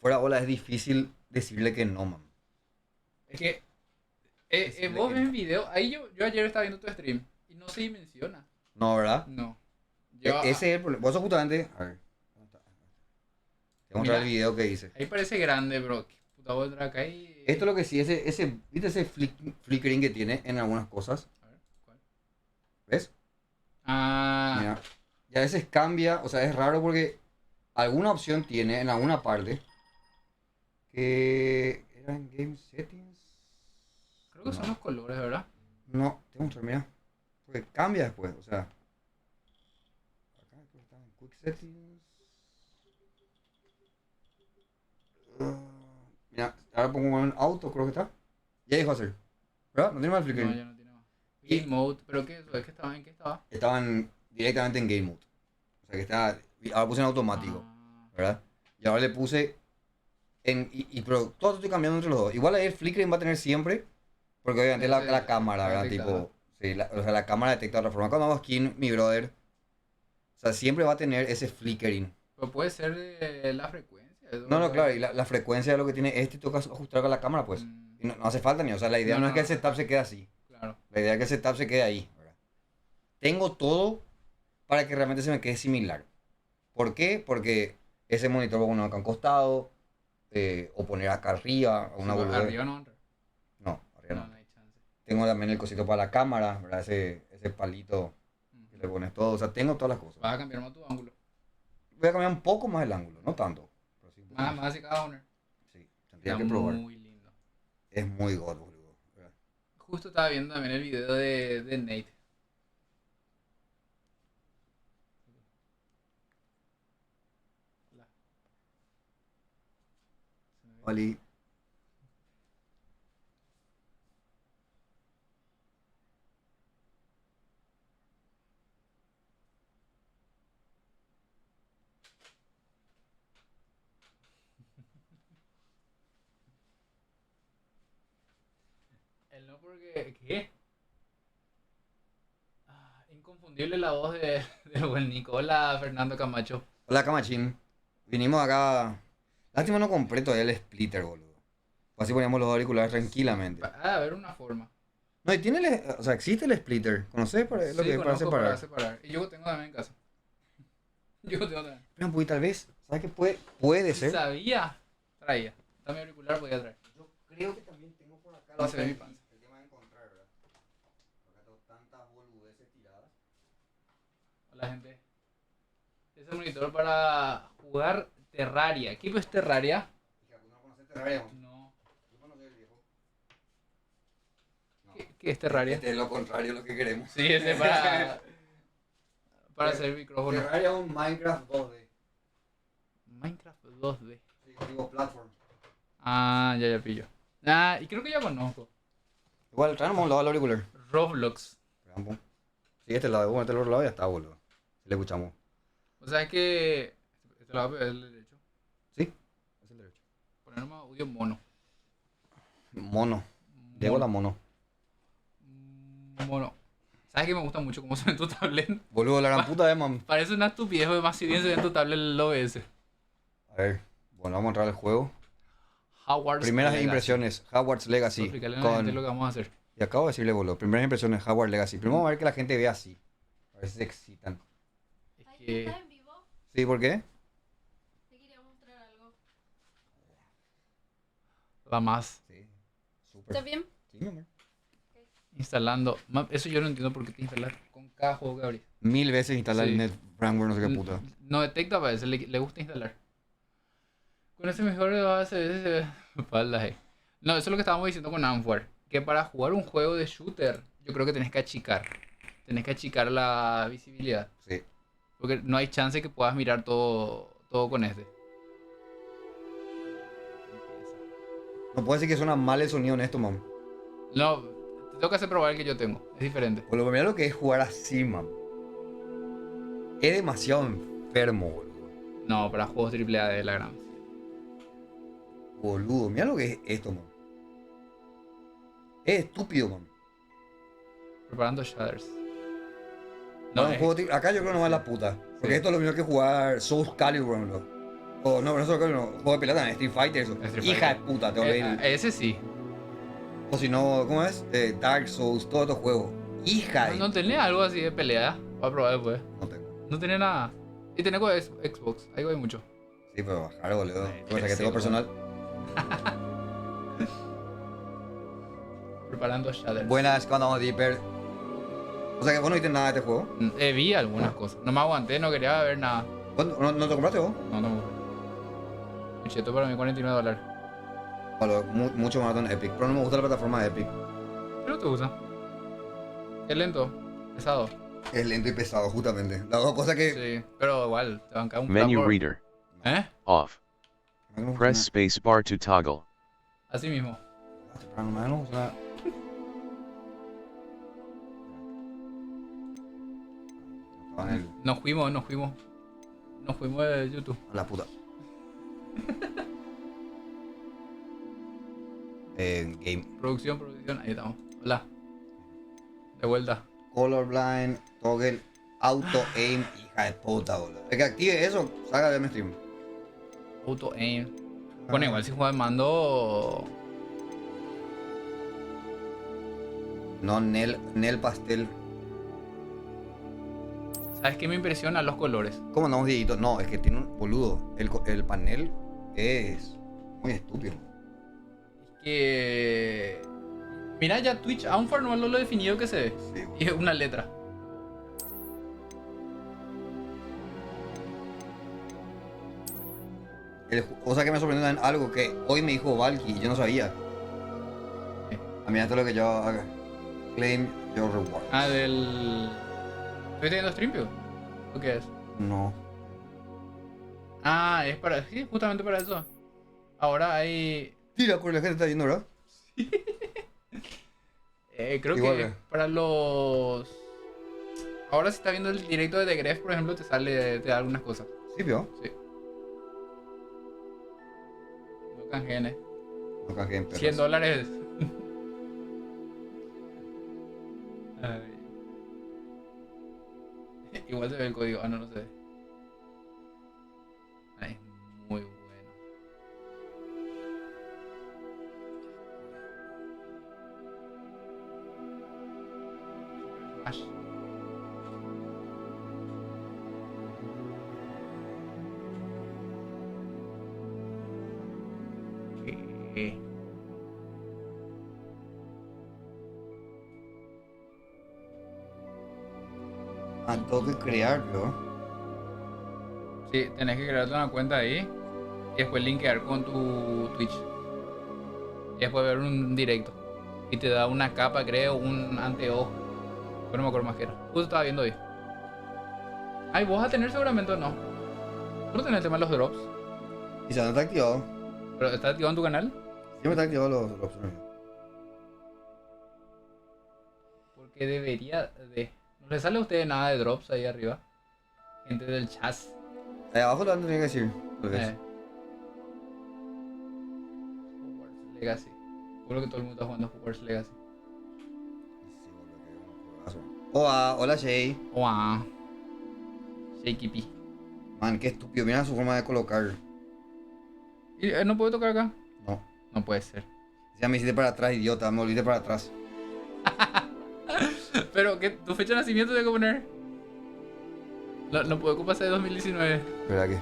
fuera bola es difícil decirle que no, man. Es que Decirle vos que ves no. el video, ahí yo ayer estaba viendo tu stream y no se dimensiona. No, ¿verdad? No. Yo, Ese es el problema. Vos sos justamente. A ver. Te voy a mostrar el mira, video que hice. ahí parece grande, bro. ¿Qué puta voy a entrar acá Esto y... es lo que sí, ¿viste ese flickering que tiene en algunas cosas? A ver, ¿cuál? ¿Ves? Ah, Mira. Y a veces cambia, o sea, es raro porque alguna opción tiene en alguna parte que era en Game Settings. creo que son No, los colores, ¿verdad? no, te voy a mostrar, mira. Porque cambia después, o sea. Acá creo que está en Quick Settings. Mira, ahora pongo en auto, creo que está. Ya dejó hacer. ¿Verdad? No tiene más No, flickering. ya no tiene más. Game Y mode, ¿pero qué es eso? ¿Es que estaba en qué estaba? estaban directamente en Game Mode. O sea que está. Ahora puse en automático. Ah, ¿Verdad? Y ahora le puse en. Pero todo estoy cambiando entre los dos. Igual ahí el flickering va a tener siempre. Porque obviamente la cámara, está ¿verdad? detectado. Tipo. Sí, o sea, la cámara detecta de otra forma. Cuando hago skin, mi brother. O sea, siempre va a tener ese flickering. Pero puede ser de la frecuencia. No, no, claro. Y la frecuencia de lo que tiene este, toca ajustar con la cámara, pues. Mm, Y no hace falta ni. O sea, la idea no, no no, es que el no. setup se quede así. Claro. La idea es que el setup se quede ahí, ¿verdad? Tengo todo para que realmente se me quede similar. ¿Por qué? Porque ese monitor lo pongo acá a un costado, o poner acá arriba, Sí, una pero boludez. arriba no entra. No, arriba No, no. no hay chance. Tengo también el cosito para la cámara, ¿verdad? Ese palito que le Ujú. pones todo. O sea, tengo todas las cosas. Vas a cambiar más tu ángulo. Voy a cambiar un poco más el ángulo, no tanto, pero sí un poco Más, más. más hacia cada uno. Sí, tendría Está que probar. muy lindo. Es muy god, boludo. ¿Verdad? Justo estaba viendo también el video de Nate. Hola. ¿Se me ve? Vale. Él no porque... ¿Qué? Ah, inconfundible la voz de buen Nicola Fernando Camacho. Hola, Camachín. Vinimos acá. Lástima no compré todavía el splitter, boludo. Así poníamos los auriculares tranquilamente. Va a haber una forma. No, y tiene o sea, existe el splitter. ¿Conoces lo Sí, que es para conozco para separar? separar. Y yo tengo también en casa. Yo tengo también. Pero pues tal vez, ¿sabes qué puede Si ser? sabía, traía. Dame auricular, podía traer. Yo creo que también tengo por acá No se ve mi panza. el tema de encontrar, ¿verdad? Porque acá tengo tantas boludeces tiradas. Hola, gente. Ese monitor para jugar Terraria. ¿Qué es Terraria? Dije, ¿alguno no conoce Terraria? No. ¿Tú conoces el viejo? No. ¿Qué es Terraria? Este es lo contrario de lo que queremos. Sí, ese para hacer micrófono. Terraria es un Minecraft 2D. Minecraft 2D. Sí, digo platform. Ah, ya pillo. Ah, y creo que ya conozco. Igual, traemos un lado al auricular. Roblox. Veamos. Sí, este lado, bueno, este otro lado ya está, boludo. Si le escuchamos. O sea, es que... Este lo va a pegar el derecho. Sí, es el derecho. Poner más audio mono. Mono. Diego la mono. Mono. ¿Sabes que me gusta mucho cómo se ve en tu tablet? Boludo, la gran puta de man. Parece una estupidez, pero más si bien se ve en tu tablet el OBS. A ver, bueno, vamos a entrar al juego. Hogwarts Primeras Legacy. impresiones, Hogwarts Voy a Legacy. explicarle a la gente lo que vamos a hacer. Y acabo de decirle, boludo, primeras impresiones, Hogwarts Legacy. Primero vamos a ver que la gente vea así. A ver si se excitan. Es Ay, que... ¿está en vivo? ¿Sí? ¿Por qué? Te quería mostrar algo. La más. Sí, ¿Está súper. bien? Sí, mi amor. Instalando. Eso yo no entiendo por qué te instalas con cada juego que abrís. 1000 veces instala Sí. el net firmware, no sé qué puta. No detecta, parece, le gusta instalar. Con ese mejor de base, espaldas, No, eso es lo que estábamos diciendo con AnFuAr. Que para jugar un juego de shooter, yo creo que tenés que achicar. Tenés que achicar la visibilidad. Sí. Porque no hay chance que puedas mirar todo con este. No puedo decir que suena mal el sonido en esto, man. No, te tengo que hacer probar el que yo tengo. Es diferente. Boludo, mira lo que es jugar así, man. Es demasiado enfermo, boludo. No, para juegos AAA de la gran. Boludo, mira lo que es esto, man. Es estúpido, man. Preparando shaders. No, No, acá yo creo que no va la puta. Porque Sí. esto es lo mismo que jugar Soul Calibur, bro. O no, pero eso no. Juego de pelea también, Street Fighter, eso. Street Hija de Fighter. puta, te olvidé. Ese sí. O si no, ¿cómo es? Dark Souls, todos estos juegos. Hija No, de. no tenía algo así de pelea. Voy a probar después. No tengo. No tenía nada. Y tenés con Xbox. Ahí hay mucho. Sí, pero bajar, boludo. Ay, Cosa que sí, tengo personal. Preparando Shatter. Buenas, cuando vamos Deeper. O sea que vos no viste nada de este juego. Vi algunas cosas. No me aguanté, no quería ver nada. ¿No te compraste vos? No, no. Me cheto para mí $49. Bueno, mucho más en Epic. Pero no me gusta la plataforma de Epic. ¿Qué no te gusta? Es lento, pesado. Es lento y pesado, justamente. Las dos cosas que. Sí, pero igual, te banca un Menu tambor. reader. ¿Eh? Off. No me Press funciona. space bar to toggle. Así mismo. No me funciona. Estaba en el. Nos fuimos. Nos fuimos de YouTube. A la puta. Game. Producción, ahí estamos. Hola. De vuelta. Colorblind, toggle, auto aim, hija de puta, boludo. El que active eso, salga de mi stream. Auto aim. Bueno, igual si juegas mando. No, Nel Pastel. ¿Sabes qué me impresiona? Los colores. ¿Cómo andamos, Dieguito? No, es que tiene un boludo. El panel es muy estúpido. Es que. Mira ya Twitch, AnFuAr no es lo definido que se ve. Sí, Y es una letra. O sea que me sorprendió en algo que hoy me dijo Valky y yo no sabía. A mí esto es lo que yo haga. Claim your reward. Ah, del. ¿Estoy teniendo stream, Pio? ¿O qué es? No. Ah, es para. Sí, justamente para eso. Ahora hay. Tira, la gente está viendo, ¿verdad? Creo Igual, que para los. Ahora si está viendo el directo de The Gref, por ejemplo, te da algunas cosas. Sí, pio. Sí. No canjenes. No cajé en perros. $100. Ay. Igual se ve el código. Ah, no, no se ve. Ay, muy bueno. Smash. ¿Qué? Ah, tengo que crear, pio. Sí, tenés que crearte una cuenta ahí y después linkear con tu Twitch. Y después ver un directo. Y te da una capa, creo, un anteojo. Pero no me acuerdo más qué era. Justo estaba viendo hoy. Ay, vos vas a tener seguramente o no. ¿Vos no tenés el tema de los drops? Quizás no está activado. ¿Pero está activado en tu canal? Siempre está activado los opciones. Porque debería de... ¿No le sale a ustedes nada de drops ahí arriba? Gente del chat. Ahí abajo lo tenía que decir. Lo que es. Hogwarts Legacy. Seguro que todo el mundo está jugando Hogwarts Legacy. Hola Shay. Wow. Shaky P. Man, qué estúpido. Mira su forma de colocar. ¿Y no puedo tocar acá? No. No puede ser. Ya me hiciste para atrás, idiota. Me volviste para atrás. Pero, ¿qué? ¿Tu fecha de nacimiento tengo que poner? No puedo ocuparse de 2019. ¿Verdad que?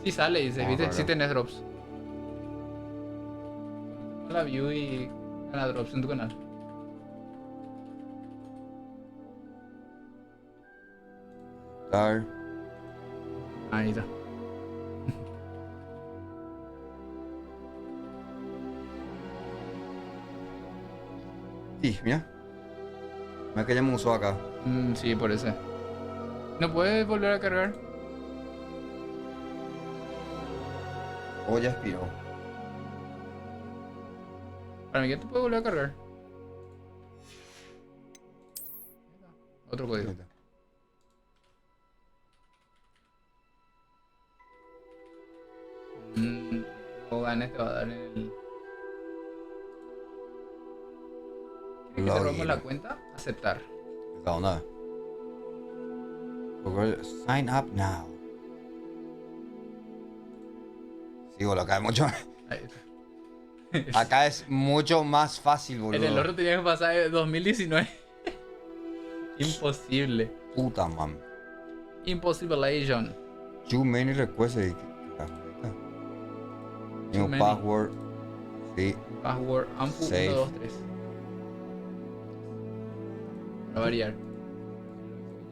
Sí sale, dice, Ah, ¿viste? claro. Sí tenés drops. La view y gana drops en tu canal. Dar. Ahí está. Sí, mira. Mira que ya me usó acá. Sí, por eso. ¿No puedes volver a cargar? O ya expiró. Para mí que te puede volver a cargar. Otro código. O ganes te va a dar el... ¿Quieres que te Login. robemos la cuenta? Aceptar. ¿Qué onda? Sign up now. Sí, boludo, acá es mucho. Ahí. Acá es mucho más fácil, En boludo. el otro tenía que pasar en 2019. Imposible. Puta, man. Impossibilation. Too many requests. ¿Qué carajo es esta? Too New many. password. Sí. Password AnFu Save. 1, 2, 3. Para variar.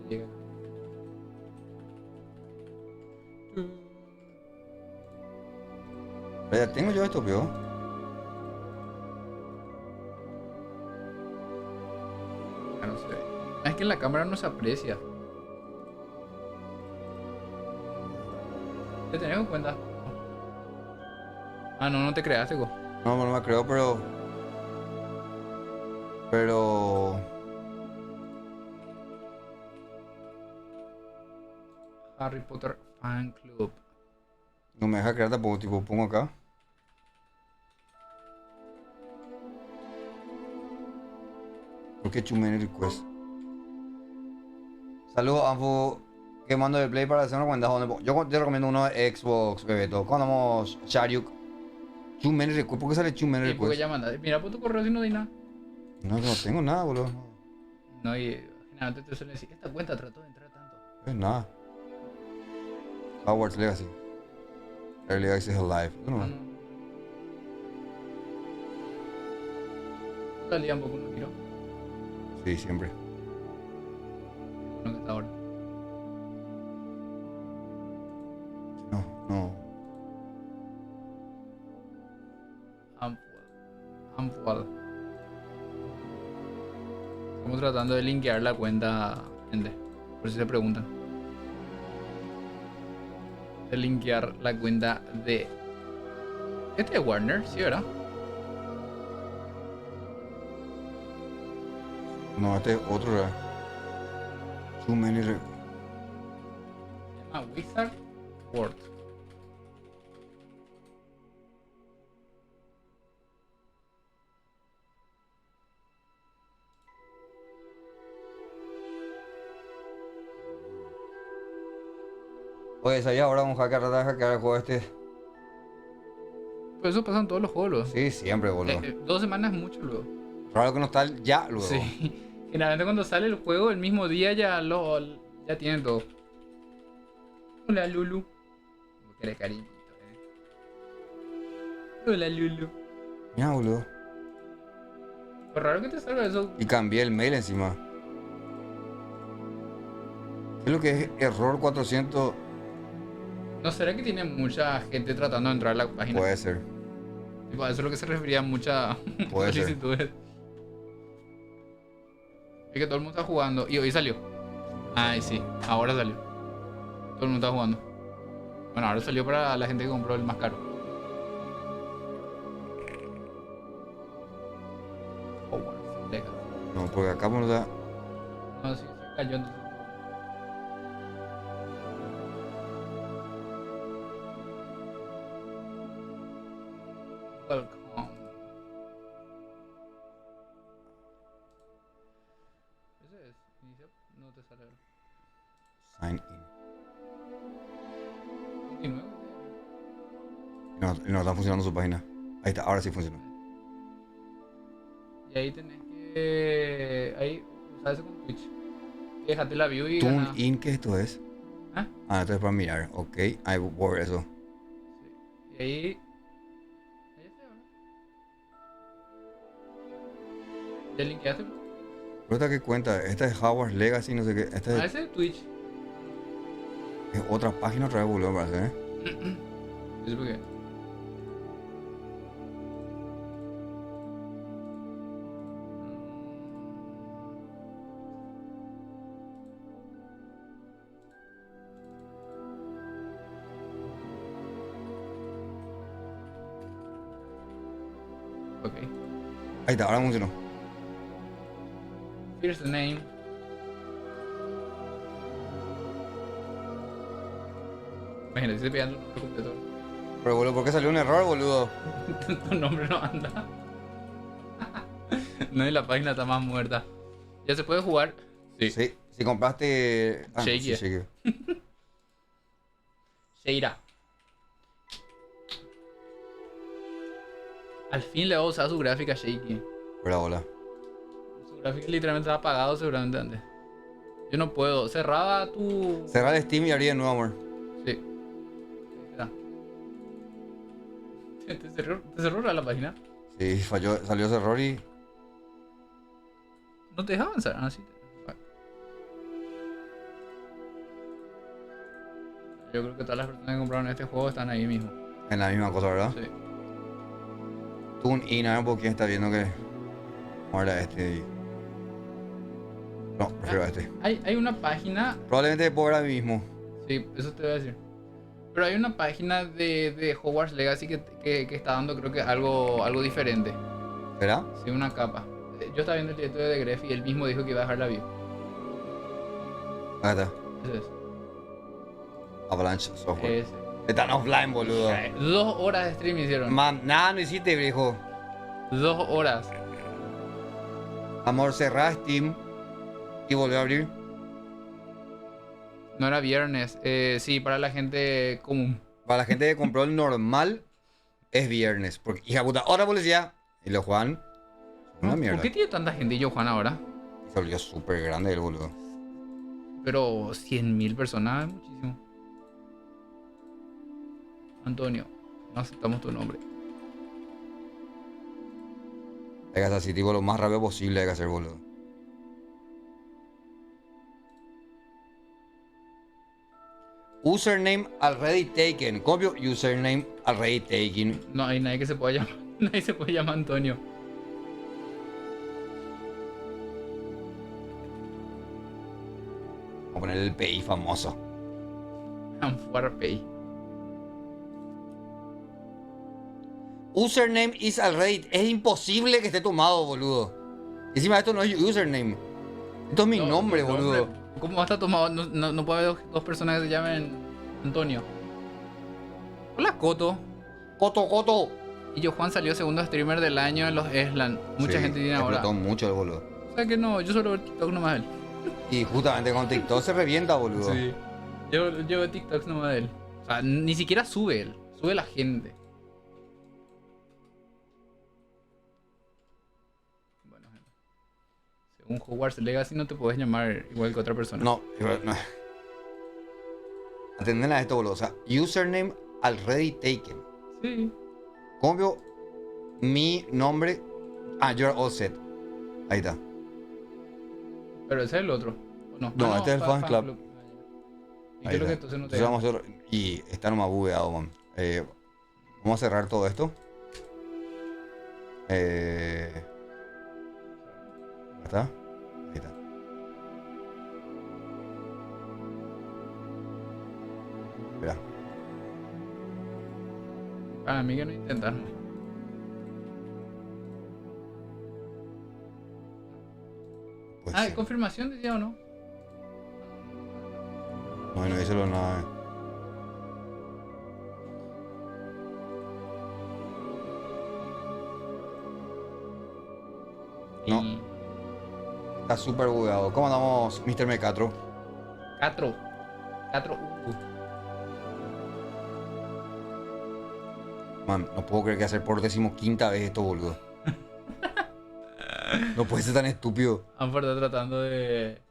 Llega. Pero ya tengo yo esto, pero. Ya no se ve. Es que en la cámara no se aprecia. ¿Te tenés en cuenta? Ah, no, no te creaste, go. No, no me creo, pero. Pero. Harry Potter Fan Club. No me deja crear tampoco, tipo, pongo acá. ¿Por qué too many requests? Saludos, Anfu. ¿Qué mando de Play para hacer una cuenta? Yo te recomiendo uno de Xbox, Bebeto. Cuando vamos Shariuk. Too many requests. ¿Por qué sale too many Sí, porque requests? ya mandaste. Mira por tu correo si no di nada. No, no tengo nada, boludo. No, y generalmente te suelen decir, esta cuenta trató de entrar tanto. No es nada. Hogwarts Legacy. Early Access Alive. Yo no. Ah, no. Salía un poco un tiro. Sí, siempre. Bueno que está ahora. No, no. AnFuAr. Estamos tratando de linkear la cuenta, gente. Por si se preguntan. De linkear la cuenta de... Este es Warner, sí, ¿verdad? No, este es otro, ¿verdad? Too many Se llama Wizard World. Oye, ¿sabías ahora un hacker trata de hackear el juego este? Pues eso pasa en todos los juegos, luego. Sí, siempre, boludo. 2 semanas es mucho luego. Raro que no está ya luego. Sí. Generalmente cuando sale el juego el mismo día ya tienen todo. Hola Lulu. ¿Cómo querés cariñito, Hola Lulu. Mira, boludo. Fue raro que te salga eso. Y cambié el mail encima. ¿Qué es lo que es error 400? ¿No será que tiene mucha gente tratando de entrar a la página? Puede ser. Tipo, a eso es lo que se refería a muchas Puede ser. solicitudes. Es que todo el mundo está jugando. Y hoy salió. Ay, sí. Ahora salió. Todo el mundo está jugando. Bueno, ahora salió para la gente que compró el más caro. Hogwarts Legacy. No, porque acá no da. No, sí, se cayó entonces. Welcome. Ese es. Inicia. No te sale. Sign in. Continúe. No, no está funcionando su página. Ahí está, ahora sí funcionó. Y ahí tenés que. Ahí, usar eso con Twitch. Déjate la view y. Tune gana. in, ¿qué esto es? ¿Ah? Ah, esto es para mirar. Ok, ahí voy a ver eso. Sí. Y ahí. Ahí está, ¿verdad? ¿Ya linkeaste? ¿Pero esta qué cuenta? Esta es Hogwarts Legacy, no sé qué. Esta Ah, es, ese es Twitch. es otra página otra vez, boludo, me parece, ¿eh? ¿Eso por qué? Ok. Ahí está, ahora funcionó. Here's the name. Imagínate, estoy pegando el nombre completo. Pero, boludo, ¿por qué salió un error, boludo? Tu nombre no anda. No, y la página está más muerta. ¿Ya se puede jugar? Sí. Sí, si compraste. Ah, no, Shake sí, it. Shake it. Sheira. Al fin le va a usar su gráfica shaky. Por la bola. Su gráfica literalmente estaba apagado seguramente antes. Yo no puedo. Cerraba tu... Cerrar el Steam y abrir de nuevo, amor. Sí. Ahí está. ¿Te cerró la página? Sí, falló, salió ese error y... ¿No te deja avanzar? Ah, sí. Yo creo que todas las personas que compraron este juego están ahí mismo. En la misma cosa, ¿verdad? Sí. Tune in, a ver por quién está viendo que... Ahora este y... No, prefiero este. Hay una página... Probablemente puedo ver a mí mismo. Sí, eso te voy a decir. Pero hay una página de Hogwarts Legacy que está dando creo que algo diferente. ¿Será? Sí, una capa. Yo estaba viendo el directo de Gref y él mismo dijo que iba a dejar la view. Acá está. Ese es. Avalanche Software. Ese. Están offline, boludo. 2 horas de stream hicieron. Man, nada no hiciste, viejo. 2 horas. Amor, cerrá Steam y volvió a abrir. No era viernes. Sí, para la gente común. Para la gente que compró el normal, es viernes. Porque, hija puta, otra policía. Y los Juan. Una mierda. ¿Por qué tiene tanta gente y yo Juan ahora? Se volvió súper grande el boludo. Pero 100.000 personas es muchísimo. Antonio, no aceptamos tu nombre. Hay que hacer así, tipo, lo más rápido posible hay que hacer, boludo. Username already taken. Copio username already taken. No hay nadie que se pueda llamar. Nadie se puede llamar Antonio. Vamos a poner el PI famoso. AnFuAr Pay. Username is already. Es imposible que esté tomado, boludo. Encima esto no es username. Esto es mi nombre, boludo. ¿Cómo va a estar tomado? No puede haber dos personas que se llamen Antonio. Hola, Coto. Coto, Coto. Y yo Juan salió segundo streamer del año en los Eslan. Mucha Sí, gente tiene ahora. explotó mucho el boludo. O sea que no, yo solo veo TikTok nomás de él. Y justamente con TikTok se revienta, boludo. Sí. Yo veo TikToks nomás de él. O sea, ni siquiera sube él. Sube la gente. Bueno, gente. Según Hogwarts Legacy no te puedes llamar igual que otra persona. No. Atenden a esto, boludo. O sea, username already taken. Sí. Cambio mi nombre. Ah, you're all set. Ahí está. Pero ese es el otro. ¿O no? No, este es el fan club. Ah, ya. ¿Y Ahí qué es lo está. que entonces no te Entonces vamos a hacer... Y está nomás bugueado, man. Vamos a cerrar todo esto. ¿Ahí está? Ahí está. Espera. Para mí que no intentas, ¿no? Pues Ah, sí. confirmación decía o no. No, no dice lo nada. No. Y... Está súper bugueado. ¿Cómo andamos, Mr. Mecatro? Catro. Man, no puedo creer que hacer por 15ª vez esto, boludo. No puede ser tan estúpido. AnFuAr está tratando de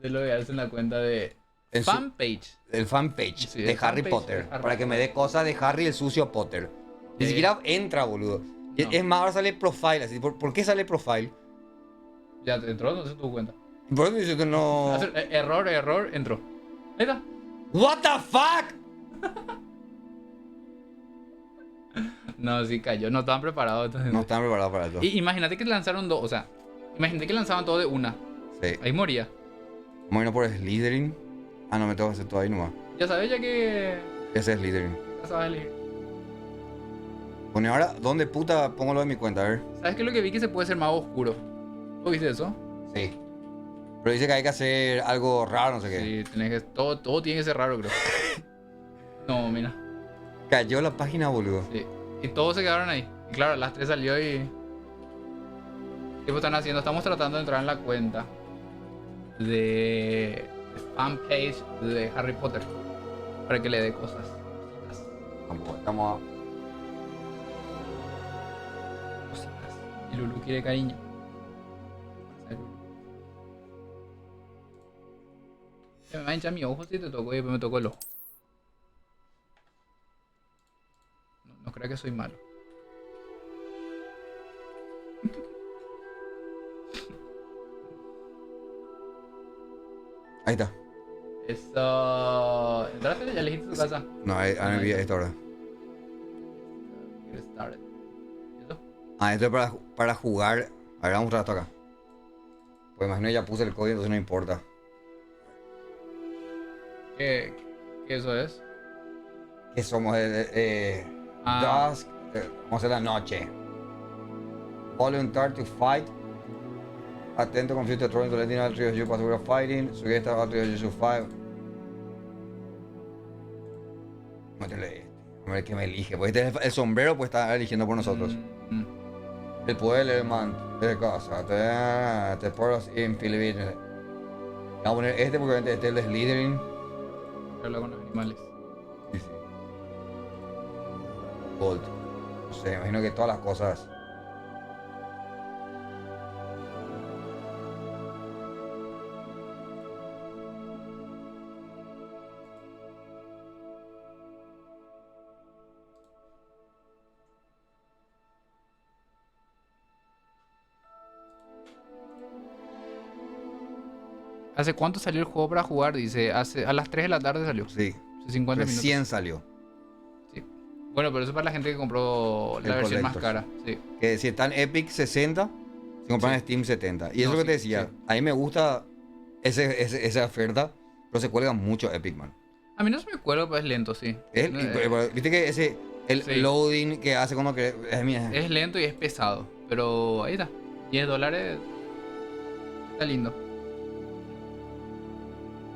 loguearse en la cuenta de En su- fanpage. El fanpage Sí, de el Harry fanpage Potter. de Harry Para que me dé cosas de Harry el sucio Potter. Ni Sí. siquiera entra, boludo. Y No. es más, ahora sale profile. Así, ¿por qué sale profile? Ya te entró, no se tuvo cuenta. Por eso dice que no. Error, entró. Ahí está. ¿What the fuck? No, sí cayó. No estaban preparados. Entonces. No están preparados para esto. Imagínate que lanzaron dos. O sea, imagínate que lanzaban todo de una. Sí. Ahí moría. Vamos a irnos por Slytherin. Ah, no, me tengo que hacer todo ahí nomás. Ya sabes, ya que. Ese es Slytherin. Ya sabes elegir. Bueno, y ahora, ¿dónde puta pongo lo de mi cuenta? A ver. ¿Sabes qué es lo que vi? Que se puede ser más oscuro. ¿Tú viste eso? Sí. Pero dice que hay que hacer algo raro, no sé qué. Sí, tenés que. Todo tiene que ser raro, creo. No, mira. Cayó la página, boludo. Sí. Y todos se quedaron ahí. Y claro, a las 3 salió y... ¿Qué están haciendo? Estamos tratando de entrar en la cuenta de fanpage de Harry Potter para que le dé cosas. Estamos Y Lulu quiere cariño. Se me va a hinchar mi ojo si te toco y después me tocó el ojo. No creo que soy malo. Ahí está. Eso. ¿Entraste? ¿Ya elegiste tu casa? No, ahí me envía esta hora. Get started. ¿Y eso? Ah, esto es para jugar. A ver, vamos a mostrar esto acá. Pues imagino ya puse el código, entonces no importa. ¿Qué eso es? Que somos Ah. dusk, vamos a hacer la noche. Volunteer to fight. Atento, conflicto, throwing to letting out three of you pass over fighting. Suggest all three of you survive. Métele este. A ver qué me elige. Pues este es el sombrero, pues está eligiendo por nosotros. El poder del man de casa. Te poros in Filipinas. Vamos a poner este porque obviamente este es el Slytherin. Habla con los animales. Sí, sí. Gold. No sé, me imagino que todas las cosas. ¿Hace cuánto salió el juego para jugar? Dice, a las 3 de la tarde salió. Sí. Hace 50 minutos. Recién salió. Sí. Bueno, pero eso es para la gente que compró la El versión más Collectors. cara. Sí. Que si está en Epic 60, si compran en Steam 70. Y eso No, que te sí, decía, sí. a mí me gusta esa oferta, pero se cuelga mucho Epic, man. A mí no se me cuelga, pero es lento, sí. Viste que el Sí. loading que hace cuando que mira, Es lento y es pesado. Pero ahí está. $10. Está lindo.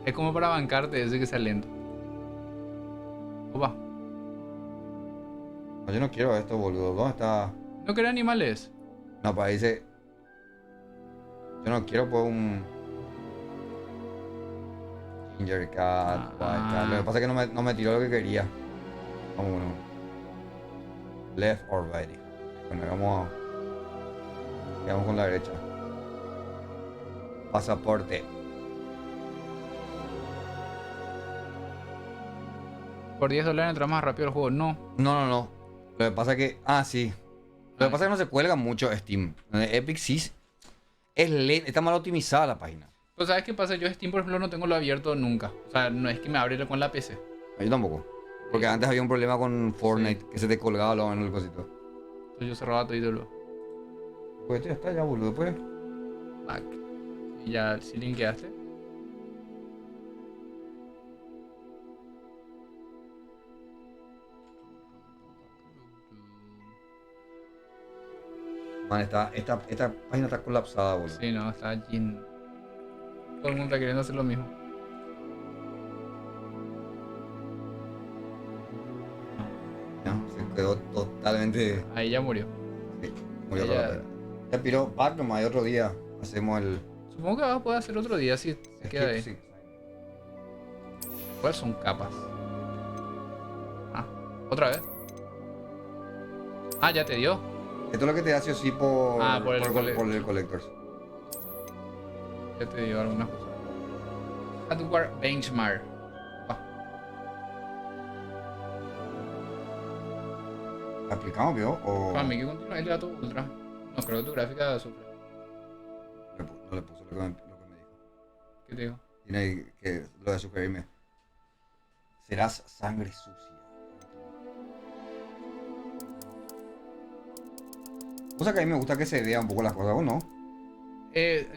Es como para bancarte ese que sea lento. Opa. no, yo no quiero esto, boludo. ¿Dónde está? ¿No querés animales? No, para dice. Yo no quiero pues un Ginger Cat, White Cat. Lo que pasa es que no me tiró lo que quería. Vamos uno. Left or right. Bueno, vamos con la derecha. Pasaporte. Por $10 entra más rápido el juego. No. No. Lo que pasa es que. Ah, sí. Lo que pasa es que no se cuelga mucho Steam. Epic sí está mal optimizada la página. Pues ¿sabes qué pasa? Yo Steam, por ejemplo, no tengo lo abierto nunca. O sea, no es que me abre con la PC. Yo tampoco. Porque antes había un problema con Fortnite, que se te colgaba lo en el cosito. Entonces yo cerraba todo y todo. Pues esto ya está ya, boludo. Pues. Back. Y ya, si linkeaste. Man, esta página está colapsada, boludo. Sí, no, está allí. Todo el mundo está queriendo hacer lo mismo. No, se quedó totalmente. Ahí ya murió. Sí, murió Ahí toda la ya- página. Ya piró back nomás y otro día hacemos el. Supongo que vas a poder hacer otro día si se queda ahí. Sí. ¿Cuáles son capas? Ah, otra vez. Ah, ya te dio. Esto es lo que te hace así por por el Collectors. Ya te dio algunas cosas. Hardware Benchmark. Ah, ¿Aplicamos, vio? O para mí que continúa el dato ultra. No creo que tu gráfica sufre. no le puso lo que me dijo. ¿Qué te digo? Tiene ahí que lo de sugerirme. Serás sangre sucia. Cosa que a mí me gusta que se vea un poco las cosas, ¿o no?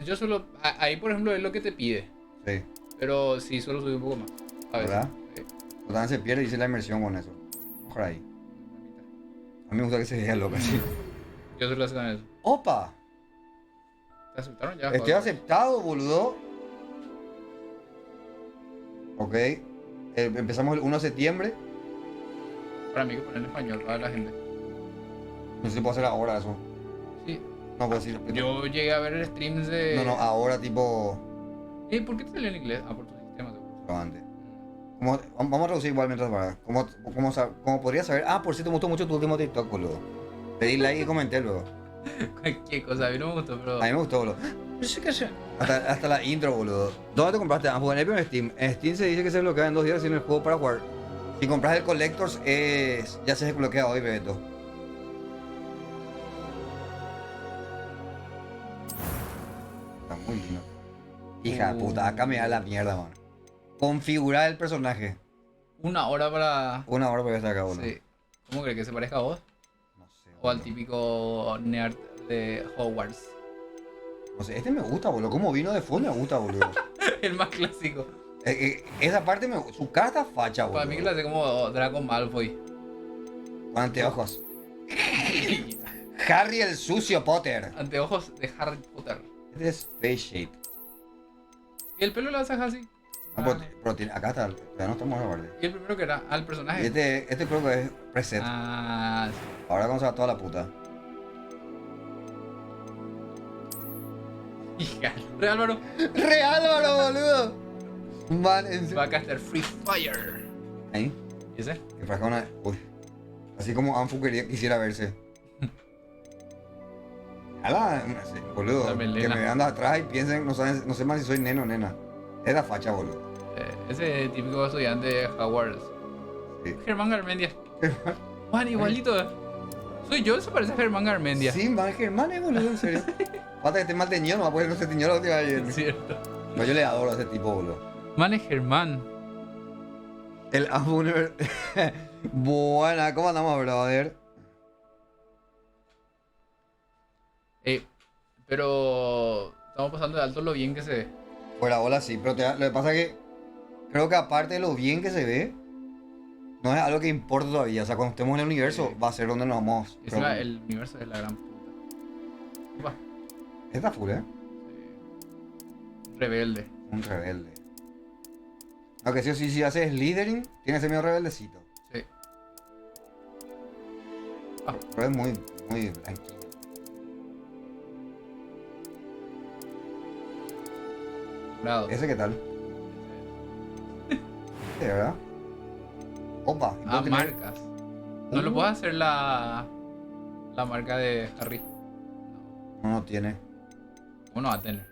Yo solo. Ahí, por ejemplo, es lo que te pide. Sí. Pero sí, solo subí un poco más. A veces. ¿Verdad? Sí. Pues también se pierde y dice la inmersión con eso. Ojalá ahí. A mí me gusta que se vea loco así. Yo solo hago eso. ¡Opa! ¿Te aceptaron ya? Estoy aceptado, boludo. Ok. Empezamos el 1 de septiembre. Para mí que poner en español para la gente. No sé si puedo hacer ahora eso. Sí. No puedo decir. Yo llegué a ver streams de. No, ahora tipo. ¿Por qué te salió en inglés? Ah, por tu sistema, seguro. Lo antes. Vamos a traducir igual mientras para. Como podría saber. Ah, por cierto, me gustó mucho tu último TikTok, boludo. Pedí like y comenté luego. Cualquier cosa, a mí no me gustó, pero. A mí me gustó, boludo. Hasta la intro, boludo. ¿Dónde te compraste AnFuAr? En Epic o en Steam. En Steam se dice que se bloquea en 2 días sin el juego para jugar. Si compras el Collectors, ya se desbloquea hoy, Bebeto. Está muy lindo. Hija de puta, acá me da la mierda, man. Configurar el personaje. 1 hora para. 1 hora para estar acá, boludo. Sí. ¿Cómo crees que se parezca a vos? No sé, O al boludo. típico nerd de Hogwarts. No sé, este me gusta, boludo. Como vino de fondo me gusta, boludo. El más clásico. Esa parte me... Su cara está facha, boludo. Para mí que lo hace como Draco Malfoy. Con anteojos. Harry el sucio Potter. Anteojos de Harry Potter. Este es face shape. Y el pelo lo haces así. No, pero acá está, ya no estamos a ver. Y el primero que era al Y personaje. este creo que es preset. Ah, sí. Ahora vamos a toda la puta. Hija. Re Álvaro. ¡Re Álvaro, boludo! Man, en Va serio. a castear Free Fire. Ahí, ¿Y ese? que frasca una. Uy. Así como Anfu quisiera verse. Ala, boludo. La melena. Que me vean de atrás y piensen, no sé más si soy neno o nena. Es la facha, boludo. Ese típico estudiante de Hogwarts. Sí. Germán Garmendia. Man, igualito. Soy yo, eso parece a Germán Garmendia. Sí, man, Germán es boludo, en serio. Falta que esté mal teñido, no va a poder no se teñió la última vez. Es cierto. No, yo le adoro a ese tipo, boludo. Man, es Germán. El AnFuAr. Buena, ¿cómo andamos, brother? Pero estamos pasando de alto lo bien que se ve. Fuera bola sí, pero lo que pasa es que creo que aparte de lo bien que se ve, no es algo que importa todavía. O sea, cuando estemos en el universo, Sí. va a ser donde nos vamos. Encima, Pero- el universo es la gran puta. Va. Está full, ¿eh? Rebelde. Un rebelde. Aunque sí o sí, si haces Slytherin, tiene ese medio rebeldecito. Sí. Pero es muy, muy blanquito. Morado. ¿Ese qué tal? ¿De verdad? Opa. ¿y Ah, puedo tener- marcas. No lo puedo hacer la marca de Harry. No, no tiene. ¿Cómo no va a tener?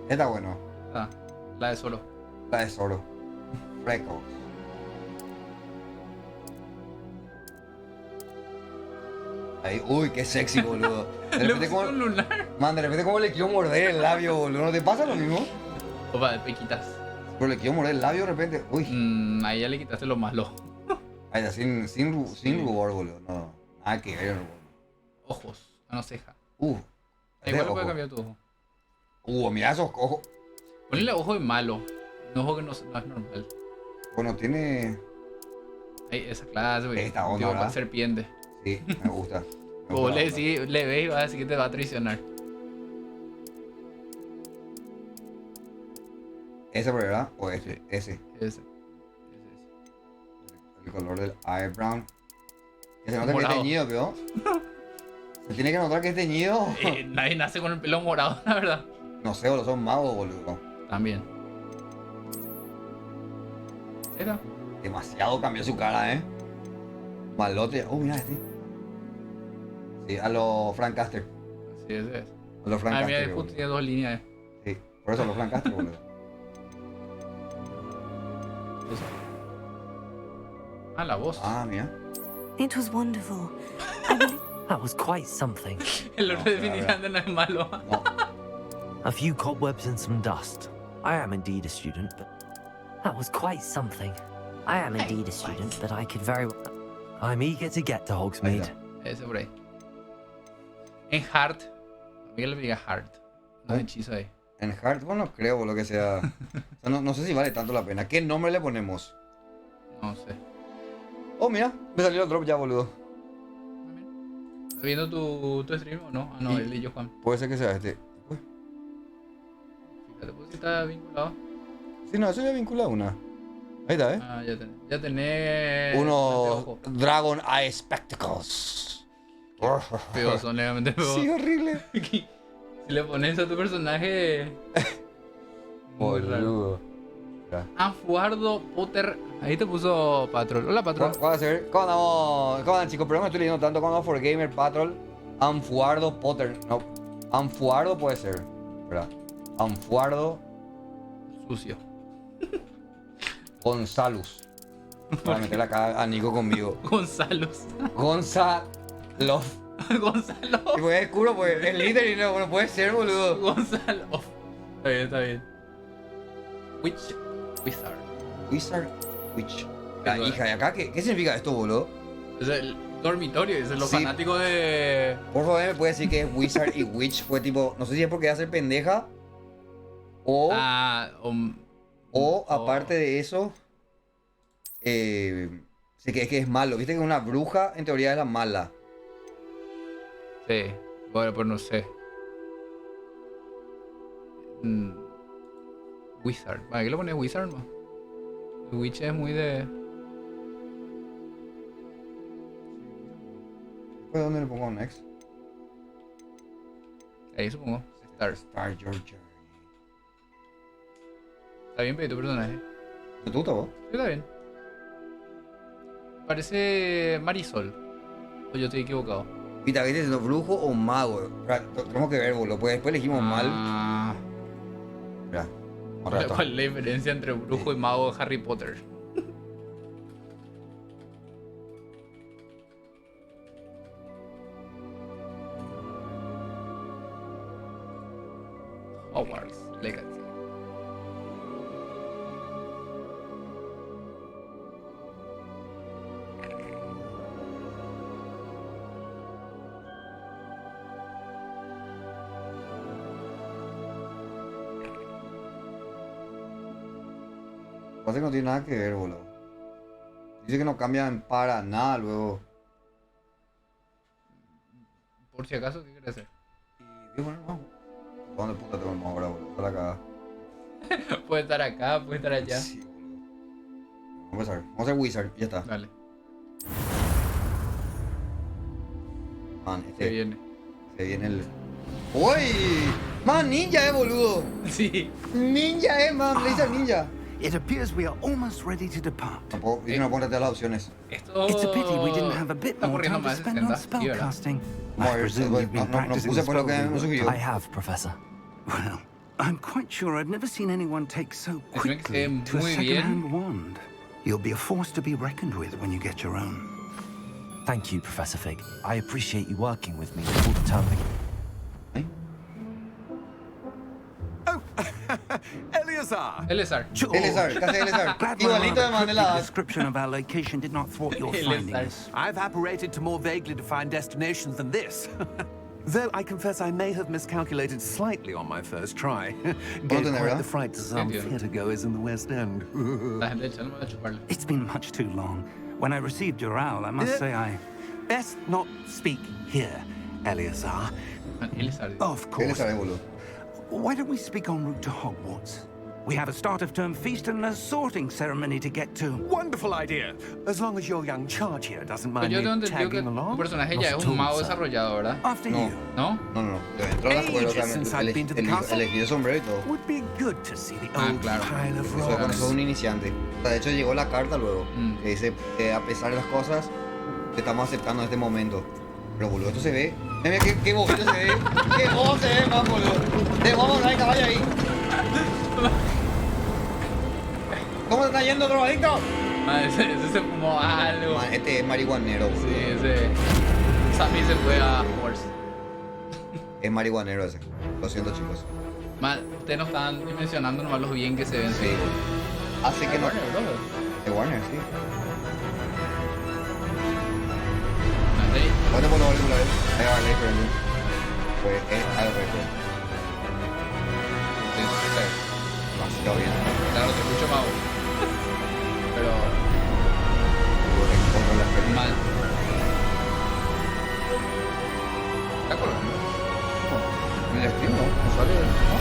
Está bueno. Ah, la de solo. La de Zoro. Freckles. Ahí, uy, qué sexy, boludo. De Le repente pusiste como, un lunar. man, de repente como le quiero morder el labio, boludo. ¿No te pasa lo mismo? Opa, de pequitas. Pero le quiero morder el labio de repente. Uy, Ahí ya le quitaste lo malo. ahí, sin rubor, boludo. No, nada que ver, boludo. Ojos. Ah, no, ceja. Este Igual le ojo. puedes cambiar tu ojo. Mira esos ojos. Ponle ojo de malo. Un ojo que no es normal. Bueno, tiene. Ahí, esa clase, güey. Esta onda, Tipo, ¿verdad? serpiente. Sí, me gusta. Me O gusta le la onda. decís, le ves y vas a decir que te va a traicionar. ¿Ese, ¿verdad? O ese. Sí. Ese. Ese. El color del eyebrow. Que se nota que es Morado. teñido, ¿veo? Se tiene que notar que es teñido. Nadie nace con el pelo morado, la verdad. No sé, boludo, son magos, boludo. También. Era. Demasiado cambió su cara, Malote. Oh, mira este. Sí, a los Frank Caster. Sí, ese es. A los Frank Ah, mira, Caster, justo boludo. tiene 2 líneas. Sí, por eso a los Frank Caster, boludo. Eso. Ah, la voz. Ah, mira. It was wonderful. I really That was quite something. El otro No, definitivamente no es malo. No, A few cobwebs and some dust. I am indeed a student, but that was quite something. I am indeed a student, but I could very well. I'm eager to get to Hogsmeade. Ese por ahí. En Heart. A mí que le diga Heart. No ¿Eh? hay hechizo ahí. en Heart, bueno, no creo, lo que sea. O sea, no sé si vale tanto la pena. ¿Qué nombre le ponemos? No sé. Oh, mira, me salió el drop ya, boludo. ¿Estás viendo tu stream o no? Ah, no, Y- el de yo Juan. Puede ser que sea este. Uy. Fíjate, pues si está vinculado. Sí, no, eso ya vincula una. Ahí está, Ah, ya tenés. Uno Ojo. Dragon Eye Spectacles. Feos, son legalmente feos. Sí, horrible. Si le pones a tu personaje. Muy raro. Boludo. ¿verdad? AnFuardo Potter. Ahí te puso Patrol. Hola, Patrol. ¿Cuál va a ser? ¿Cómo andamos? ¿Cómo andan, chicos? Pero no me estoy leyendo tanto. ¿Cómo andamos? For Gamer, Patrol, AnFuardo, Potter. No. AnFuardo puede ser, ¿verdad? AnFuardo, Sucio. Gonzalus. Para meterle acá a Nico conmigo. Gonzalos. Gonzalo. Gonzalo. Y pues es oscuro, pues es líder y no, bueno, puede ser, boludo. Gonzalo. Está bien, está bien. Witch. Wizard. Wizard, Witch. La Eso, hija de acá, ¿qué significa esto, boludo? Es el dormitorio, es los Sí. fanáticos de. Por favor, me puede decir que es Wizard y Witch. Fue tipo, no sé si es porque va a ser pendeja. O, O aparte de eso, sé que es malo. Viste que una bruja en teoría es la mala. Sí, bueno, pues no sé. Wizard. ¿Para qué le pones Wizard, no? El Witch es muy de. ¿Después dónde le pongo next? Ahí supongo. Star. Start your journey. Está bien pedir tu personaje. ¿Te gusta vos? Sí, está bien. Parece Marisol. O yo estoy equivocado. Viste, ¿viste siendo brujo o mago? Tenemos que ver, boludo, porque después elegimos mal. Ah, Mira, ¿cuál es la diferencia entre brujo y mago de Harry Potter? Hogwarts Legacy. Pasa que no tiene nada que ver, boludo. Dice que no cambian para nada luego. Por si acaso, ¿qué quieres hacer? Y bueno, vamos. ¿Dónde puta tengo el mouse ahora, boludo? Para acá. Puede estar acá, puede estar allá. Sí, boludo. Vamos a ver. Vamos a hacer Wizard, ya está. Dale, Man, se viene. se viene el. ¡Uy! Man, ninja, boludo. Sí. Ninja, man. Le dice al ninja. It appears we are almost ready to depart. Tampoco, yo no puedo las opciones. Esto It's a pity we didn't have a bit está more corriendo time to más de spend on 60, sí, ¿verdad? spellcasting. Vamos a I ver, presume you've been no practicing puse por lo que me spelling sugirió. I have, Professor. Well, I'm quite sure I've never seen anyone take so Es que quickly sé to a muy bien. second-hand wand. You'll be a force to be reckoned with when you get your own. Thank you, Professor Fig. I appreciate you working with me all the time. Eleazar! Eleazar. Elezar, casi Elezar. Glad my Igualito de rather cryptic Mandela. description of our location did not thwart your finding Elezar. us. I've apparated to more vaguely defined destinations than this. Though I confess I may have miscalculated slightly on my first try. Gave tener, quite ¿verdad? the fright to some Entiendo. theatregoers in the West End. La gente del chat no va a chuparle. It's been much too long. When I received your owl, I must say I... Best not speak here, Eleazar. Eleazar. Of course. Elezar, boludo. Why don't we speak en route to Hogwarts? We have a start-of-term feast and a sorting ceremony to get to. Wonderful idea. As long as your young charge here doesn't Pero mind yo me tengo entendido que tagging tu along. personaje Not ya es at un all, mago sir. desarrollado, ¿verdad? After No. you. ¿no? No, no, no. Dentro de la escuela, o sea, Ages since I've been to the castle. elegí el sombrero y todo. Would be good to see the Ah, old claro. pile of Eso, con rocks. eso es un iniciante. O sea, de hecho llegó la carta luego. Mm. Que dice, a pesar de las cosas, te estamos aceptando en este momento. Pero boludo, esto se ve. Mira qué bonito se ve. Qué bobo se ve, man, boludo. Vamos a ver caballo ahí. ¿Cómo se está yendo, drogadicto? Ah, ese se fumó algo. Man, este es marihuanero, boludo. Sí, ese. Sammy se fue a Hogwarts. Es marihuanero ese. Lo siento, chicos. Man, ustedes no están dimensionando nomás lo bien que se ven. Sí, boludo. Hace que no. Warner, brother. De Warner, sí. Ahí. ¿Cuánto por lo una vez? Ahí va la diferencia. Pues es algo record. Sí, sí. Demasiado bien. Claro, te escucho mago. Pero Contra la experiencia. mal. ¿Está colgando? En el stream no sale. ¿No?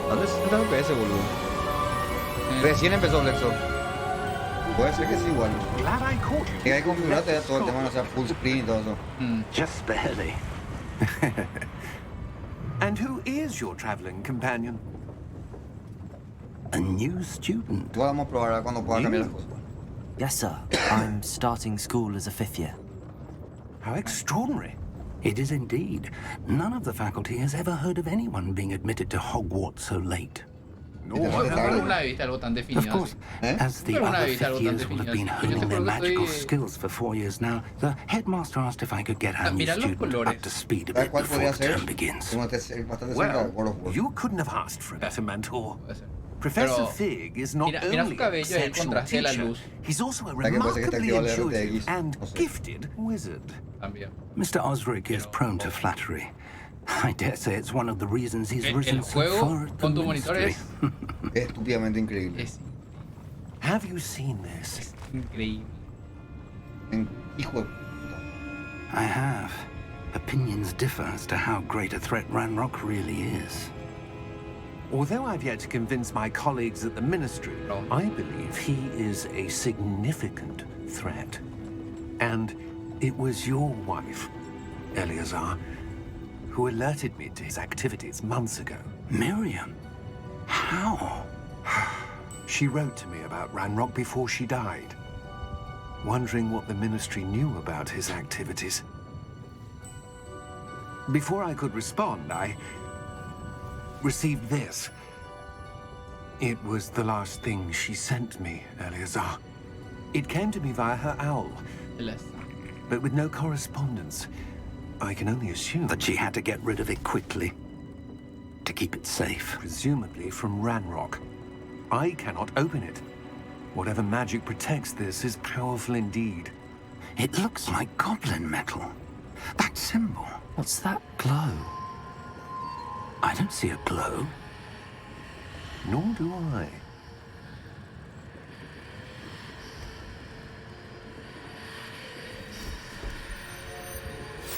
¿Dónde está el FPS, boludo? Recién empezó Flexo. Puede ser que sí, igual. Glad I caught you. Que hay que configurarte todo el tema, o sea, full screen y todo eso. Mm. Just barely. And who is your traveling companion? A new student. Igual vamos a probar cuando pueda cambiar las cosas. Yes, sir. I'm starting school as a 5th year. How extraordinary. It is indeed. None of the faculty has ever heard of anyone being admitted to Hogwarts so late. No, Yo Nunca Claro. alguna vez viste algo tan Of definido course, así. as the Pero una other vez algo fifth tan years will have definido been así. Yo honing te their juro que magical estoy... skills for 4 years now, the headmaster asked if I could get our new mira los student colores. up to speed a ¿Sabes bit cuál before podría the ser? term begins. Tengo bastante cerca de World of Well, War. you couldn't have asked for a better mentor. Puede ser. Professor Pero Fig is not mira- mira su only an cabello y el exceptional contraste de la teacher, luz. he's also a que parece que está remarkably activado el intuitive RTX, and no sé. gifted wizard. También. Mr. Osric is prone to flattery. I dare say it's one of the reasons he's risen El so far juego at the con tu monitor ministry. es, Es estúpidamente increíble. es Have you seen this? increíble. Hijo de puta. I have. Opinions differ as to how great a threat Ranrock really is. Although I've yet to convince my colleagues at the Ministry, No. I believe he is a significant threat. And it was your wife, Eleazar, who alerted me to his activities months ago. Miriam? How? She wrote to me about Ranrock before she died, wondering what the Ministry knew about his activities. Before I could respond, I received this. It was the last thing she sent me, Eleazar. It came to me via her owl, but with no correspondence. I can only assume That she had to get rid of it quickly. To keep it safe. presumably from Ranrock. I cannot open it. Whatever magic protects this is powerful indeed. It looks like goblin metal. That symbol. What's that glow? I don't see a glow. Nor do I.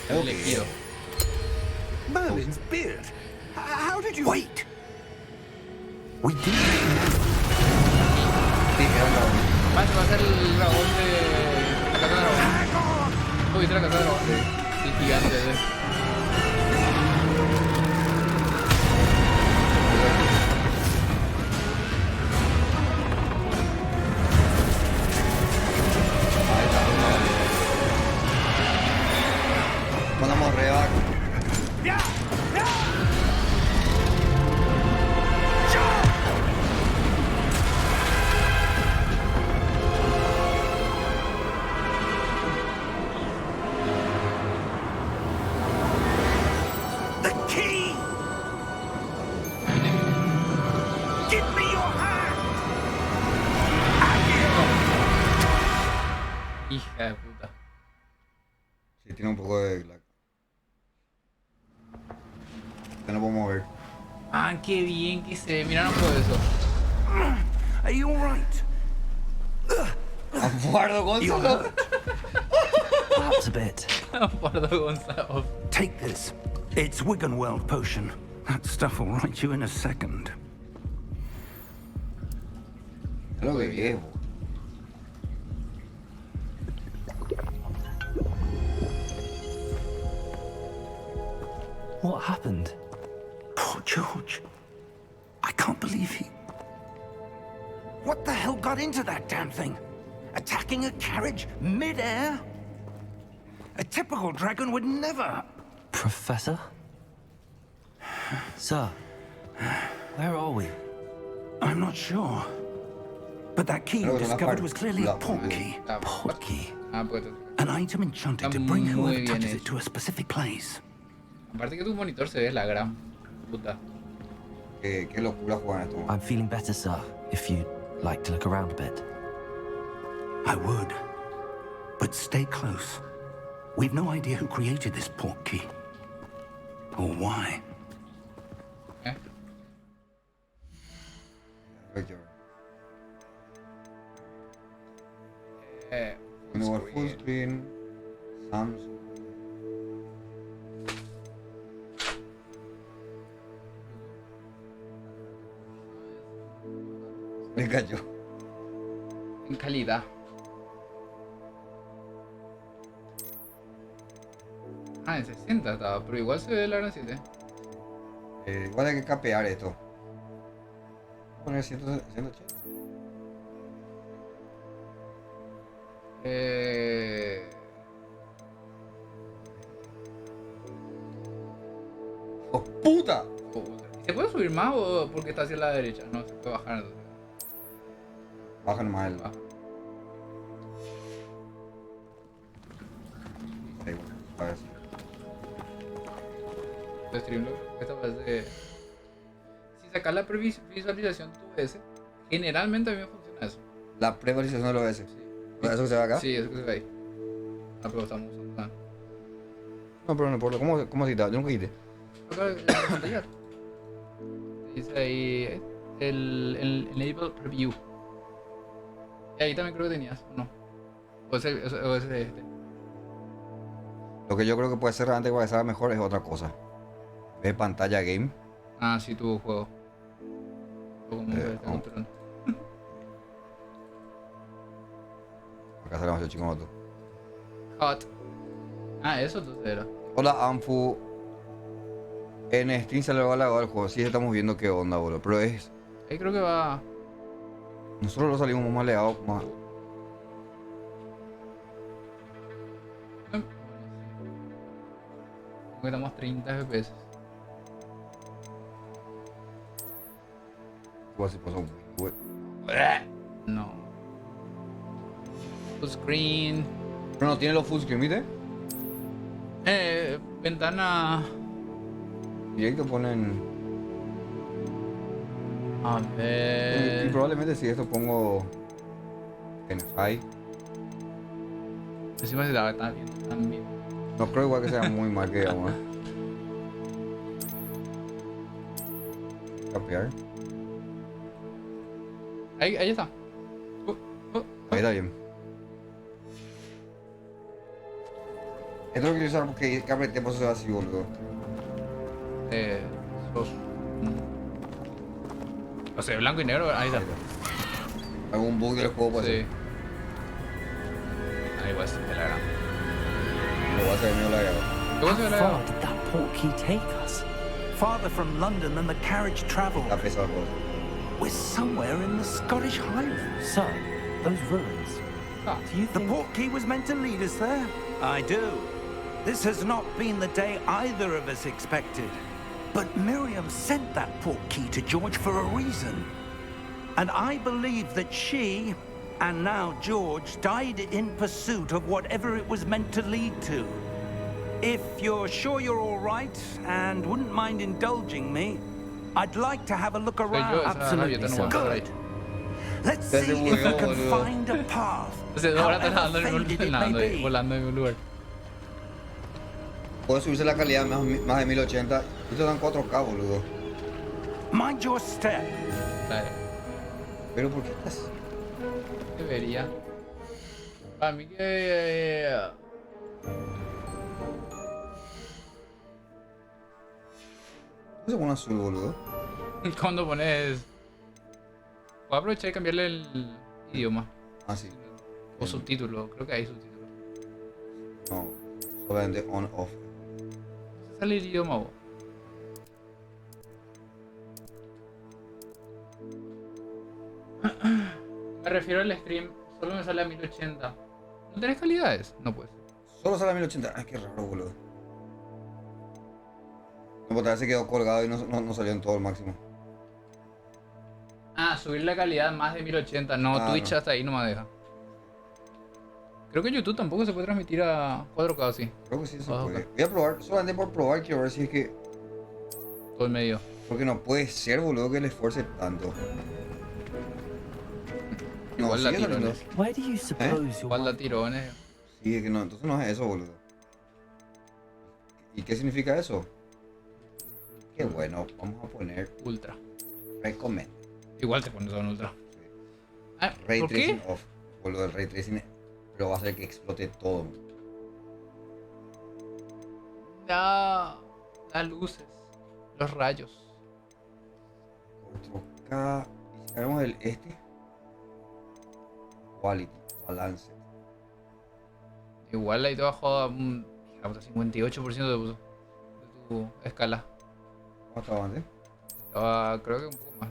El elegido. Merlin's beard. How did you... Wait! We did. Sí, era un dragón. Va a ser el dragón de la casa de dragón. ¿Tú viste la casa de dragón? El gigante de... Ahí está. Cuando morrea. The key! Give me your hand! Hija de puta. Sí, tiene un poco de lag. Ya no puedo mover. Ah, qué bien que se ve. Mira, no puedo eso. Are you alright? Aguardo, Gonzalo. Perhaps a bit. Pardo Gonzalo. Take this. It's Wiggenweld potion. That stuff will right you in a second. Es lo que llevo. What happened? Poor George. I can't believe he... What the hell got into that damn thing? Attacking a carriage mid-air? A typical dragon would never... Professor? Sir, where are we? I'm not sure. But that key you Creo que es una discovered parte- was clearly a la- port key. Ah, Port key. ah, pues... An item enchanted to Está bring muy whoever bien touches hecho. it to a specific place. Aparte que tu monitor se ve la gran puta. Qué locura jugar en esto. I'm feeling better, sir, if you'd like to look around a bit. I would. But stay close. We've no idea who created this port key. Or why. ¿Eh? Nuevo full screen. Samsung. Me cayó. En calidad. Ah, en 60 estaba, pero igual se ve la gran 7. Igual hay que capear esto. Voy a poner 180. ¡Oh, puta! ¿Se puede subir más o porque está hacia la derecha? No, se puede bajar. Baja nomás el. Baja. Ahí, bueno, a ver si. El stream esta parece. Si sacas la previsualización tu OBS, generalmente a mí me funciona eso. La previsualización del OBS. Sí. ¿Eso que se ve acá? Sí, eso que se ve ahí. Ah, pero estamos usando nada. No, pero no importa. ¿Cómo se quita? Yo nunca quité. Acá en la pantalla. Dice ahí el Enable Preview. Y ahí también creo que tenías, ¿o no? O ese de este. Lo que yo creo que puede ser realmente para que salga mejor es otra cosa. Ve pantalla game. Ah, sí, tuvo juego. O como este vamos. control. Acá sale más chingón. Hot. Ah, eso entonces era. Hola, Anfu. En Steam se le va a lagar el juego. Sí, estamos viendo qué onda, boludo. Pero es. Ahí creo que va. Nosotros lo salimos más legados. Más. Como que estamos 30 FPS. Igual si pasa un. No. Full screen. Pero no tiene los full screen, ¿viste? Ventana. Directo ponen. A Y ver. probablemente si esto pongo. En high. Encima se la está viendo también. No creo igual que sea muy mal que digamos. Capear. Ahí está. Ahí está bien. Esto lo quiero usar porque que apreté por eso se va así, boludo. Sos. O sea, blanco y negro, ahí está. Algún bug del juego puede Sí. ser. Ahí va a ser de la gran. Lo va a hacer medio lagueado. ¿Cómo se ve How la far gran? did that portkey take us? Farther from London than the carriage travelled. Está pesado el juego. We're somewhere in the Scottish Highlands. So, those ruins. Ah, Do you The think... portkey was meant to lead us there? I do. This has not been the day either of us expected. But Miriam sent that portkey to George for a reason. And I believe that she, and now George, died in pursuit of whatever it was meant to lead to. If you're sure you're all right and wouldn't mind indulging me, I'd like to have a look soy yo, around. esa gaviota no va por ahí. Good. Let's Desde see if we Burgos, can boludo. find a path. Entonces, ahora están however nadando faded it may be. volando en un lugar. Puede subirse la calidad más de 1080. Esto dan 4K, boludo. Mind your step. Dale. Pero ¿por qué estás? Debería. Para mí que. ¿Qué se pone azul, boludo? Cuando pones. Voy a aprovechar y cambiarle el idioma. Ah, sí. O subtítulo, creo que hay subtítulos. No. Solamente on, off. Sale el idioma vos. Me refiero al stream, solo me sale a 1080. ¿No tenés calidades? No pues. Solo sale a 1080. Ay, qué raro, boludo. No, porque se quedó colgado y no salió en todo el máximo. Ah, subir la calidad más de 1080. No, Ah, Twitch no. hasta ahí no me deja. Creo que YouTube tampoco se puede transmitir a 4K así. Creo que sí se Ah, puede. ok. Voy a probar, solamente por probar, quiero ver si es que. Todo el medio. Porque no puede ser, boludo, que le esfuerce tanto. No, Igual la sigue saliendo. tirones. Where do you suppose you're... Igual da tirones. Sí, es que no, entonces no es eso, boludo. ¿Y qué significa eso? Qué bueno, vamos a poner Ultra. recommend. Igual te pones en ultra. Ah, Ray ¿por tracing qué? off. Boludo, el ray tracing pero va a hacer que explote todo. Las luces. Los rayos. 4K. Y si cargamos el quality, balance. Igual ahí te bajó a un 58% de tu escala. ¿Cómo estaba antes? Estaba, creo que un poco más.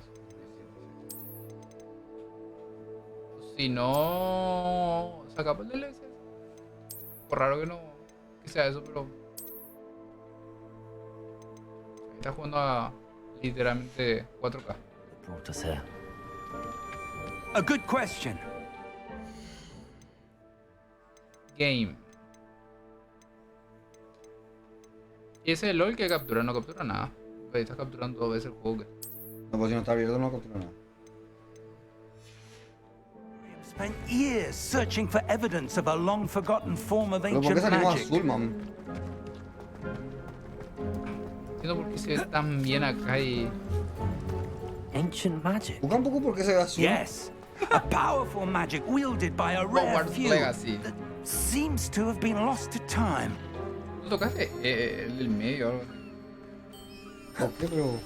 Si no, saca el DLC. Por raro que no que sea eso, pero está jugando a literalmente 4K. Brought us here. A good question. Game. Y ese es LOL que captura, no captura nada. Ahí estás capturando 2 veces el juego. No, pues si no está abierto no captura nada. Spent years searching for evidence of a long-forgotten form of Pero ¿por qué ancient salimos magic. azul, man? Entiendo por qué se ve tan bien acá y... Ancient magic. Busca un poco por qué se ve azul. Yes, a powerful magic wielded by a rare Hogwarts few Legacy. that seems to have been lost to time. ¿Tú tocaste el del medio o algo así? ¿Por qué? Pero...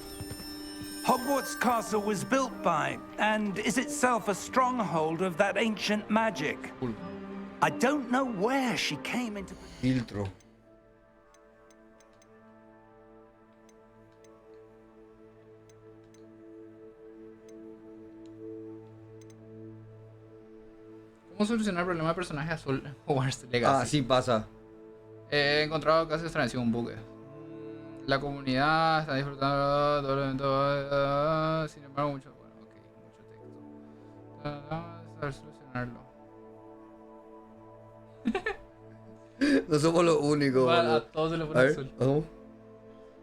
Hogwarts Castle was built by, and is itself a stronghold of that ancient magic. Cool. I don't know where she came into... Filtro. ¿Cómo solucionar el problema de personaje azul en Hogwarts Legacy? Ah, sí pasa. He encontrado casos extraños un bug. La comunidad está disfrutando todo el evento. Sin embargo, mucho. Bueno, ok, mucho texto. Vamos a saber solucionarlo. No somos los únicos, A boludo. todos se le A pone ver, azul. vamos.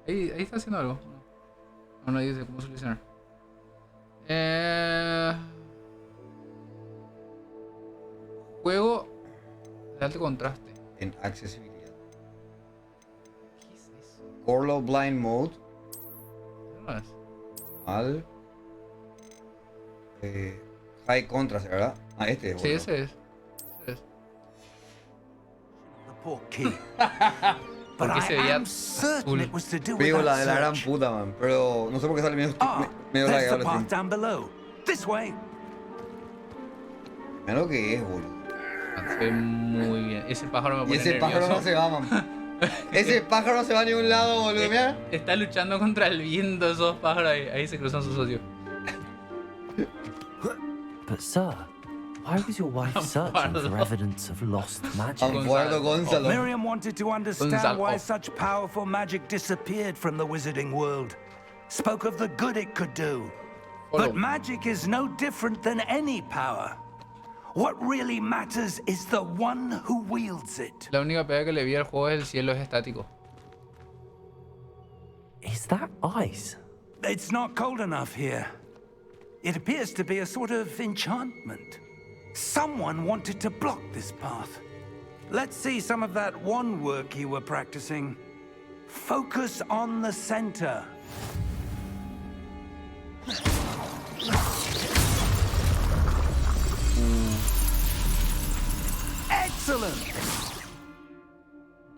Ahí está haciendo algo. No, no dice cómo solucionar. Juego de alto contraste. En accesibilidad. ¿Qué es eso? Color Blind Mode. No es. Al. High Contrast, ¿verdad? Ah, este es. Sí, boludo. ese es. Ese es. The poor key. But Porque I se veía am certain azul. it was to do with Digo, la de la that gran search. puta, man. Pero no sé por qué sale medio, Ah, medio there's the lagueado el path stream. down below. This way. Mira lo que es, boludo. Se ve muy bien. Ese pájaro me Y pone ese pájaro nervioso. no se va, man. Ese pájaro no se va a ningún lado, boludo. Mira. Está luchando contra el viento esos pájaros. Ahí se cruzan sus socios. But sir, why was your wife searching for evidence of lost magic? AnFuAr Gonzalo. Miriam wanted to understand Gonzalo. why such powerful magic disappeared from the wizarding world. Spoke of the good it could do. Follow. But magic is no different than any power. What really matters is the one who wields it. La única pega que le vi al juego es el cielo es estático. Is that ice? It's not cold enough here. It appears to be a sort of enchantment. Someone wanted to block this path. Let's see some of that one work you were practicing. Focus on the center. Excellent!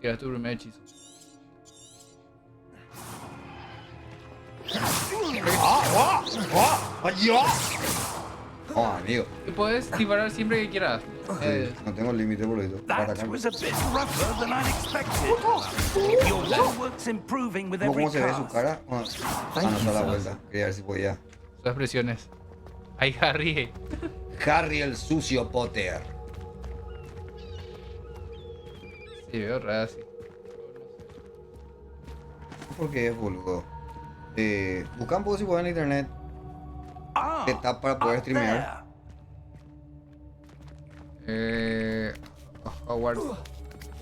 Tira tu primer hechizo. Oh, amigo. Y puedes disparar siempre que quieras. No tengo límite, boludo. Para That atacar. was a bit rougher than I'd expected. Your woodwork's improving with every ¿Cómo se ve su cast. cara? Ah, no se da la vuelta. Quería ver si podía. Sus expresiones. Ay, Harry. Harry el sucio Potter. Sí, veo raro así. ¿Por qué es, boludo? Busca un poco si pueden en internet. Ah, Que está para poder up streamear. there. Hogwarts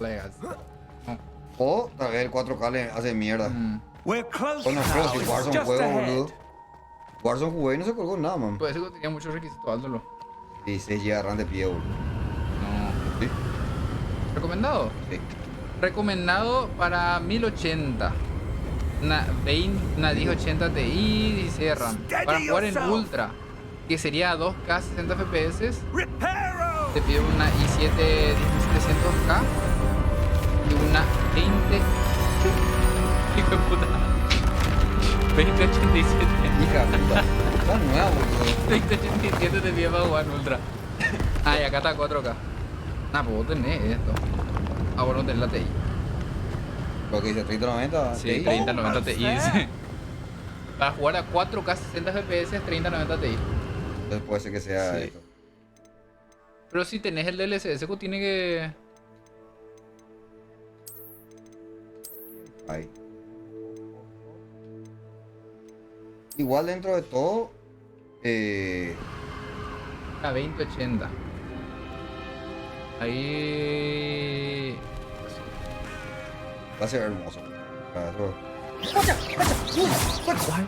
Legacy. No. O tal vez el 4K le hace mierda. We're close Bueno, now. pero si It's Warzone just juego, ahead. boludo. Warzone jugué y no se colgó nada, man. Puede ser que tenía muchos requisitos dándolo. Y 6 GB RAM de pie, boludo. No. ¿Sí? ¿Recomendado? Sí. Recomendado para 1080. Una 1080 Ti, 16 RAM. Para jugar en Ultra, que sería 2K 60 FPS, Reparo! te pide una i7 10700K y una 20. Hijo de puta. 2087. Hija de puta. Está nueva, boludo. 2087 te pide para jugar en Ultra. Ah, y acá está 4K. Nah, pues vos tenés esto. Ah, vos no tenés la TI. Lo que dice 3090. Sí, Ti. 3090 Ti dice. Para jugar a 4K 60 FPS 3090 Ti. Entonces puede ser que sea Sí. esto. Pero si tenés el DLC, ese juego tiene que... Ahí. Igual dentro de todo, A 2080. Ahí... va a ser hermoso. Para eso- Why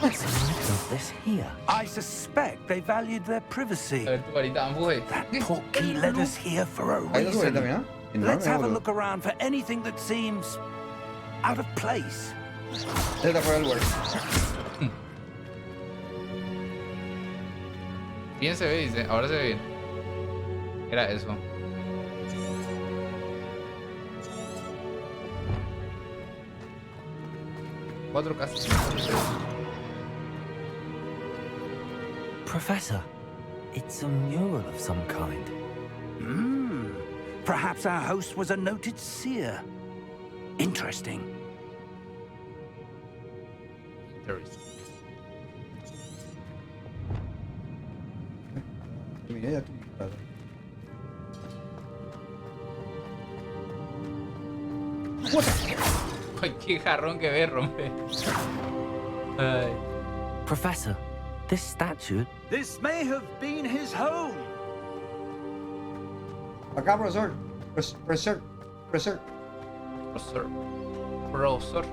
would someone have built this here? I suspect they valued their privacy. A ver tu varita, AnFuAr. That portkey led us here for a Ahí está su varita, reason. mira. Let's Enorme, have a boludo. look around for anything that seems out of place. Este está fuera del lugar. Bien se ve, dice. Ahora se ve bien. Era eso. Cuatro casas. Professor, it's a mural of some kind. Perhaps our host was a noted seer. Interesting. Interesting. Mira ya tu casa. Ay, qué jarrón que ve, rompe. Ay. Professor, this statue... This may have been his home. Acá, profesor. Profesor. Profesor. Profesor.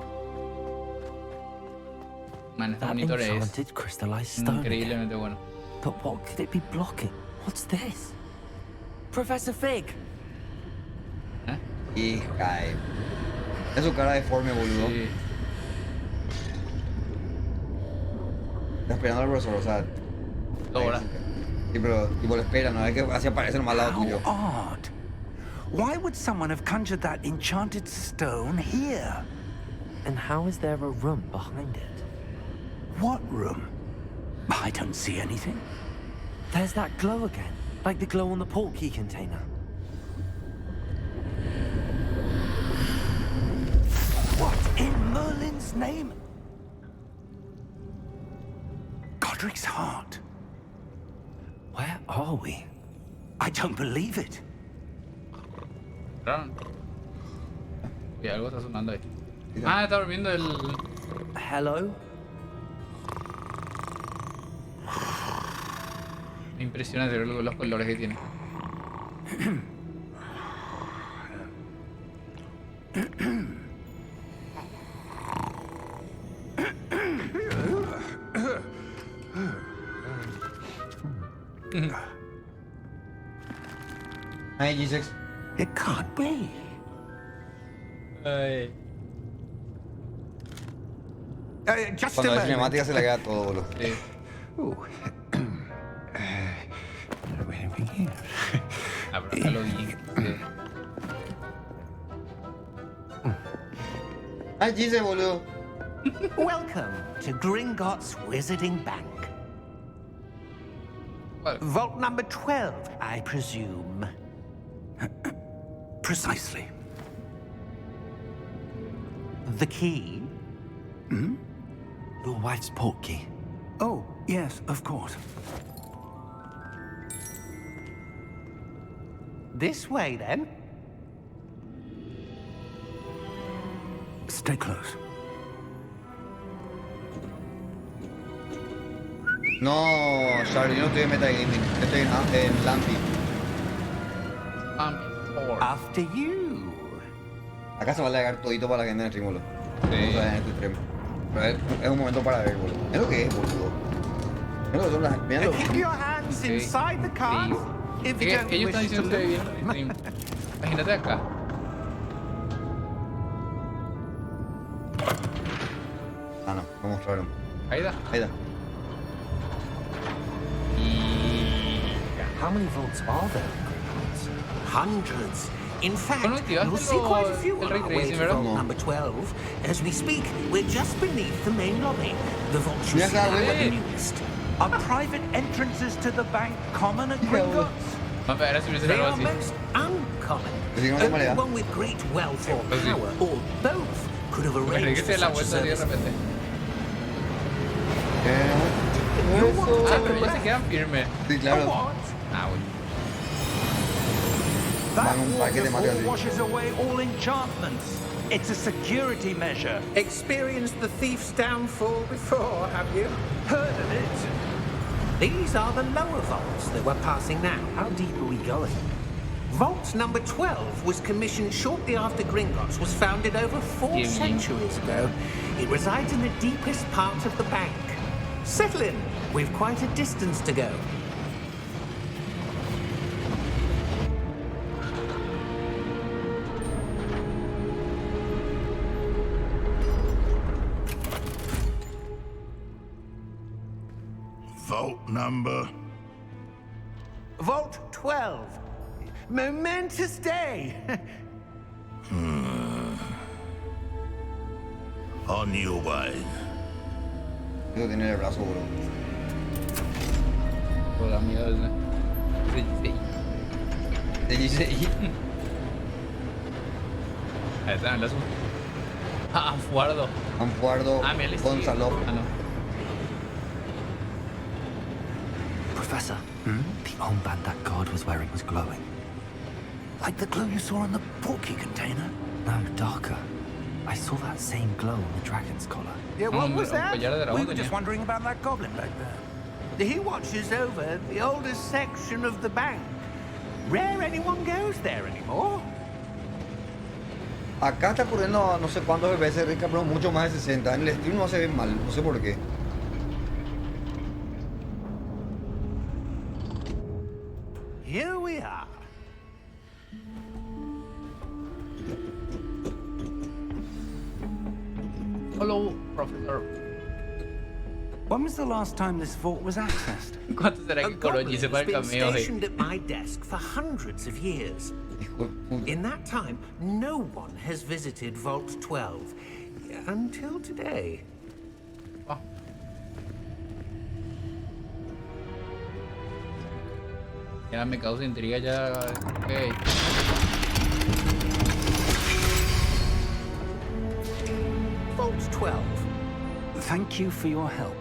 Man, este That monitor es enchanted crystallized stone again. increíblemente bueno. But what could it be blocking? What's this? Professor Fig! Hija de... Es su cara deforme, boludo. Sí. Está esperando al profesor, o sea... Ahora. Sí, pero tipo lo espera, ¿no? Es que así aparece nomás al lado tuyo. How odd. Why would someone have conjured that enchanted stone here? And how is there a room behind it? What room? I don't see anything. There's that glow again, like the glow on the portkey container. What in Merlin's name? Godric's heart. Where are we? I don't believe it. Claro. Y algo está sonando ahí. Ah, está durmiendo el... Hello? Me impresiona ver los colores que tiene. Ay, G6. It can't be. Ay. Just Cuando a la moment. cinemática se le queda todo, boludo. Sí. Anything here? Ah, pero acá lo vi. Sí. Ay, G6, boludo. Welcome to Gringotts Wizarding Bank. ¿Cuál? Vault number 12, I presume. Precisely. The key? Your wife's portkey. Oh, yes, of course. This way, then. Stay close. No, Charlie, yo no estoy en metagaming. Yo estoy en Lampi. AnFuAr. After you. Acá se va a largar todito para la gente en el stream, boludo. Sí. Vamos a ver en este stream. Pero es un momento para ver, boludo. Es lo que es, boludo. Es lo que son las... Mira lo... Keep your hands Sí. inside the car. Sí. If you ¿Qué don't ellos están wish to diciendo que se ve bien look. en el stream? Imagínate acá. Ah, no, me mostraron. Ahí está. Ahí está. How many vaults are there in Gringotts? Hundreds. In fact, Bueno, activaste you'll see quite a lo- few el on ray our way tracing, to ¿verdad? vault No. number 12. As we speak, we're just beneath the main lobby. The vaults you Mira see esa are web. the newest. Are private entrances to the bank common at Gringotts? Vamos a ver si me They algo are así. most uncommon. Decir una Only manera. one with great wealth or Pues sí. power, or both, could have Imagínate arranged que for se dé la such a vuelta así de service. repente. Ah, pero ya se quedan firmes. Sí, claro. Ah, bueno. That Van a un parque de mate waterfall así. washes away all enchantments. It's a security measure. Experienced the thief's downfall before, have you? Heard of it? These are the lower vaults that we're passing now. How deep are we going? Vault number 12 was commissioned shortly after Gringotts was founded over 4 Yeah, centuries ago. It resides in the deepest part of the bank. Settle in. We've quite a distance to go. Vault number? Vault 12. Momentous day. On your way. Eso tiene el brazo, bro. Por la mierda. Te dice y Ahí está, en la azul. Ah, AnFuardo. AnFuardo Ah, mira, le sigue. Gonzalo. Ah, no. Professor, the armband that guard was wearing was glowing. Like the glow you saw on the portkey container? No, darker. I saw that same glow on the dragon's collar. Yeah, what was that? We We were just wondering about that goblin back there. He watches over the oldest section of the bank. Rare anyone goes there anymore. Acá está corriendo a no sé cuántos FPS rica, pero mucho más de 60. En el stream no se ve mal, no sé por qué. Here we are. Hello, profesor. When was the last time this vault was accessed? ¿Cuánto será A que goblin Koroji se has para el been cameo, stationed at my desk for hundreds of years. Hijo de puta. In that time, no one has visited Vault 12 until today. Ah. Ya me causa intriga ya. Ok. Vault 12. Thank you for your help.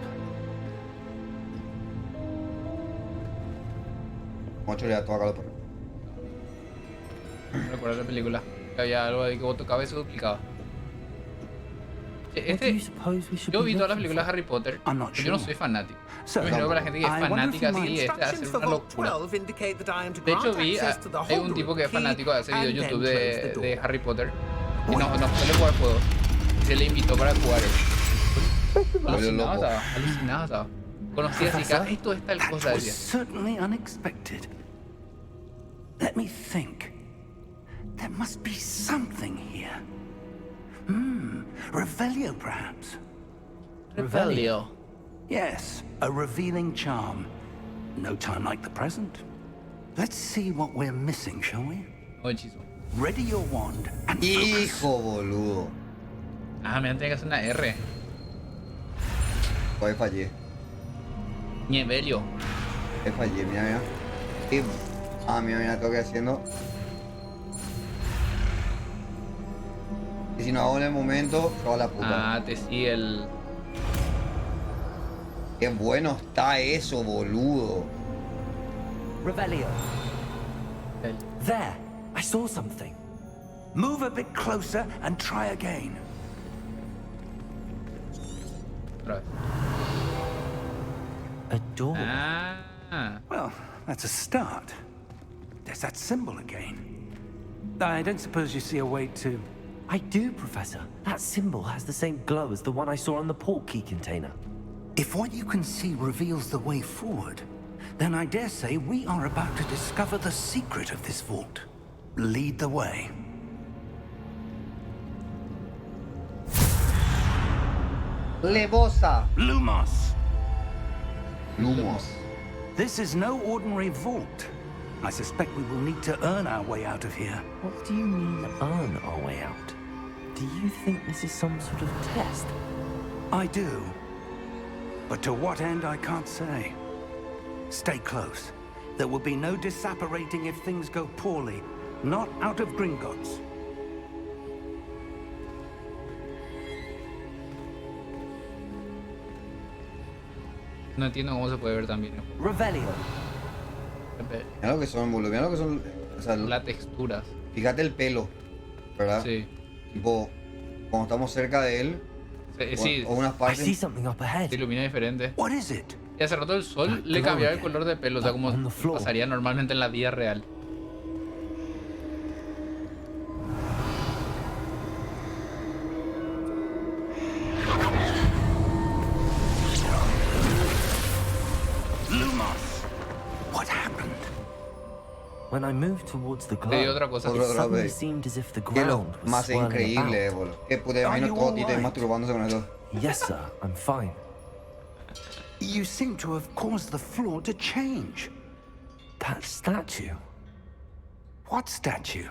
Mucho le da todo acá lo perro. Me recuerdo la película. Que había algo de que vos tocabas y se duplicaba. What do you suppose we should Yo be vi todas las looking películas de for? Harry Potter. I'm not Pero yo no sure. soy fanático. So, Yo me imagino que la gente que es I wonder if fanática you así might- este hace Instructions for una Vault locura. 12 indicate that I am to De hecho grant vi, access to the hay un tipo que es Hogwarts fanático, hace key video de and YouTube then close the de door. Harry Potter. Y no suele jugar juegos. Y se le invitó para jugar. Alucinado loco. estaba, alucinado estaba. Conocía así, Professor, esto es tal that cosa, was decía. certainly unexpected. Let me think. There must be something here. Revelio, perhaps. Revelio. Yes, a revealing charm. No time like the present. Let's see what we're missing, shall we? O hechizo. Ready your wand and focus. Hijo, boludo. Ah, me tiene que hacer una R. Hoy fallé. Revelio. Fallé, mira, mira. Mira, tengo que ir haciendo. Y si no hago en el momento, se va a la puta. Ah, te sigue el. Qué bueno está eso, boludo. Revelio. el- There, I saw something. Move a bit closer and try again. otra vez. A door. Ah. Well, that's a start. There's that symbol again. I don't suppose you see a way to... I do, Professor. That symbol has the same glow as the one I saw on the portkey container. If what you can see reveals the way forward, then I dare say we are about to discover the secret of this vault. Lead the way. Levosa. Lumos! Lumos. This is no ordinary vault. I suspect we will need to earn our way out of here. What do you mean, earn our way out? Do you think this is some sort of test? I do. But to what end, I can't say. Stay close. There will be no disapparating if things go poorly. Not out of Gringotts. No entiendo cómo se puede ver también. Revelio. Mira lo que son, boludo. Mira lo que son. O sea, Las texturas. fíjate el pelo, ¿verdad? Sí. Tipo, cuando estamos cerca de él, Sí, o unas I see partes. something up ahead. se ilumina diferente. What is it? Y hace rato el sol le cambiaba el color de pelo, o sea, como On the floor. pasaría normalmente en la vida real. Lumos! What happened? When I moved towards the Te digo glow, otra cosa. Otra- it suddenly vez. seemed as if the Que lo ground was más swirling increíble, about. boludo. Que pude imagino you todo Tite alright? masturbándose con eso. Yes, sir, I'm fine. You seem to have caused the floor to change. That statue. What statue?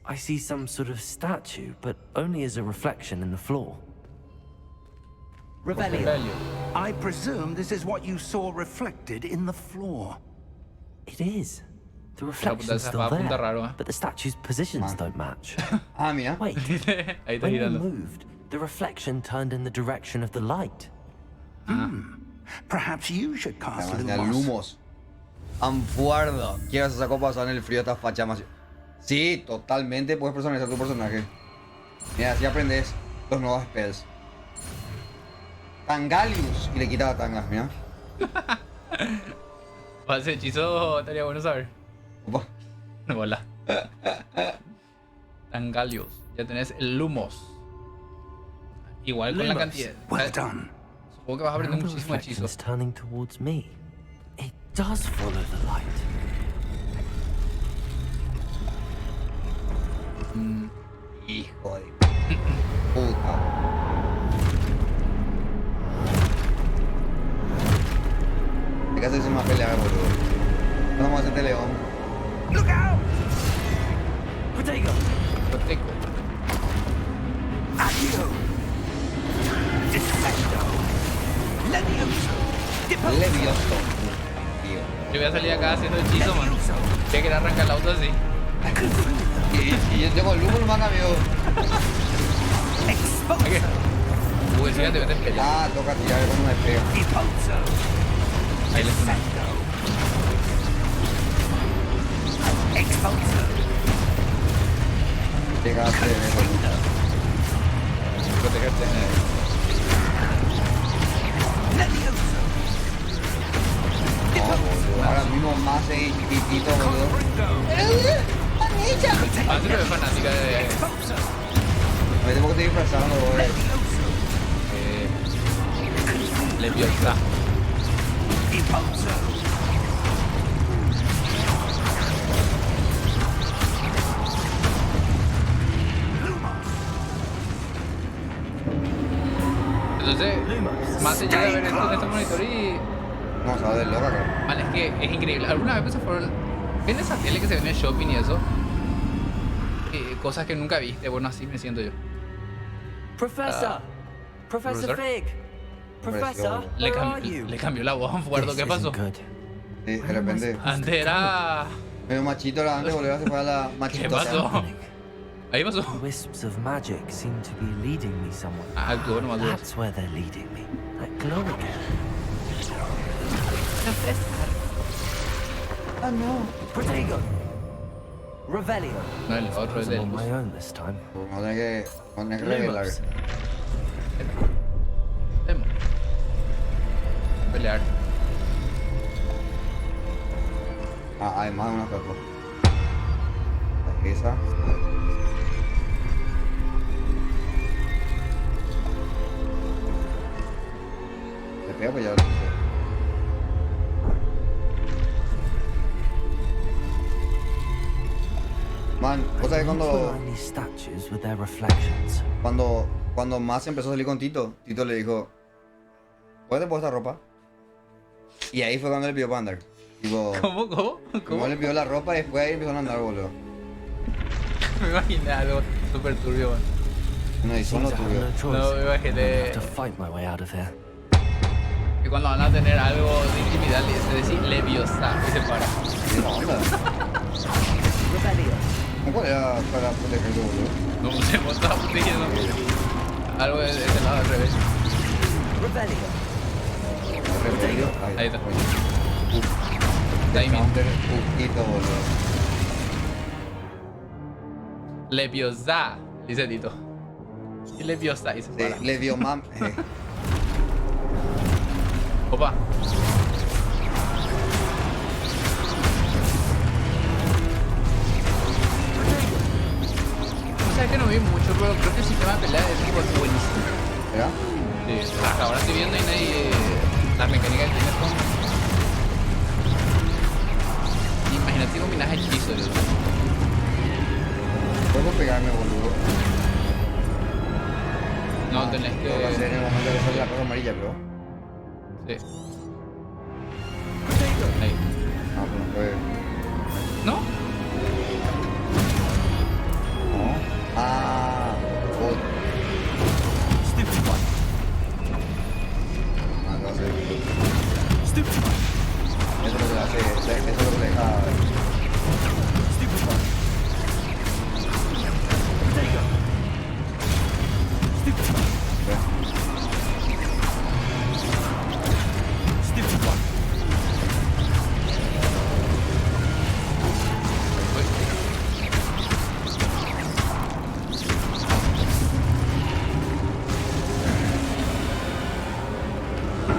I see some sort of statue, but only as a reflection in the floor. Revelio. Revelio. I presume this is what you saw reflected in the floor. It is. The puta, reflection's esa still apunta there, raro, but the statue's positions don't match. Ah, mira. Wait, Ahí está when you girando. moved, the reflection turned in the direction of the light. Perhaps you should cast Además, Lumos. Lumos. AnFuAr. Quiero esa copa pasar en el frío esta facha más. Sí, totalmente puedes personalizar tu personaje. Mira, así aprendes los nuevos spells. Tangalius. Y le quita la tanga, mira. Para ese hechizo estaría bueno saber. Opa. Hola. Tangalios. Ya tenés el Lumos. Igual con la Lumos. cantidad. Well done. Supongo que vas a Now aprender the muchísimos reflection's hechizos. turning towards me. It does follow the light. Hijo de puta. Hay que hacerse una pelea, boludo. No vamos a hacerte león. Look out! Protego! Proteco. Accio! Defendo! Levioso! Levioso. Tío. Yo voy a salir acá haciendo hechizo, man. Voy a querer arrancar el auto así. Y yo tengo el humo, hermano, amigo. Expulso! Uy, sí, ya te metes en pelea. Ah, toca tirar con una despega. Repulso! Ahí le suena. Expulso! Llegaste, boludo. Protegerte. Levioso! No, boludo. Ahora mismo más chiquitito, boludo. Ah, sí, pero es fanática de. Expulso! Me tengo que estoy disfrazando, boludo. Levioso! Leviosa. Repulso! Entonces, más se llega a ver esto en este monitor y. No, se va de loca acá. Man, es que es increíble. Algunas veces fueron. ¿Ven esa tele que se ve en el shopping y eso? Cosas que nunca viste. Bueno, así me siento yo. Professor! Professor Professor? Fig! Professor, Le, where are you? le cambió la voz a Fuardo. ¿Qué This pasó? isn't good. Sí, de repente. Antes era. Medio machito era antes, boludo. Se fue a la ¿Qué machitosa. pasó? Ahí pasó. The wisps of magic seem to be leading me somewhere. Ah, actuó nomás. That's where they're leading me. That glow again. Ah, no. Protego! Revelio! No, el otro es I'm del on luz. my own this time. No tenés que revelar. Demo. Pelear. Ah, además de una capo. Esa. Le pega pues ya lo puse. Man, vos sabés I look cuando, around these statues with their reflections. cuando más empezó a salir con Tito, Tito le dijo, ¿puedes te poner esta ropa? Y ahí fue cuando le pidió para andar. Tipo, ¿Cómo? ¿Cómo? como ¿Cómo? le pidió la ropa y después ahí empezó a andar, boludo. Me imaginé algo súper turbio, man. No, y son Seems lo I have tuyo. no choice. No, me I'm gonna imaginé have to fight my way out of here. que cuando van a tener algo de intimidad le dice decir leviosa y se para. ¿Qué onda? Revelio! ¿Cómo era para protegerlo, boludo? No sé, vos estás diciendo algo de ese lado al revés. Revelio! Remedio. Ahí está. Uf, Timing. counter justito, boludo. Leviosa, dice Tito. Y Leviosa, dice Sí, para. le dio mam. Opa. No sé que no vi mucho, pero creo que el sistema de pelea es tipo buenísimo. ¿Verdad? Sí, hasta ahora estoy viendo y nadie. La mecánica que tiene son. Imagínate si combinas hechizos. Puedo pegarme, boludo. No, tenés Lo que hacer en que. el momento que sale la cosa amarilla, pero. Sí. Ahí. No, pero no puede. ¿No? No. Ah, oh. Ah, no sé. Eso es lo que le hace. Eso es lo que le deja.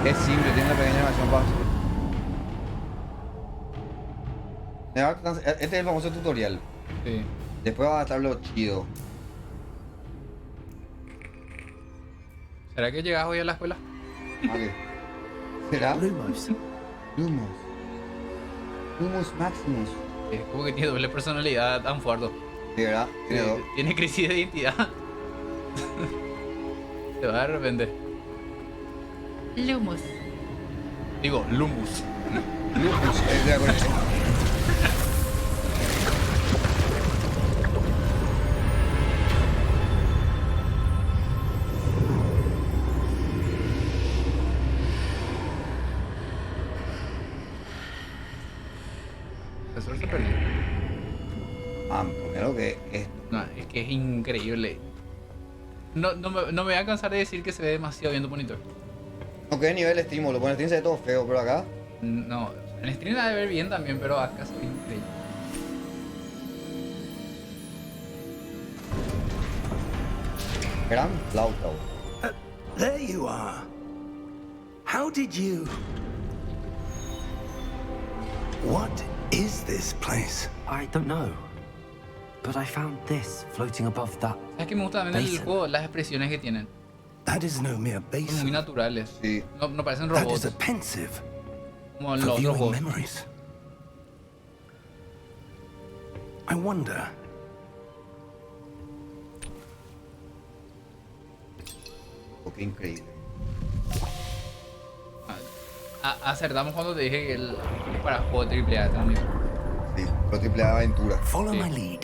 Es simple, tiene una pequeña animación fácil. Este es el famoso tutorial. Sí. Después va a estar lo chido. ¿Será que llegas hoy a la escuela? Vale. ¿Será? Lumos. Lumos. Lumos Maximus. Es como que tiene doble personalidad AnFuAr. Sí, ¿verdad? Tiene dos. Tiene crisis de identidad. Se va de repente. Lumos. Digo, Lumus. Lumos. Es de acuerdo. Eso se perdió. Ah, primero que esto. No, es que es increíble. No me voy a cansar de decir que se ve demasiado bien tu monitor. No qué nivel de estímulo. Bueno, el Steam se ve todo feo, pero acá. No, en stream la de ver bien también, pero acá se ve increíble. Gran flauta. There you are. How did you... What is this place? I don't know. But I found this floating above that. ¿Sabes qué me gusta también del Basin. juego? Las expresiones que tienen. That is no mere Son muy basin. naturales. Sí. No parecen That is robots a pensive como en for los otros viewing juegos. memories. I wonder... Oh, qué increíble. Acertamos cuando te dije que es para juego AAA también. Sí, pero triple A aventura. Follow Sí. my lead.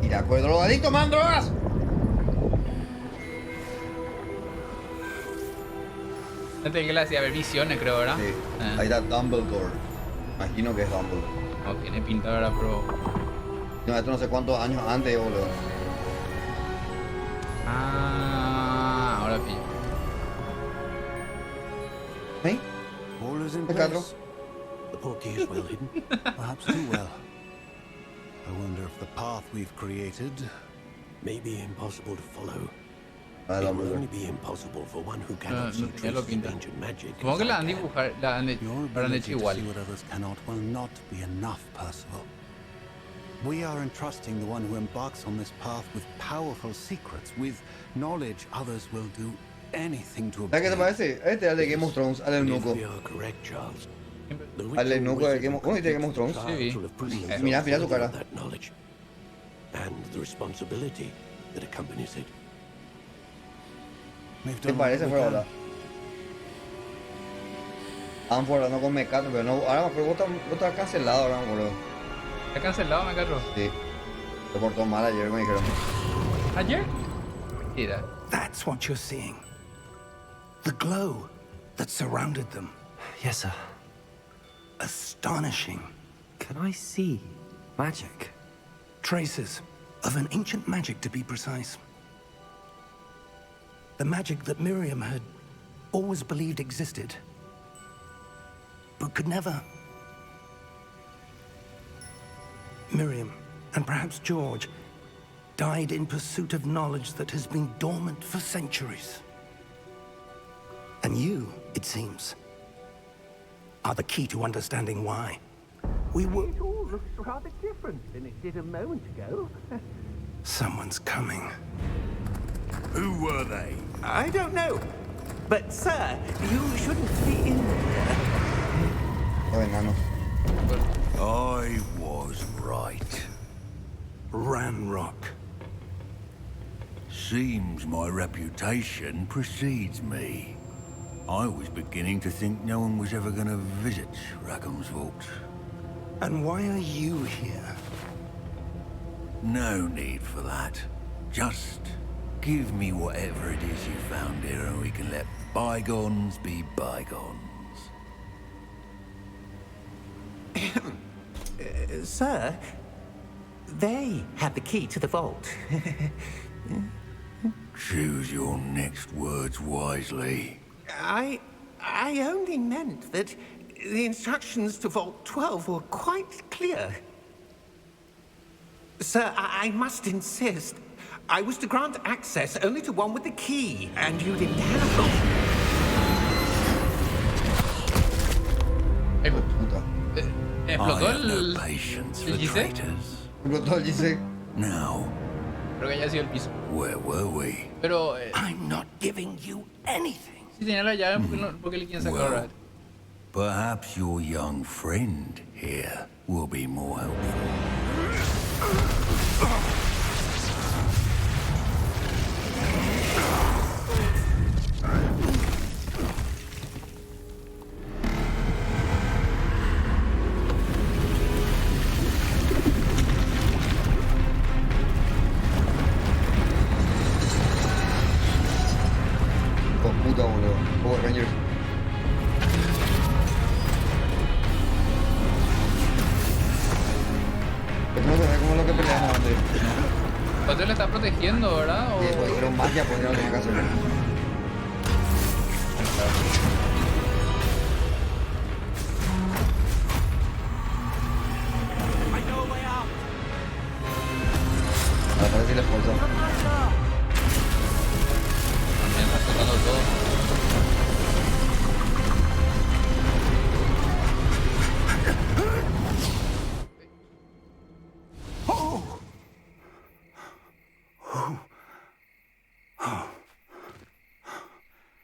Y de acuerdo, drogadicto, man, drogas. Antes de que le hacía ver visiones, creo, ¿verdad? Sí. Ah. Ahí está Dumbledore. Imagino que es Dumbledore. No tiene pinta, ¿verdad? Pero. No, esto no sé cuántos años antes, boludo. Ah, ahora pillo. ¿Sí? All is in Pecado. place. The portkey is well hidden, perhaps too well. I wonder if the path we've created may be impossible to follow. Ah, It will Dumbledore. only be impossible for one who No, cannot no see tenía lo traces of pinta. ancient magic. Supongo que as la I han can. dibujado, la han Your hecho ability to igual. see what others cannot will not be enough, Percival. We are entrusting the one who embarks on this path with powerful secrets, with knowledge others will do anything to ¿Sabes qué te obtain. parece? Este es el de Game of Thrones, al And if eunuco. we are correct, Charles, the Al ritual eunuco de wizard Game of Thrones. ¿Viste Game of Thrones? trials Sí, vi. will have proven Mira, themselves mira su worthy cara. of that knowledge and the responsibility that accompanies it. We've ¿Te done what parece we fuera can. ahora? Estaban hablando con Mecano, pero no. Ahora, pero vos estás cancelado ahora, boludo. ¿Está cancelado, me carro? Sí. Se portó mal ayer, me dijeron. ¿Ayer? Mira. That's what you're seeing. The glow that surrounded them. Yes, sir. Astonishing. Can I see magic? Traces of an ancient magic, to be precise. The magic that Miriam had always believed existed, but could never. Miriam, and perhaps George, died in pursuit of knowledge that has been dormant for centuries. And you, it seems, are the key to understanding why. We were... It all looks rather different than it did a moment ago. Someone's coming. Who were they? I don't know. But, sir, you shouldn't be in there. Los enanos. I was right. Ranrock. Seems my reputation precedes me. I was beginning to think no one was ever going to visit Rackham's vault. And why are you here? No need for that. Just give me whatever it is you found here and we can let bygones be bygones. Sir, they had the key to the vault. Choose your next words wisely. I only meant that the instructions to Vault 12 were quite clear. Sir, I must insist. I was to grant access only to one with the key, and you didn't have it. Ay, puta. Explotó I have el no patience for GC. traitors. Explotó el GC. Now, Creo que ya ha sido el piso. where were we? Pero I'm not giving you anything. si tenía la llave, ¿por qué le quieren sacar ahora? Perhaps your young friend here will be more helpful. Con puta, boludo. Power Rangers. Pero no se ve como lo que peleamos antes. Otro le está protegiendo, ¿verdad? O... Sí, pues dijeron magia, pues no lo tenía que hacer. Ahora parece que le esfuerzo. También está tocando todo.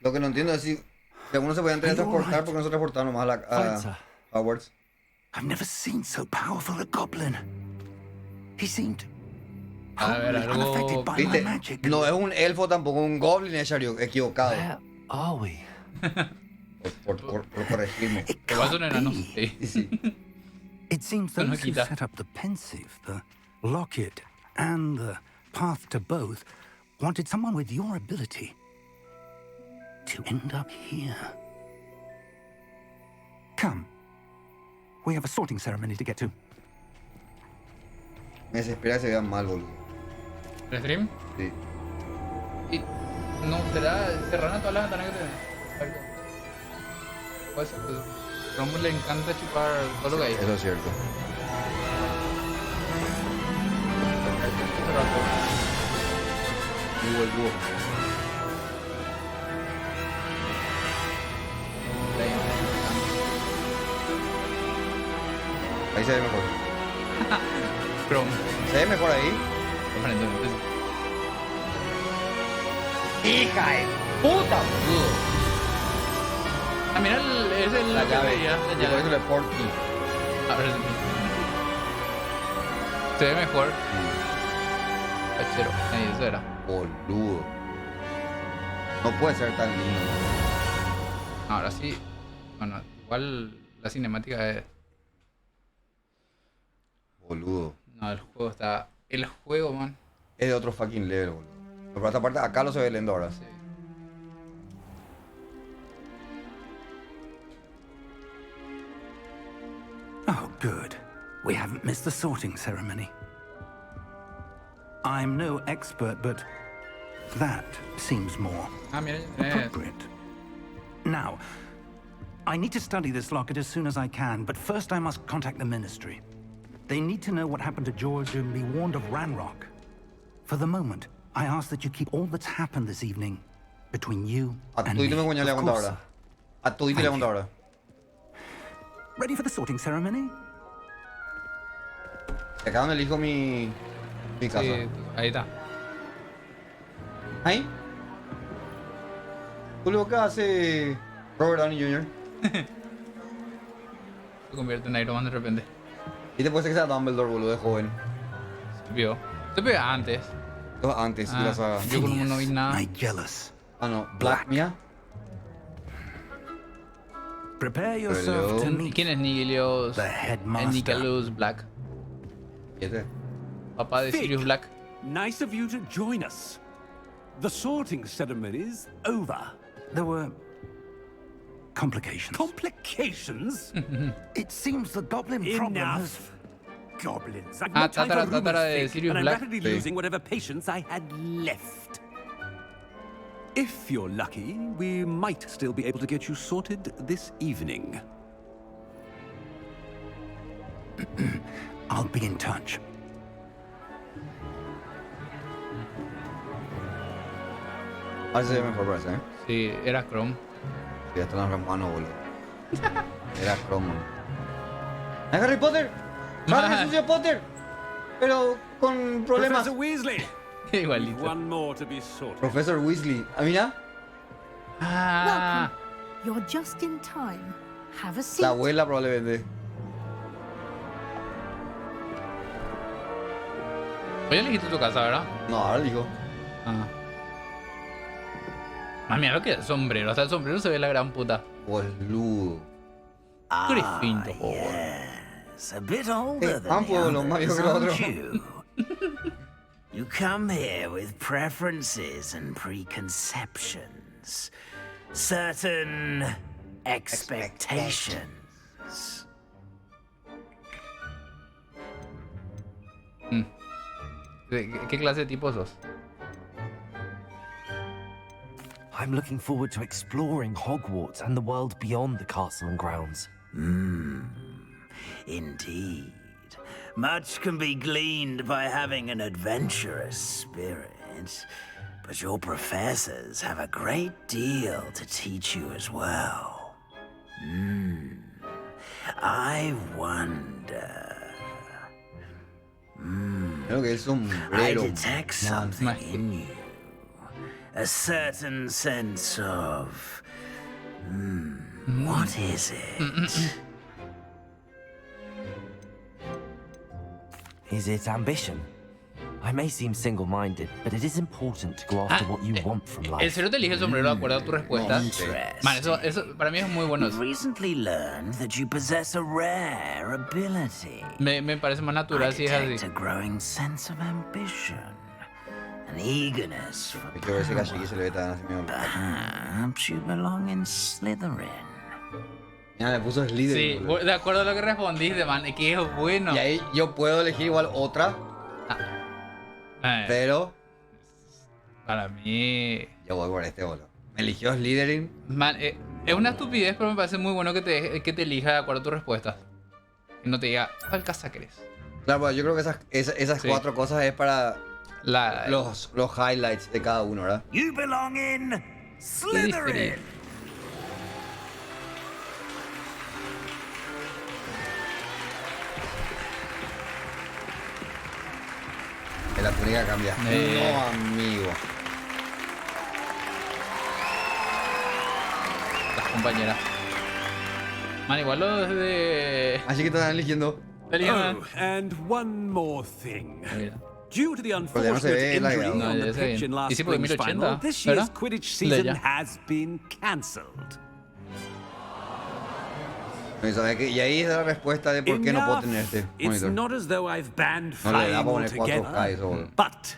Lo que no entiendo es si algunos se podían transportar porque no se transportaron nomás a Hogwarts. I've never seen so powerful a goblin. He seemed A ver, wholly algo... unaffected by my ¿Viste? magic. No es un elfo tampoco, un goblin, equivocado. Where are we? Por corregirme. It Igual son can't enanos. be. Sí. Sí. It seems No those who quita. set up the pensive, the locket, and the path to both wanted someone with your ability to end up here. Come. We have a sorting ceremony to get to. Me desespera que se vean mal, boludo. ¿El stream? Sí. Y no será cerrar todas las ventanas que tenés. Puede ser, pues. A Romus le encanta chupar todo lo que hay. Eso es cierto. El búho. Ahí se ve mejor. Chrome. ¿Se ve mejor ahí? Aparentemente sí. ¡Hija de puta, boludo! Ah, mira, es el... La llave. Ya, Y la por llave. eso le porky. A ver, se ve mejor. Cachero. Ahí, eso era. Boludo. No puede ser tan lindo. Ahora sí. Bueno, igual la cinemática es... Boludo. No, el juego está... El juego, man. Es de otro fucking level, boludo. Pero por esta parte, acá lo se ve lento ahora. Sí. Oh, good. We haven't missed the sorting ceremony. I'm no expert, but that seems more Ah, mira, ya tenés appropriate. Now, I need to study this locket as soon as I can, but first I must contact the Ministry. They need to know what happened to George and be warned of Ranrock. For the moment, I ask that you keep all that's happened this evening between you and me. Of course. Thank you. Ready for the sorting ceremony? Acá donde elijo mi casa. Sí, ahí está. ¿Ahí? ¿Tú lo que hace Robert Downey Jr.? Se convierte en Iron Man de repente. Y te puede ser que sea Dumbledore, boludo, de joven. Se vio. Se vio antes. Antes de la saga. Yo como no vi nada. Ah, no. Black Mia. Prepare yourself to meet ¿Quién es Nihilios? the headmaster. Nicholas Black. ¿Y este? Papá de Sirius Black. Nice of you to join us. The sorting ceremony's over. There were complications. Complications? It seems the goblin problem has... Enough. Goblins. I've no time for rumors, and I'm rapidly losing whatever patience I had left. If you're lucky, we might still be able to get you sorted this evening. I'll be in touch. Ahora se ve mejor parece, ¿eh? Sí, era Chrome. Ya están los hermanos, boludo. Era Chrome. ¡Es Harry Potter! ¡Harry sucio Potter! Pero con problemas. Professor Weasley. Igualito. One more to be sorted. Professor Weasley. ¿Ah, mira? Ah. You're just in time. Have a seat. La abuela probablemente. Oye, elegiste tu casa, ¿verdad? No, ahora elijo. Ah. Ah, mira lo que es el sombrero. Hasta el sombrero se ve la gran puta. Boludo. Grifinto, Yes, a bit older than AnFuAr, lo más viejo que lo otro. you. You come here with preferences and preconceptions, certain expectations. ¿Qué clase de tipo sos? I'm looking forward to exploring Hogwarts and the world beyond the castle and grounds. Indeed. Much can be gleaned by having an adventurous spirit, but your professors have a great deal to teach you as well. I wonder... Creo que es I sombrero. detect something in you. A certain sense of... what is it? Is it ambition? I may seem single-minded, but it is important to go after what you want from life. ¿En serio te elige el sombrero de acuerdo a tu respuesta? Man, eso para mí es muy bueno. Recently learned that you possess a rare ability. Me parece más natural si es así. A growing sense of ambition, an eagerness for Hay que ver ese calle se le ve tan así mismo. perhaps you belong in Slytherin. Mira, me puso Slytherin. Sí, de acuerdo a lo que respondiste, man, es que es bueno. Y ahí yo puedo elegir igual otra. Pero para mí yo voy por este boludo. Me eligió Slytherin. Man, es una estupidez, pero me parece muy bueno que te elija de acuerdo a tu respuesta. Y no te diga, ¿cuál casa querés? Claro, pues yo creo que esas cuatro cosas es para los highlights de cada uno, ¿verdad? You belong in Slytherin. Que la túnica cambia. No, amigo. Las compañeras. Man, igual lo de... Así que te están eligiendo. Oh, and one more thing. Due to the Pero ya no se unfortunate ve la injury guerra. on the pitch in last spring's final, this year's Quidditch season has been cancelled. Y ahí es la respuesta de por qué no puedo tener este It's monitor. not as though I've banned No le da flying para poner 4K altogether, eso. but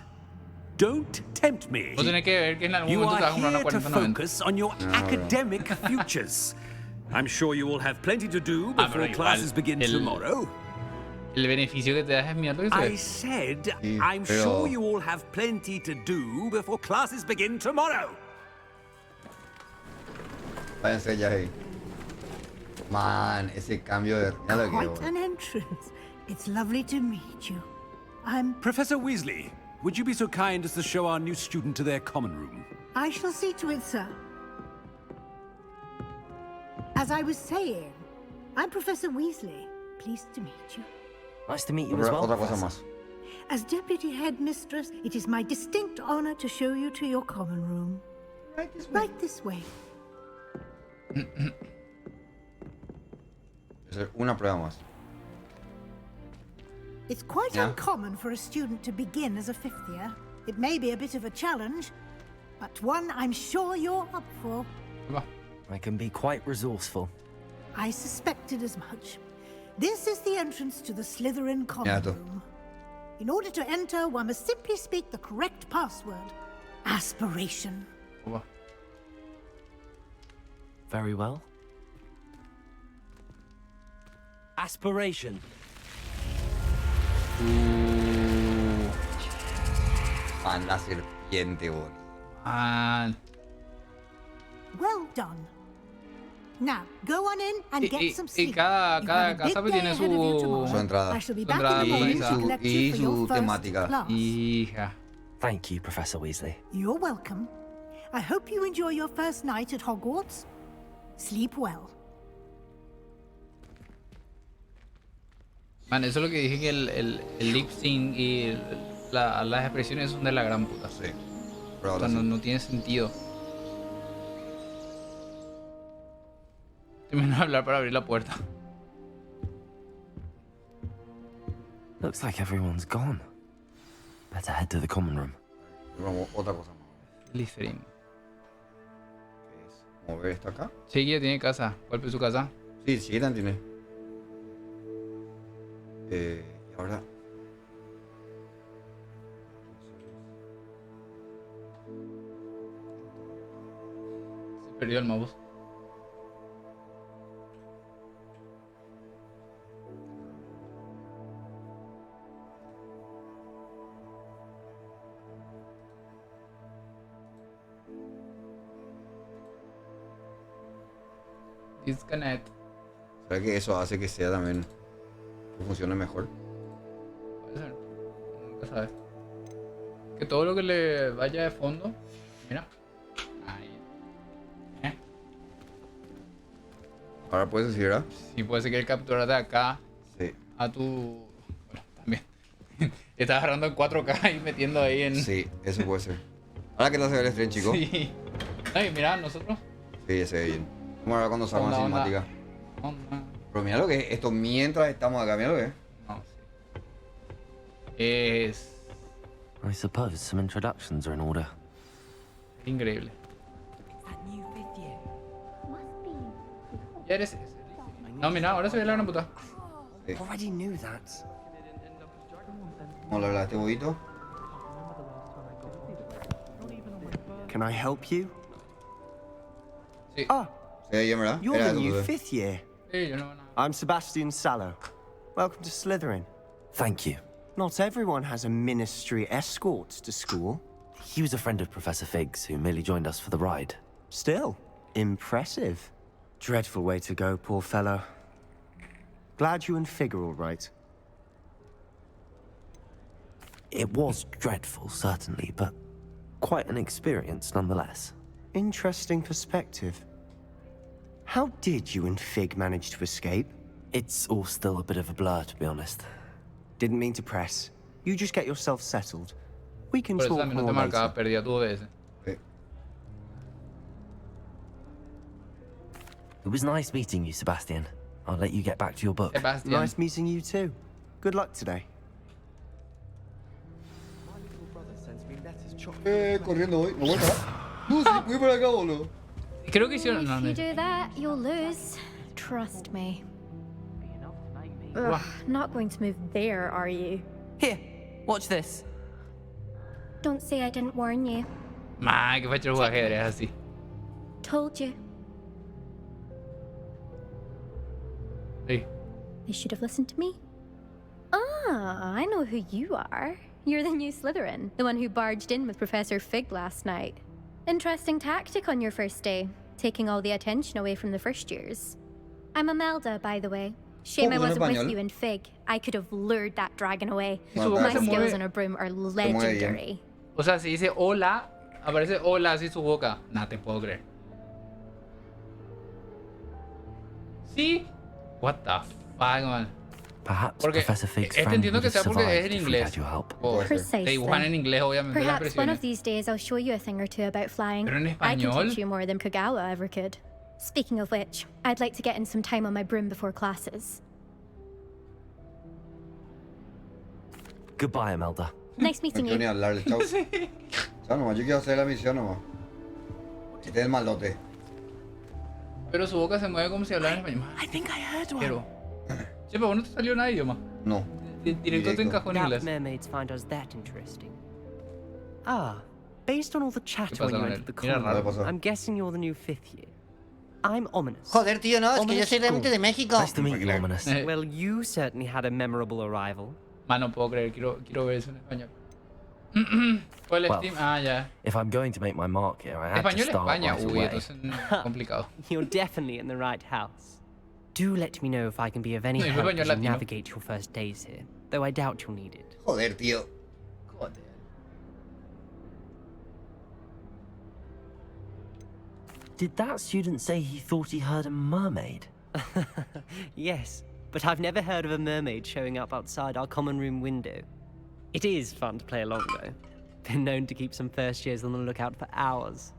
don't tempt me. Vos tenés que ver que en algún You momento te vas a are comprar una here to 4090. focus on your academic futures. I'm sure you will have plenty to do pero before igual, classes begin tomorrow. El beneficio que te das es mierda que I se said, I'm sure you all have plenty to do before classes begin tomorrow. Váyanse ya ahí. Man, ese cambio de... Mira lo que Quite es, an entrance. It's lovely to meet you. I'm... Professor Weasley, would you be so kind as to show our new student to their common room? I shall see to it, sir. As I was saying, I'm Professor Weasley. Pleased to meet you. Nice to meet you as well, Otra cosa Professor. más. As Deputy Headmistress, it is my distinct honor to show you to your common room. Right this way. Hacer una prueba más. It's quite Yeah. uncommon for a student to begin as a fifth year. It may be a bit of a challenge, but one I'm sure you're up for. I can be quite resourceful. I suspected as much. This is the entrance to the Slytherin common tú. room. In order to enter, one must simply speak the correct password. Aspiration. Very well. Aspiration. Man, la serpiente, boludo. Man. Well done. Now, go on in and get some sleep. cada You have a big casa pues day tiene ahead of you tomorrow. Su entrada. I shall be Su back entrada in the morning to personalizada. collect you for your first temática. class. Hija. Thank you, Professor Weasley. You're welcome. I hope you enjoy your first night at Hogwarts. Sleep well. Man, eso es lo que dije, que el lip sync y las expresiones son de la gran puta. Sí. O Pero ahora sea, sí. no tiene sentido. Termino de hablar para abrir la puerta. Looks like everyone's gone. Better head to the common room. Vamos, otra cosa más. Slytherin. ¿Qué es? Mover esto acá. Sí, ya tiene casa. ¿Cuál es su casa? Sí, sí, la tiene. Y ahora... Se perdió el mouse. Disconnect. ¿Será que eso hace que sea también... que funcione mejor? Puede ser. Nunca sabes. Que todo lo que le vaya de fondo. Mira. Ahí. Ahora puedes decir, ¿verdad? Sí, puede ser que él capturara de acá Sí. a tu. Bueno, también. Estás agarrando en 4K y metiendo ahí en. Sí, eso puede ser. Ahora que te hace ver el stream, chico. Sí. Ay, mira, nosotros. Sí, ya se ve bien. Vamos a ver cuando salga una Onda, onda. cinemática. Onda. Pero mira lo que es esto mientras estamos acá, mira lo que es. No, sí. Es I suppose some introductions are in order. increíble. Ya eres ese. No, mira, ahora se ve la gran puta. Sí. Already knew that. Vamos a hablar de este bobito. Can I help you? Sí. Ah, Se ve bien, ¿verdad? you're Era the eso, new tú. fifth year. Sí, yo no. I'm Sebastian Sallow. Welcome to Slytherin. Thank you. Not everyone has a ministry escort to school. He was a friend of Professor Fig's who merely joined us for the ride. Still, impressive. Dreadful way to go, poor fellow. Glad you and Fig are all right. It was dreadful, certainly, but quite an experience nonetheless. Interesting perspective. How did you and Fig manage to escape? It's all still a bit of a blur, to be honest. Didn't mean to press. You just get yourself settled. We can Por eso talk también no more te marcaba, later. perdía tu ODS. It was nice meeting you, Sebastian. I'll let you get back to your book. Sebastian. Nice meeting you too. Good luck today. Corriendo voy. No vuelta. No, sí, voy por acá, boludo. Creo que hicieron. No, If no. you do that, you'll lose. Trust me. Ugh, not going to move there, are you? Here, watch this. Don't say I didn't warn you. Ma, que facho jugar ajedrez así. Told you. Sí. They should have listened to me. Ah, I know who you are. You're the new Slytherin, the one who barged in with Professor Fig last night. Interesting tactic on your first day. taking all the attention away from the first years. I'm Imelda, by the way. Shame I wasn't with you in Fig. I could have lured that dragon away. My skills on a broom are legendary. O sea, si dice hola, aparece hola así su boca. Nah, te puedo creer. ¿Sí? What the fuck, man. Perhaps Porque Professor Fig's este friend entiendo would que have sea porque es survived en if we'd inglés. had your help. Precisely. Te dibujan en inglés, obviamente, las Perhaps one expresiones. of these days I'll show you a thing or two about flying. Pero en I can español. teach you more than Kagawa ever could. Speaking of which, I'd like to get in some time on my broom before classes. Goodbye, Imelda. Nice meeting No quiero ni you. hablarle, chao. Chao nomás, yo quiero hacer la misión nomás. Este es el malote. Pero su boca se mueve como si hablara en español. I think I heard one. Pero... Che, pero no te salió nada de idioma. No. Directo te encajó en Doubt inglés. mermaids find us that interesting. Ah, based on all the chatter when pasa you con entered the él? Mira, raro. colony, I'm guessing you're the new 5th year. I'm Ominous. Joder, tío, no, es que yo soy realmente de México. Nice to meet you, Ominous. Well, you certainly had a memorable arrival. Man, no puedo creer, quiero ver eso en español. ¿Cuál es Well, Steam? Ah, ya. If I'm going to make my mark here, I have to Español start España. right Uy, away. entonces complicado. You're definitely in the right house. Do let me know if I can be of any No, help español as you latino. navigate your first days here, though I doubt you'll need it. Joder, tío. Joder. Did that student say he thought he heard a mermaid? Yes, but I've never heard of a mermaid showing up outside our common room window. It is fun to play along, though. Been known to keep some first years on the lookout for hours.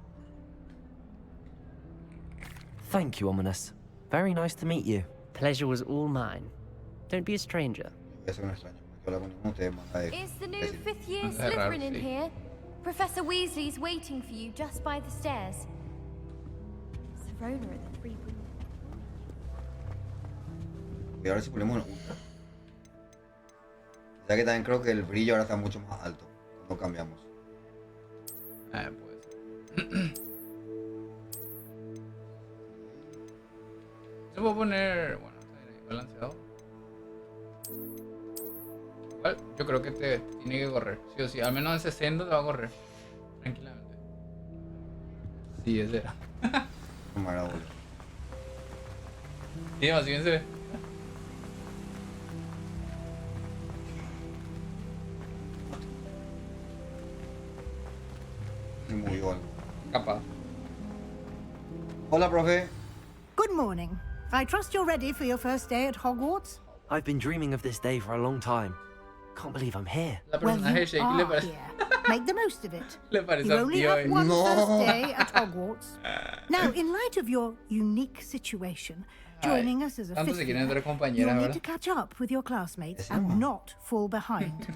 Thank you, Ominous. Very nice to meet you. Pleasure was all mine. Don't be a stranger. Eso no extraño. Yo hablo con ninguno de ustedes, manda de... Is the new 5th year Es raro, Slytherin in sí. here? Professor Weasley's waiting for you just by the stairs. Serona at the 3 room. Y ahora si ponemos en ultra. Ya que también creo que el brillo ahora está mucho más alto. No cambiamos. Pues. Se puede poner. Bueno, está bien ahí balanceado. Igual, yo creo que te tiene que correr. Sí o sí. Al menos en 60 te va a correr. Tranquilamente. Sí, ese era. No me agrada, boludo. Sí, más bien se ve. Se movió algo. Capaz. Hola, profe. Good morning. I trust you're ready for your first day at Hogwarts? I've been dreaming of this day for a long time. Can't believe I'm here. La Well, personaje de you Shake le are parece. here. Make the most of it. Le parece You a only tío have ahí. one No. first day at Hogwarts. Now, in light of your unique situation, joining us as a Tanto fifth se quieren year, ser compañeras, you'll need ¿verdad? to catch up with your classmates and not fall behind.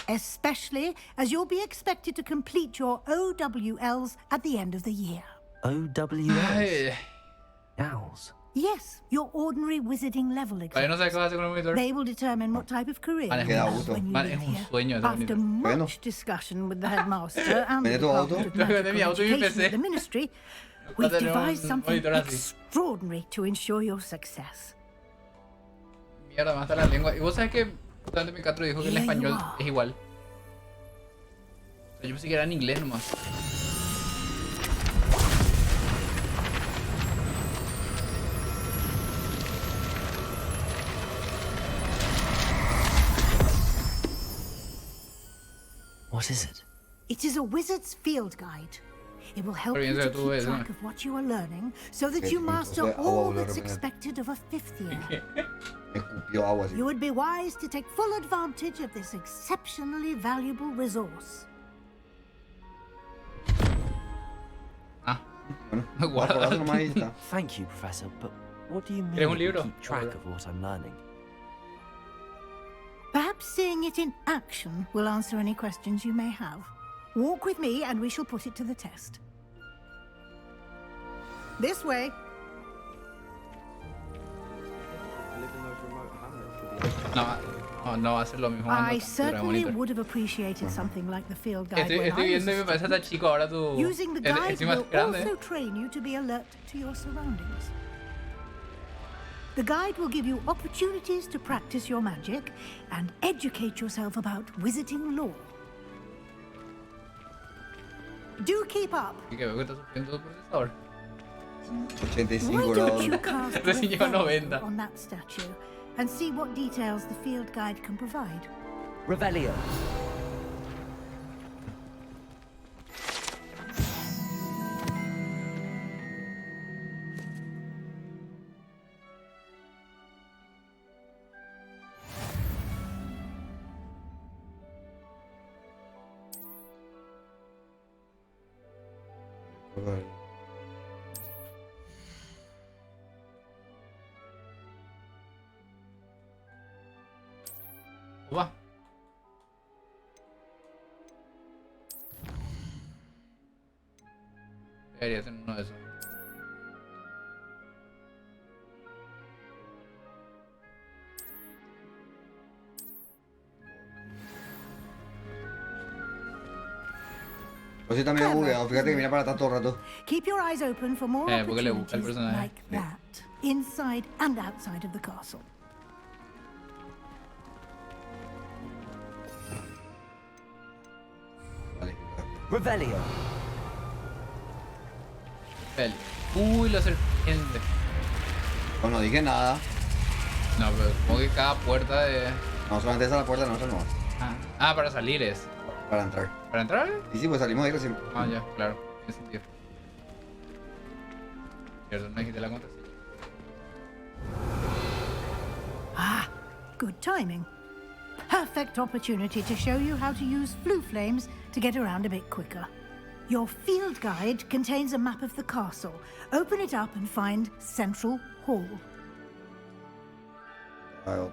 Especially as you'll be expected to complete your OWLs at the end of the year. OWLs? Ay, Owls. Yes, your ordinary wizarding level Vale, no sé qué va a exams. hacer con el monitor. They will determine what type of career Vale, you queda have auto. when you Vale, leave es un here. sueño ese After monitor. much discussion with the headmaster and the ¿Viene tu auto? Department of Yo creo que de mi Magical auto y mi Education PC. at the Ministry, Va a we've tener devised un something monitor así. extraordinary to ensure your success. Mierda, más está la lengua. Y vos sabés que justamente mi Catro dijo que el Here you español are. es igual. O sea, yo pensé que era en inglés nomás. What is it? It is a wizard's field guide. It will help Pero you bien to se detuvo keep eso. track of what you are learning so that Ok, you entonces master agua all volvió a that's repetir. expected of a fifth year. Me escupió agua así. You would be wise to take full advantage of this exceptionally valuable resource. Bueno, Guarda. por eso nomás ahí está. Thank you, Professor, but what do you mean ¿Quieres un you libro? keep track of what I'm learning? Perhaps seeing it in action will answer any questions you may have. Walk with me and we shall put it to the test. This way. No va a ser lo mismo. cuando I captura certainly monitor. would have appreciated something like the field guide Estoy when I was viendo y a me parece student. hasta chico ahora tu. Using the guide Estoy más will grande. also train you to be alert to your surroundings. The guide will give you opportunities to practice your magic and educate yourself about wizarding lore. Do keep up. Y que veo que está sufriendo tu procesador. 85 Why grados. don't you cast Este sí lleva 90. on that statue and see what details the field guide can provide? Revelio. Va. Debería tener uno de esos. Pues sí, también he bugueado. Fíjate que mira para atrás todo el rato. Keep your eyes open for more Porque le busca el opportunities personaje. like that, inside and outside of the castle. Vale. Revelio. Uy, la serpiente. Pues no dije nada. No, pero como que cada puerta de... No, solamente esa es la puerta, no, esa no. Ah, para salir es. Para entrar. ¿Para entrar? Y sí, pues salimos de ahí recién. Ah, ya, claro. Tiene sentido. Cierto, no dijiste la contra. Ah, good timing. Perfect opportunity to show you how to use flue flames to get around a bit quicker. Your field guide contains a map of the castle. Open it up and find Central Hall. Hay otro.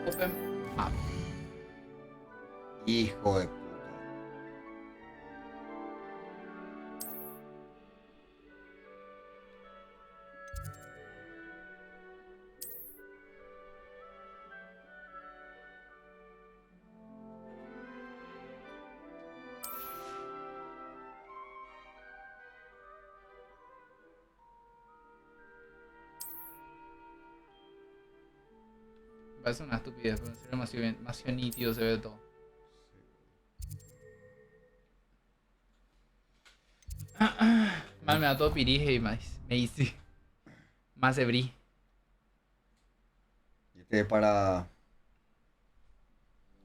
Open map. Hijo de puta. Parece una estupidez, pero en serio demasiado nítido se ve todo. Más me da todo pirije y más me hice. Más de brí. Y este es para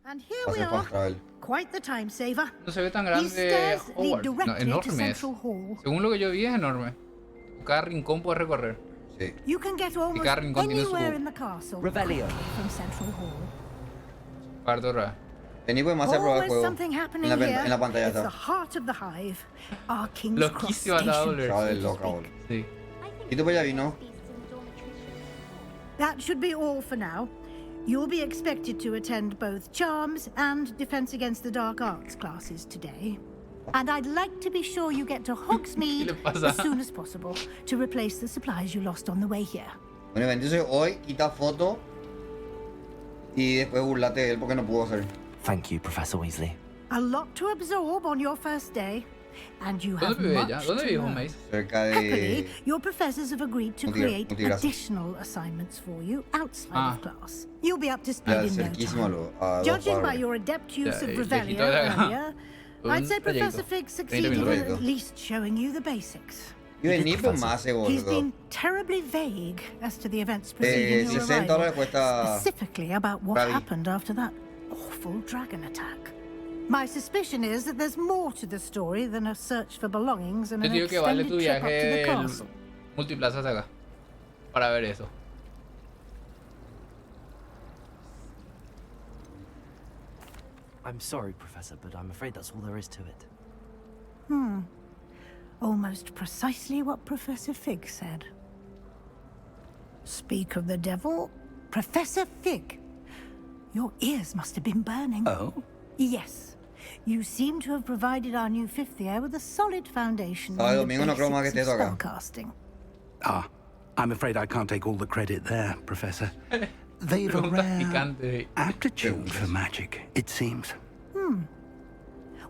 And here we hacer are. fast travel. Quite the time saver. No se ve tan These grande stairs lead Hogwarts. No, directly to enorme es. Central Hall. Según lo que yo vi es enorme. Cada rincón puede recorrer. Sí. You can get almost cada rincón tiene su anywhere in the castle Revelio. from Central Hall. Parte otra. Vení, pues más a probar el Always juego. something happening En here. la pantalla It's the está. heart of the hive, our King's Cross Loquísima la Station. doble. Estaba de loca, boludo. Sí. Y tú pues ya vino. That should be all for now. You'll be expected to attend both Charms and Defense Against the Dark Arts classes today. And I'd like to be sure you get to Hogsmeade as soon as possible to replace the supplies you lost on the way here. Bueno, entonces hoy quita foto y después burlate de él porque no pudo hacer. Thank you, Professor Weasley. A lot to absorb on your first day, and you have ¿Dónde vive much ella? to ¿Dónde vive learn. Mace? Cerca Happily, de... your professors have agreed to create Multigraso. additional assignments for you outside Ah. of class. You'll be up to speed Ya, in no cerquísimo time. a dos Judging by cuadras. your adept use Ya, of el Revelio viejito de acá. earlier, Un I'd say trayecto. Professor Fig 30 succeeded minutos. in at least showing you the basics. Y vení pues más, He's boludo. been terribly vague as to the events preceding your $60 arrival, cuesta specifically about what Ravi. happened after that awful dragon attack. My suspicion is that there's more to the story than a search for belongings and Yo an digo que vale extended tu trip up viaje to the del castle. Multiplaza hasta acá. Para ver eso. I'm sorry, Professor, but I'm afraid that's all there is to it. Almost precisely what Professor Fig said. Speak of the devil, Professor Fig. Your ears must have been burning. Oh? Yes. You seem to have provided our new fifth year with a solid foundation Sábado y in the domingo no creo más que basics estés of acá. spellcasting. Ah, I'm afraid I can't take all the credit there, Professor. They've a Preguntas rare picantes. aptitude for magic, it seems.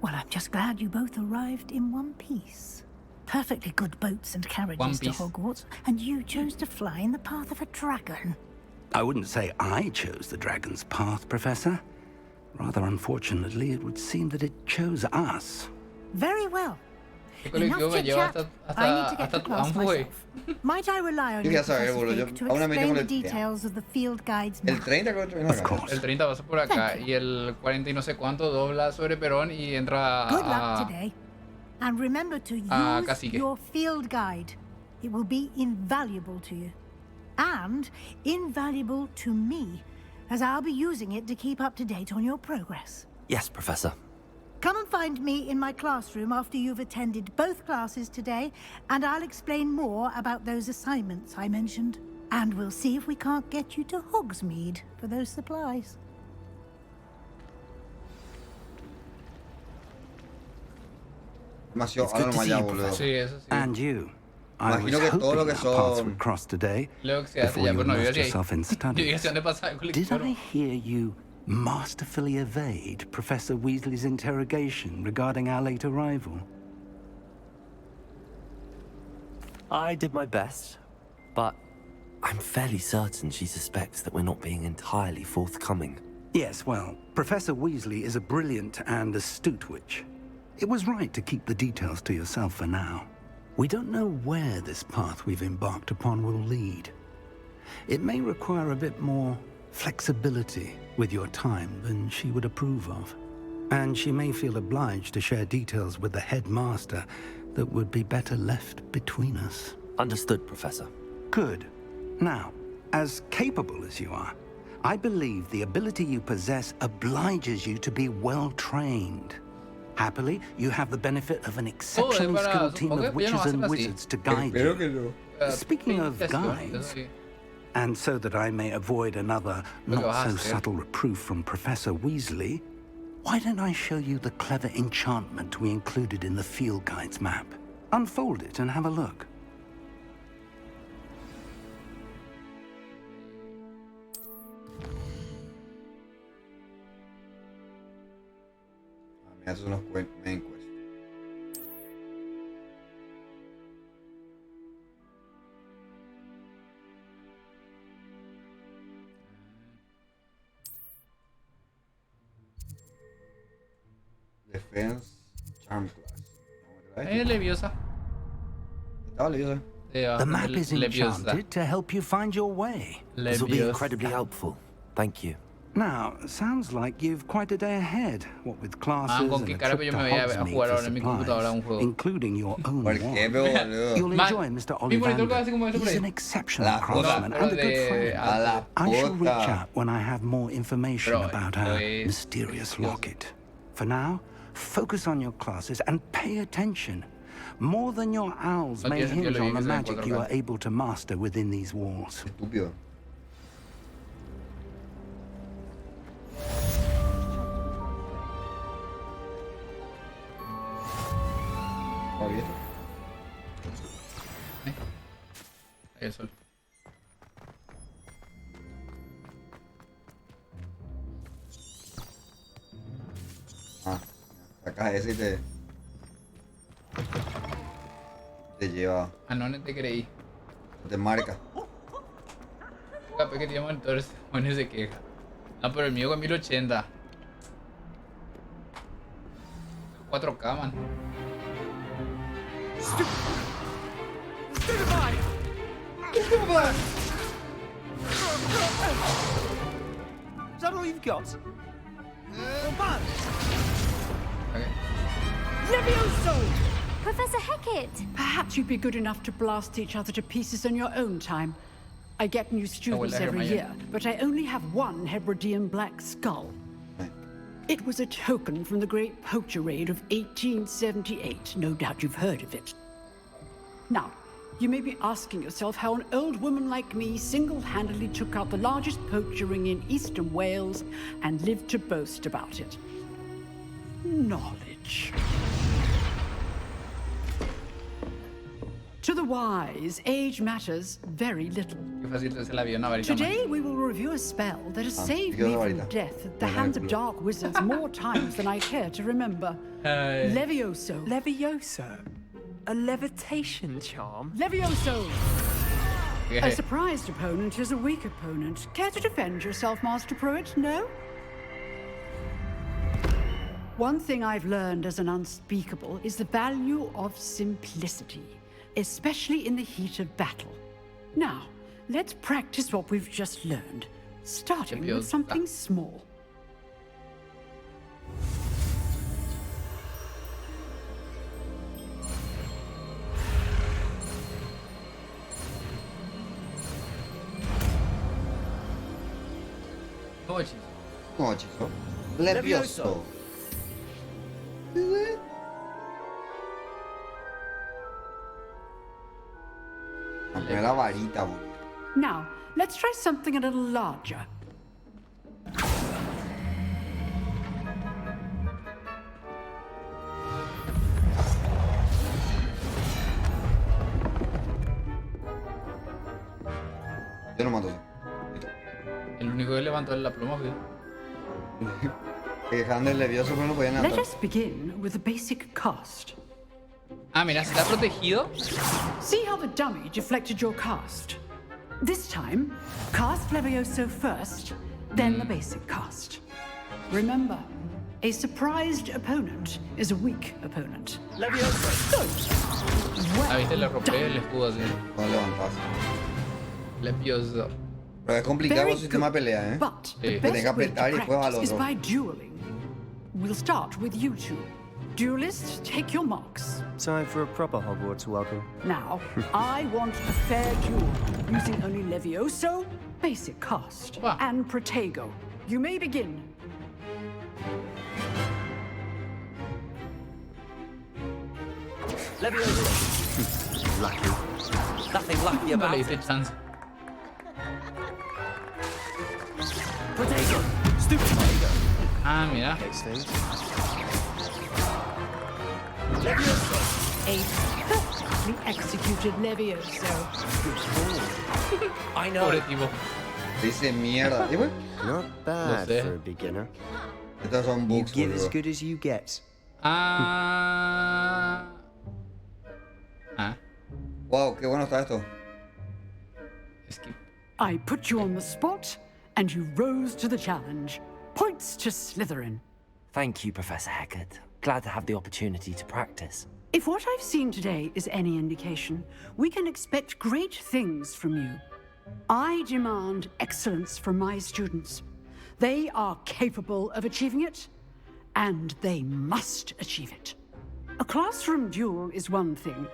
Well, I'm just glad you both arrived in one piece. Perfectly good boats and One carriages to Piece. Hogwarts, and you chose to fly in the path of a dragon. I wouldn't say I chose the dragon's path, Professor. Rather unfortunately, it would seem that it chose us. Very well. Enough chit-chat. I need to get to class myself. Might I rely on you, Professor Fig, to explain the details of the field guide's map? Of course. El 30 pasa por acá y el 40 y no sé cuánto dobla sobre Perón y entra Good luck today. And remember to use your field guide. It will be invaluable to you. And invaluable to me, as I'll be using it to keep up to date on your progress. Yes, Professor. Come and find me in my classroom after you've attended both classes today, and I'll explain more about those assignments I mentioned. And we'll see if we can't get you to Hogsmeade for those supplies. It's good to see you, Professor. And you. I was hoping our paths would cross today before you immersed yourself in studies. Did I hear you masterfully evade Professor Weasley's interrogation regarding our late arrival? I did my best, but I'm fairly certain she suspects that we're not being entirely forthcoming. Yes, well, Professor Weasley is a brilliant and astute witch. It was right to keep the details to yourself for now. We don't know where this path we've embarked upon will lead. It may require a bit more flexibility with your time than she would approve of. And she may feel obliged to share details with the headmaster that would be better left between us. Understood, Professor. Good. Now, as capable as you are, I believe the ability you possess obliges you to be well-trained. Happily, you have the benefit of an exceptionally skilled team of witches and wizards to guide you. Speaking of guides, and so that I may avoid another not-so-subtle reproof from Professor Weasley, why don't I show you the clever enchantment we included in the field guide's map? Unfold it and have a look. Esos son los main quests. Defense Charm Class. Leviosa. Estaba Leviosa. The map is enchanted to help you find your way. This will be incredibly helpful. Thank you. Now, sounds like you've quite a day ahead, what with classes and a trip to Hogsmeade for supplies, including your own one. You'll enjoy Mr. Ollivander. He's an exceptional craftsman and a good friend. I shall reach out when I have more information about our mysterious locket. For now, focus on your classes and pay attention. More than your owls may hinge on the magic you are able to master within these walls. Ahí el sol. Sacas ese y te lleva. Ah, no te creí. Te marca. Capaz que tiene monitores, bueno, se queja. Ah, pero el mío con 1080. 4K, man. Is that all you've got? Okay. Levioso! Professor Hecat! Perhaps you'd be good enough to blast each other to pieces in your own time. I get new students every year, but I only have one Hebridean black skull. It was a token from the Great Poacher Raid of 1878. No doubt you've heard of it. Now, you may be asking yourself how an old woman like me single-handedly took out the largest poacher ring in eastern Wales and lived to boast about it. Knowledge. To the wise, age matters very little. Today we will review a spell that has saved me from death at the hands of dark wizards more times than I care to remember. Levioso. Levioso? A levitation charm? Levioso! A surprised opponent is a weak opponent. Care to defend yourself, Master Pruitt? No? One thing I've learned as an unspeakable is the value of simplicity, especially in the heat of battle. Now, let's practice what we've just learned, starting with something small. Hechizo. Levioso. La varita, boludo. Now, let's try something a little larger. Yo no mato. El único que levantó la pluma fue. Que dejaban del levioso, pero no podían Let levantar. us begin with the basic cast. Ah, mira, está protegido. See how the dummy deflected your cast. This time, cast Levioso first, then the basic cast. Remember, a surprised opponent is a weak opponent. Levioso! Ah, viste, le rompí el escudo así. No levantas. Levioso. Pero es complicado el sistema de pelea, ¿eh? But Sí. the Que tenga best que way to apretar y después va al practice is otro. by dueling. We'll start with you two. Duelists, take your marks. Time for a proper Hogwarts welcome. Now, I want a fair duel, using only Levioso, basic cast, and Protego. You may begin. Levioso. Lucky. Nothing lucky about it. Protego. Stupid Protego. Ah, mira. Levioso. A perfectly executed Levioso. I know. Pobre tipo. Dice mierda. ¿Y, güey? Not bad sé. for a beginner. Estos son You bugs, give as boludo. good as you get. Ah. Ah. Wow, qué bueno está esto. Skip. I put you on the spot, and you rose to the challenge. Points to Slytherin. Thank you, Professor Hecat. Glad to have the opportunity to practice. If what I've seen today is any indication, we can expect great things from you. I demand excellence from my students. They are capable of achieving it, and they must achieve it. A classroom duel is one thing,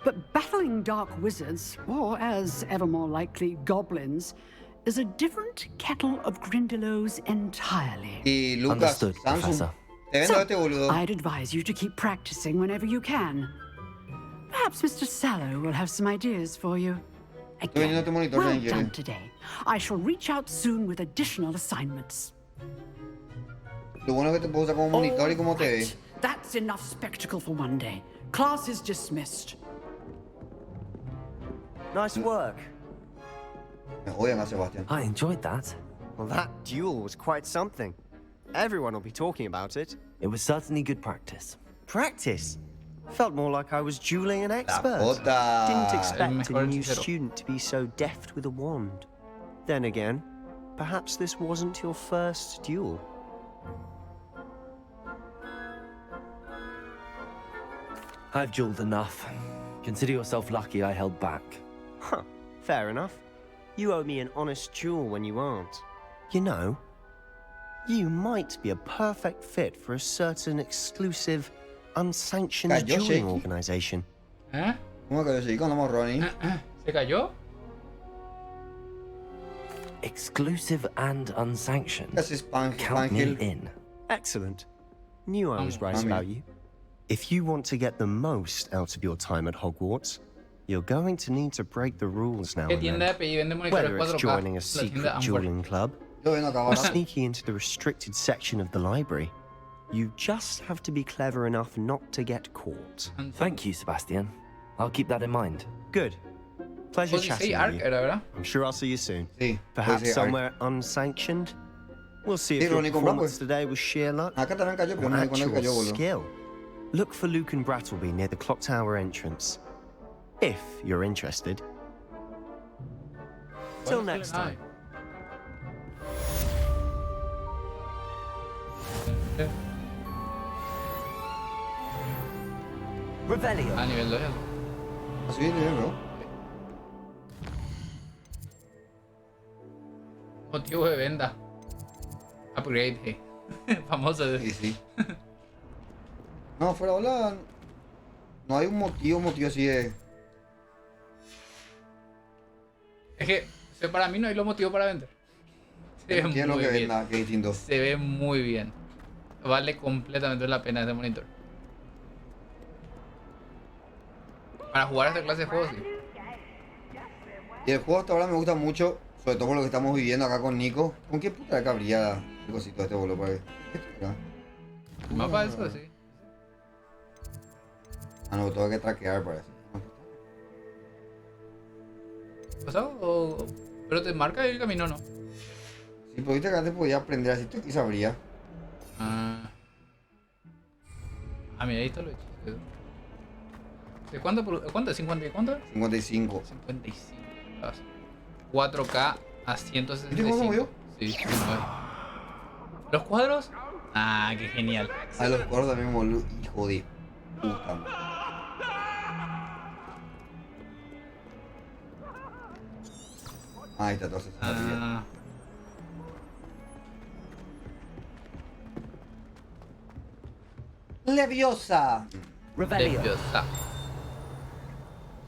but battling dark wizards, or as ever more likely, goblins, is a different kettle of Grindylows entirely. Y Lucas, Understood, Samsung. Professor. Te vendo este, boludo. I'd advise you to keep practicing whenever you can. Perhaps Mr. Sallow will have some ideas for you. Estoy vendiendo este monitor, Well si alguien done quiere. today. I shall reach out soon with additional assignments. Lo bueno es que te puedo usar como monitor y como TV. Right. That's enough spectacle for one day. Class is dismissed. Nice work. Me odian a Sebastián. I enjoyed that. Well, that duel was quite something. Everyone will be talking about it. It was certainly good practice. Practice? Felt more like I was dueling an expert. Jota. Didn't El expect mejor a new hechicero. student to be so deft with a wand. Then again, perhaps this wasn't your first duel. I've dueled enough. Consider yourself lucky I held back. Huh, fair enough. You owe me an honest duel when you aren't. You know, you might be a perfect fit for a certain exclusive, unsanctioned Cayó dueling Shaky. organization. ¿Eh? ¿Cómo que yo cuando vamos Ronnie? ¿Se cayó? Exclusive and unsanctioned. Casi es Count me Ángel. in. Excellent. Knew I was right Mami. about you. If you want to get the most out of your time at Hogwarts, you're going to need to break the rules now ¿Qué and tienda then. de PI vende monitores Whether it's 4K? joining a La tienda secret AnFuAr. dueling club Yo vengo acá or ahora. sneaking into the restricted section of the library, you just have to be clever enough not to get caught. Thank you, Sebastian. I'll keep that in mind. Good. Pleasure Odyssey chatting Arc with you. era, ¿verdad? I'm sure I'll see you soon. Sí, Perhaps Odyssey Arc. somewhere unsanctioned. We'll see Sí, if your Ronnie, compramos. performance today was sheer luck Acá también cayó, pero or no sé cuándo actual cayó, boludo. skill. Look for Luke and Brattleby near the clock tower entrance. If you're interested. Till next time. Revelio. A nivel 2 ya. Así es, bro. Motivo de venta. Upgrade. Famoso. Sí, sí. No, fuera de bola. No hay un motivo así de. Es que para mí no hay los motivos para vender. Se ve muy ¿Qué es lo que bien. venda? Qué distinto. Se ve muy bien. Vale completamente la pena este monitor. Para jugar esta clase de juegos, sí. Y el juego hasta ahora me gusta mucho, sobre todo por lo que estamos viviendo acá con Nico. ¿Con qué puta cabría el cosito de este boludo? ¿Para qué? ¿Qué era? ¿El mapa de eso? Sí. Ah, no, tengo que traquear para eso. Pero te marca el camino, ¿no? Sí, porque viste que antes podía aprender así, tú aquí sabría. Ah, mira, ahí está lo hecho. ¿De cuánto? ¿Cuánto? ¿50 y cuánto? 55. 55. 4K a 165. ¿Viste cómo movió? Sí, ¿los cuadros? Ah, qué genial. Ah, los cuadros también, boludo. Hijo de puta. Ahí está, entonces. Leviosa. Leviosa.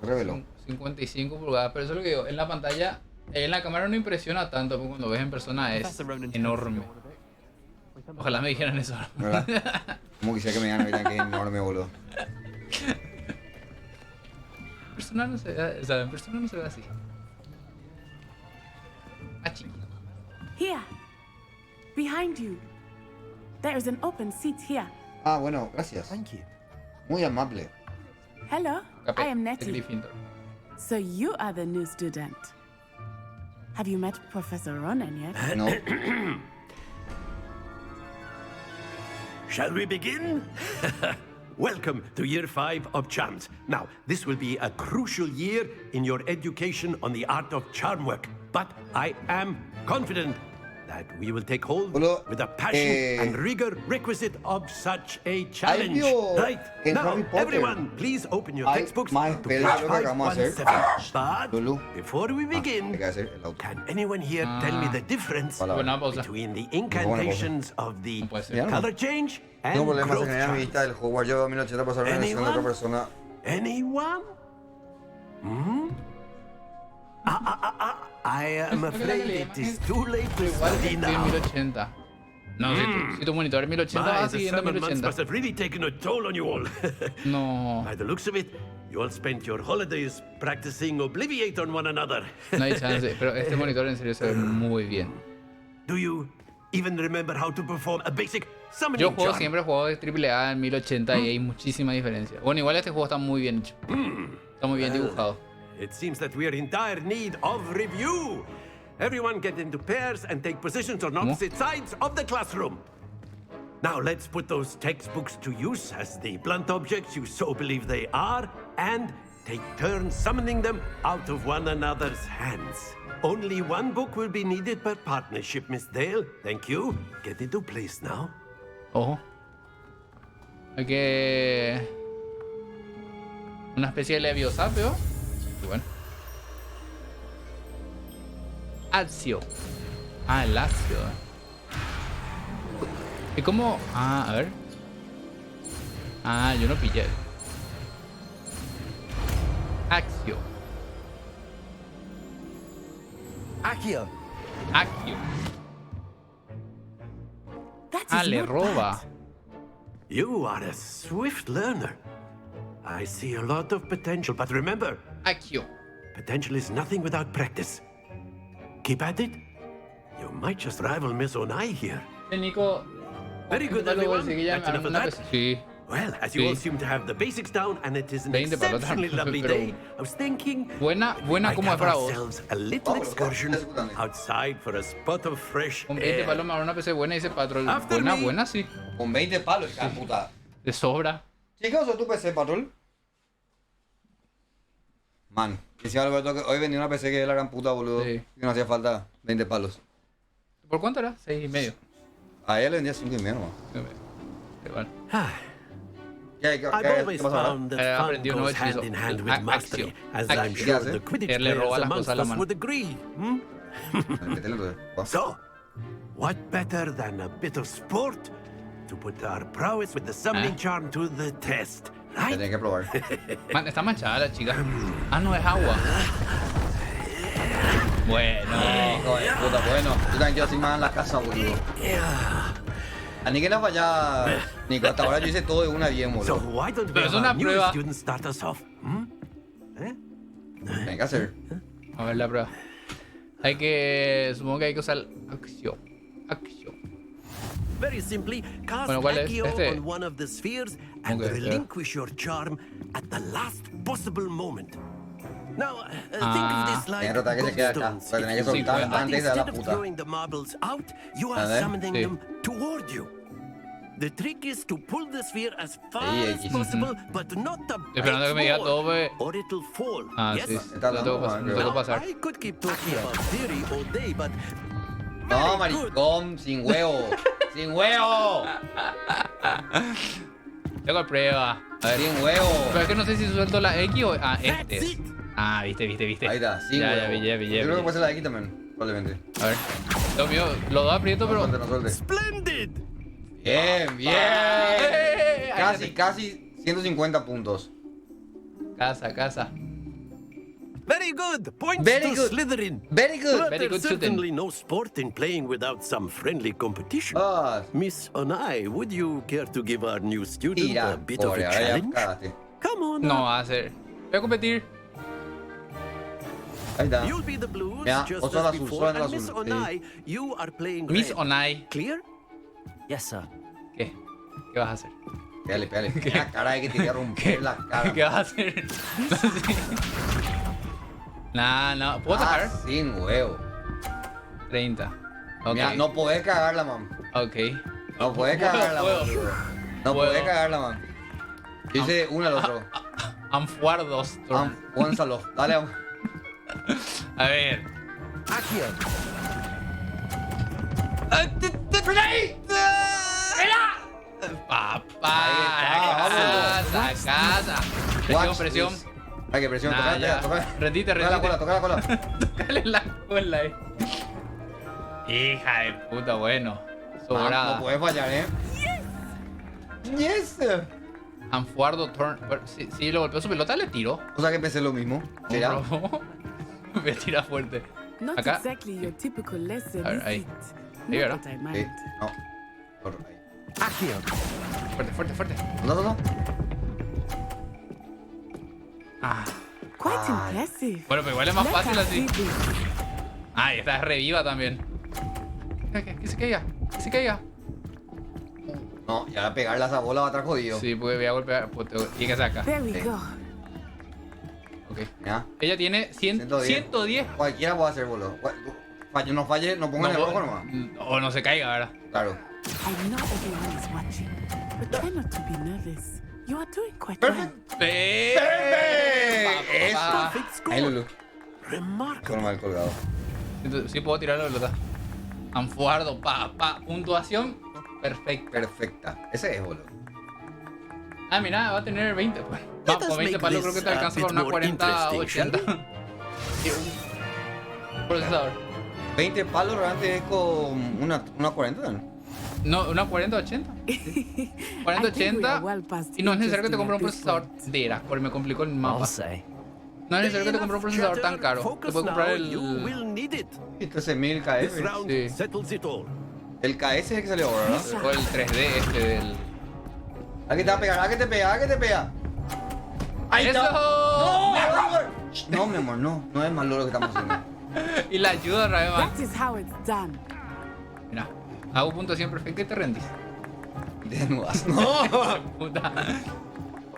Reveló. 55 pulgadas, pero eso es lo que digo. En la pantalla, en la cámara no impresiona tanto, porque cuando ves en persona es enorme. Ojalá me dijeran eso. ¿Verdad? Como quisiera que me digan ahorita que es enorme, boludo. En persona no se ve, o sea, en persona no se ve así. Achi. Here. Behind you. There is an open seat here. Ah, bueno, gracias. Thank you. Muy amable. Hello, I am Nettie. Gryffindor. So you are the new student. Have you met Professor Ronan yet? No. Shall we begin? Welcome to year 5 of charms. Now, this will be a crucial year in your education on the art of charm work. But I am confident that we will take hold with the passion and rigor requisite of such a challenge. Right, now, everyone, please open your textbooks to page 517. But before we begin, can anyone here tell me the difference between the incantations of the color change and No problema, se growth genera mi charms? vista del Hogwarts. Yo 1080 pasar una versión de otra persona. Anyone? Hmm? I am afraid it is too late to study now. 1080. No, si tu monitor es 1080 My, va the siguiendo summer months 1080. must have really taken a toll on you all. No. By the looks of it, you all spent your holidays practicing Obliviate on one another. No hay chance, pero este monitor en serio se ve muy bien. Do you even remember how to perform a basic summoning Yo juego charm? siempre juegos de AAA en 1080 y hay muchísima diferencia. Bueno, igual este juego está muy bien hecho. Está muy bien dibujado. It seems that we are in dire need of review. Everyone get into pairs and take positions on opposite sides of the classroom. Now let's put those textbooks to use as the blunt objects you so believe they are, and take turns summoning them out of one another's hands. Only one book will be needed per partnership, Miss Dale. Thank you. Get into place now. Ojo. Hay que... Una especie de leviosapio. Bueno. Azio. Ah, el Azio. ¿Y cómo? Ah, a ver. Ah, yo no pillé. Axio. Accio. Accio. Ah, le roba. You are a swift learner. I see a lot of potential, but remember, Accio. Potential is nothing without practice. Keep at it. You might just rival Miss Onai here. Nico. Very good, everyone. That's enough of that. Sí. Well, as you all seem to have the basics down, and it is an exceptionally lovely day, I was thinking buena como es para vos. ourselves a little excursion outside for a spot of fresh Con 20 air. palos me una PC buena y dice Patrol. After Buena, me. buena, sí. Con 20 palos, hija de puta. De sobra. ¿Qué cosa tu PC, Patrol? Man, decía Alberto que hoy vendí una PC que es la gran puta, boludo. Sí. Y no hacía falta 20 palos. ¿Por cuánto era? 6,5. A ella le vendía 5,5 nomás. Igual. I've always found that fun goes hand in hand with mastery, as I'm sure the Quidditch players amongst us would agree. So, what better than a bit of sport to put our prowess with the summoning charm to the test, right? Tiene que probar. Man, está manchada la chica. Ah, no, es agua. Bueno. Joder, puta, bueno. Yo también quiero sin más en la casa, boludo. A ni que no falla, Nico. Hasta ahora yo hice todo de una bien, boludo. Pero es una prueba. Hay que hacer. A ver la prueba. Hay que... Supongo que hay que usar acción. Very simply, cast Bueno, ¿cuál es? Accio Este. on one of the spheres and relinquish your charm at the last possible moment. Now, think of this like stones. Instead of throwing the marbles out, you are summoning them toward you. The trick is to pull the sphere as far as possible, but not a Esperando que me diga todo, pues. or it'll fall. Ah, yes? sí. Lo tengo que pasar. I could keep talking about theory all day, but No, maricón, sin huevo. Sin huevo. Tengo prueba. A ver. Sin huevo. Pero es que no sé si suelto la X o... Ah, este es. Ah, viste. Ahí está, sin huevo. Ya vi. Yo creo que puede ser la X también, probablemente. A ver. Lo mío, los dos aprieto, pero... No suelte. Splendid. Bien. Casi 150 puntos. Casa. Very good. Points Very to good. Slytherin. Very good. But Very good there's certainly no sport in playing without some friendly competition. Miss Onai, would you care to give our new student a bit of a challenge? Come on. No va a hacer. Voy a competir. Ahí está. You'll be the blues Ya, just otro as azul, before, solo el and Miss azul. Onai, you are playing Miss red. Onai. Clear? Yes, sir. ¿Qué? ¿Qué vas a hacer? Pégale. La cara de que te voy a romper la cara. ¿Qué vas a hacer? No. ¿Puedo atacar? Sin huevo. 30. Ok. Mira, no podés cagarla, man. Ok. No podés cagarla, Puedo. boludo. No podés cagarla, man. Yo hice una al otro. AnFuAr 2. Pónsalo. Dale. A ver. Accio. Papá. Casa. Presión. Ay, que presión. Nah, ya. Toca. Rendite. Toca la cola. Tócale la cola, Hija de puta, bueno. Sobrada. No puedes fallar, Yes. AnFuAr 2 turn. Si lo golpeo su pelota, le tiro. O sea que pensé lo mismo. ¿Será? Voy a tirar fuerte. Not Acá. exactly your typical lesson, A ver, is ahí. it? Ahí, Not ¿verdad? that I mind. No. Por ahí. Accio. Fuerte. No. Ah. Quite impressive. Bueno, pero igual es más Let fácil us así. see this. Ah, y esta es reviva también. Que se caiga. No, ya a pegarle a esa bola va a estar jodido. Sí, porque voy a golpear. Y que saca. There we go. Ok. Ya. Ella tiene 110. Cualquiera puede hacer, boludo. No falle, no pongan el rojo nomás. O no se caiga, ¿verdad? Claro. I know everyone is watching, but try not to be nervous. You are doing quite well. Perfect. Ahí, Lulu. Remarkable. Con mal colgado. Entonces, sí puedo tirar la pelota. AnFuAr 2, puntuación Perfecta. Ese es, boludo. Ah, mira, va a tener 20, pues. Con 20 palos creo que te alcanza para una 40-80. Procesador. 20 palos realmente es con una 40, ¿no? No, una 40-80. 40-80. Y no es necesario que te compre un procesador de Era, porque me complicó el mapa. No es necesario que te compre un procesador tan caro. Te puedes comprar el... 13.000 KS. Sí. El KS es el que salió ahora, ¿verdad? O el 3D este del... ¿A qué te va a pegar? ¿A qué te pega? ¡Ahí ¡Eso! está! No, mi amor, no es malo lo que estamos haciendo. Y la ayuda, Raeman. That is how it's done. Mira, hago puntuación perfecta y te rendís. Desnudas. ¡No! Puta.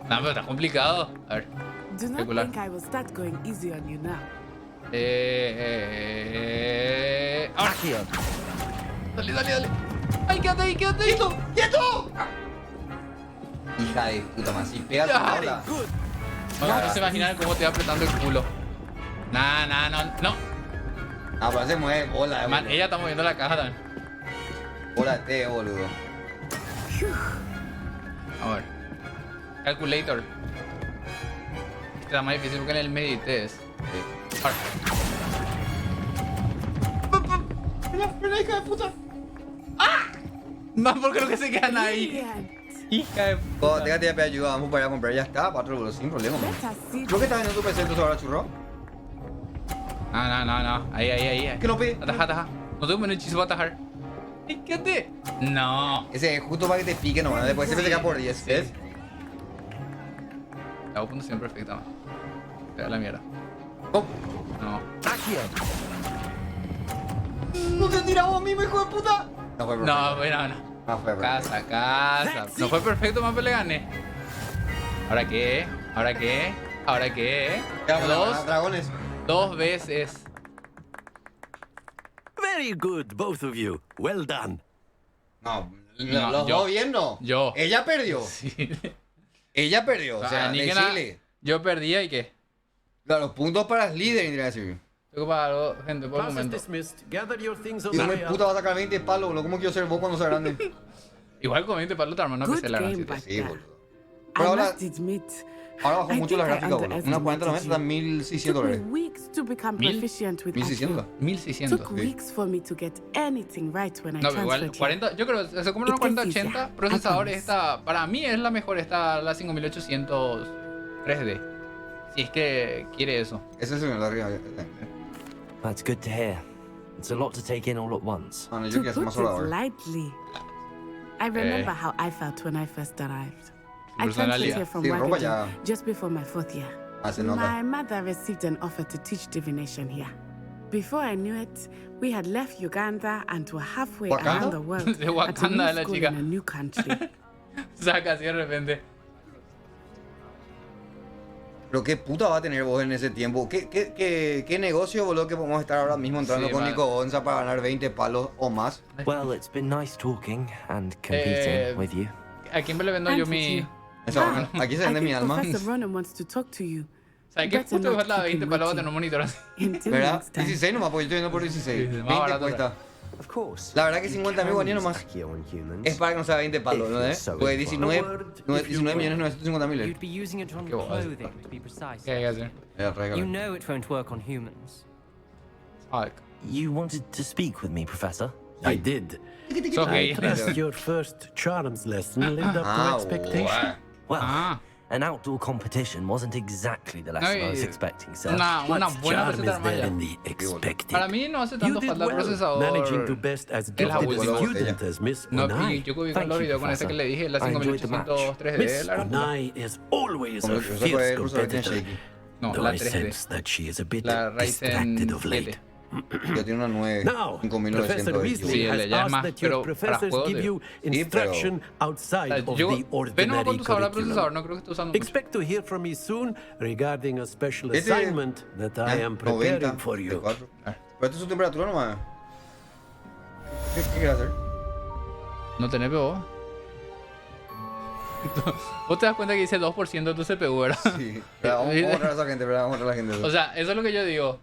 No, pero está complicado. A ver. Do not Regular. think I will start going easy on you now. Ahora. Dale. ¡Ay, quédate ahí! ¡Quieto! Hija de puta, man, si pegas tu bola. No se imaginan cómo te va apretando el culo. No. Ah, pero se mueve bola, Man, ella está moviendo la caja también. Bola de té, boludo. A ver. Calculator. Está más difícil que en el Meditest. ¡Mira, hija de puta! ¡Ah! Más porque lo que se quedan ahí. Hija de puta. Déjate de pedir ayuda, vamos para ir a comprar, ya está, patrón, sin problema. Creo que estás viendo tu PC entonces ahora, churro. No. Ahí. ¿Qué no pide? Ataja. No tengo un hechizo para atajar. Fíjate. No. Ese es justo para que te pique nomás, después siempre te queda por 10, ¿ves? Hago puntuación perfecta, man. Te da la mierda. Oh. No. ¡No te tiramos a mí, hijo de puta! No fue perfecto. No, bueno, no. No fue perfecto. Casa. No fue perfecto, más pero le gané. ¿Ahora qué? Dragones. 2 veces. Very good, both of you. Well done. No, los dos bien no. Yo. Ella perdió. Sí. Ella perdió, o sea, decirle. Yo perdía y qué. Claro, los puntos para el líder, tendría que decir. Tengo para algo, gente, por un momento. Y me puta va a sacar 20 palos, boludo. ¿Cómo quiero ser vos cuando sea grande? Igual con 20 palos te armas una PC la gran. Sí, boludo. Pero ahora bajó mucho las gráficas, boludo. Una 40 la mesa está $1,600. 1,600. 1,600. No, pero igual 40, yo creo que se compra una 4080 procesador esta, para mí es la mejor, esta la 5800 3D. Si es que quiere eso. Ese es el de arriba. That's good to hear. It's a lot to take in all at once. No, yo quiero más ahora. Lightly. I remember how I felt when I first arrived. I transferred here from Wagadan just before my 4th year. My mother received an offer to teach divination here. Before I knew it, we had left Uganda and were halfway around the world at a new school in a new country. Saca así de repente. Pero qué puta va a tener vos en ese tiempo. ¿Qué negocio, boludo, que podemos estar ahora mismo entrando con Nico Gonza para ganar 20 palos o más? Well, it's been nice talking and competing with you. ¿A quién me le vendo yo mi...? Aquí se vende mi alma. ¿Sabes qué puto cuesta 20 palos va a tener un monitor así? ¿Verdad? 16 nomás, porque yo estoy viendo por 16. 20 cuesta. La verdad que 50.000 guaníes nomás es para que no sea 20 palos, ¿no? Pues 19.950.000. Qué boba. ¿Qué hay que hacer? You know it won't work on humans. You wanted to speak with me, Professor? I did. I trust your first charms lesson lived up to expectation. Well, an outdoor competition wasn't exactly the lesson I was expecting, sir. Una buena presentación in the expected? Para mí no hace tanto falta el procesador. Managing to best as gifted a student as Miss Unai. Yo vi con los videos con ese que le dije, la 5800 3D. Miss Unai is always a fierce competitor. No, la 3D. That she is a bit la Ryzen 7. Yo tengo una 9, 5900. Sí, ya es más, pero para juegos de... instruction outside of the ordinary procesador, no creo que esté usando mucho. Expect to hear from me soon regarding a special assignment that I am preparing for you. Pero esta es su temperatura nomás. ¿Qué quieres hacer? No tenés PO. Vos te das cuenta que dice 2% de tu CPU, ¿verdad? Sí. Vamos a borrar a esa gente, vamos a borrar a la gente. O sea, eso es lo que yo digo.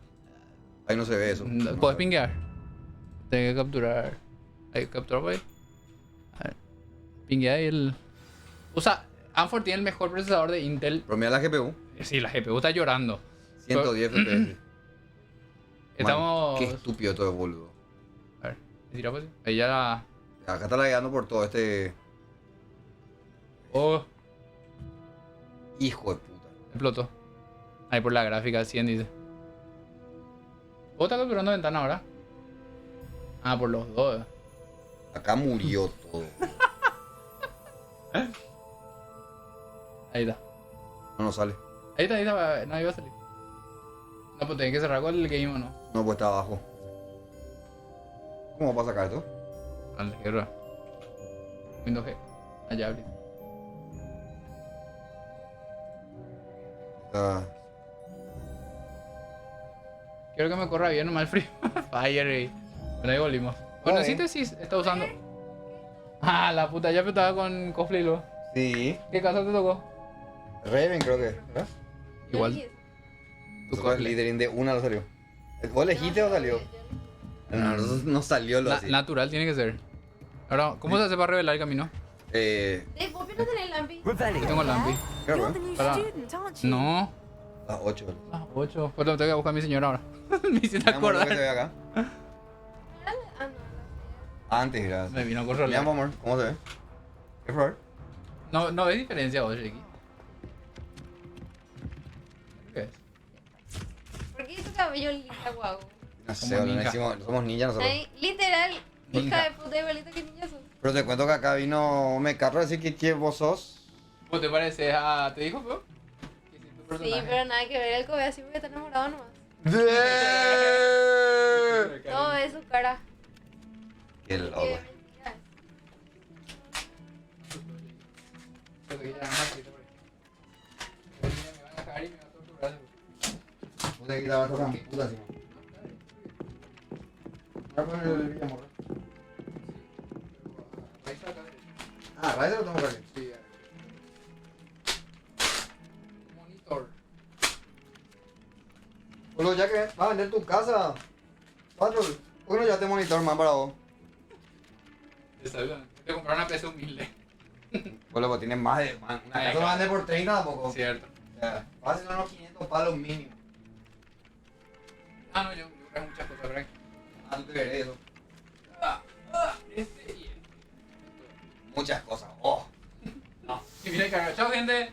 Ahí no se ve eso. ¿Puedes pinguear? Tengo que capturar. Ahí, capturar por ahí. A ver. Pinguea ahí el... O sea, AnFuAr tiene el mejor procesador de Intel. Pero mira la GPU. Sí, la GPU está llorando. 110 FPS. Estamos... Qué estúpido todo, boludo. A ver, tira pues. Ahí ya la... Acá está lagueando por todo este... Oh. Hijo de puta. Explotó. Ahí por la gráfica 100 dice. ¿Vos estás capturando ventana ahora? Ah, por los dos. Acá murió todo. Ahí está. No sale. Ahí está, no iba a salir. No, pues tenés que cerrar con el game o no. No, pues está abajo. ¿Cómo va a sacar esto? A la izquierda. Windows G. Allá abrí. Quiero que me corra bien nomás el Free Fire y... Pero ahí volvimos. Bueno, sí está usando... Ah, la puta, ya estaba con cosplay luego. Sí. ¿Qué casa te tocó? Raven creo que, ¿verdad? Igual. Tu líder de una lo salió. ¿Vos elegiste o salió? No salió lo así. Natural tiene que ser. Ahora, ¿cómo se hace para revelar el camino? ¿Vos no tenés lampi? Yo tengo lampi. No. Las 8. Las 8. Pues tengo que buscar a mi señora ahora. Me hiciste acordar. ¿Qué te ve acá? Antes, gracias. Me vino a correr. Mi amor, ¿cómo se ve? ¿Qué favor? No ves diferencia vos, Ricky. ¿Qué es? ¿Por qué tu cabello lila, guau? No sé, somos ninjas nosotros. Ay, literal, hija de puta, igualito que niña sos. Pero te cuento que acá vino Mecarro a decir que quién vos sos. ¿Cómo te pareces a... ¿Te dijo, Feo? Sí, pero nada que ver, el Kobe así porque está enamorado nomás. Todo es su cara. Qué loco. Voy a quitar otra puta así. Voy a poner el Villamorra. Ah, Raíz lo tengo por aquí. Sí, monitor. Bueno, ya que vas a vender tu casa, Patrol, ¿por qué no llevaste monitor más para vos? Te comprar una PC humilde. Bueno, pues tienes más de... Una casa lo vende por 30 tampoco. Cierto. O sea, vas a hacer unos 500 palos mínimo. Ah, no, yo creo muchas cosas, ¿verdad? Ah, no te veré eso. Muchas cosas. Oh. No. Y mira, carga. Chao, gente.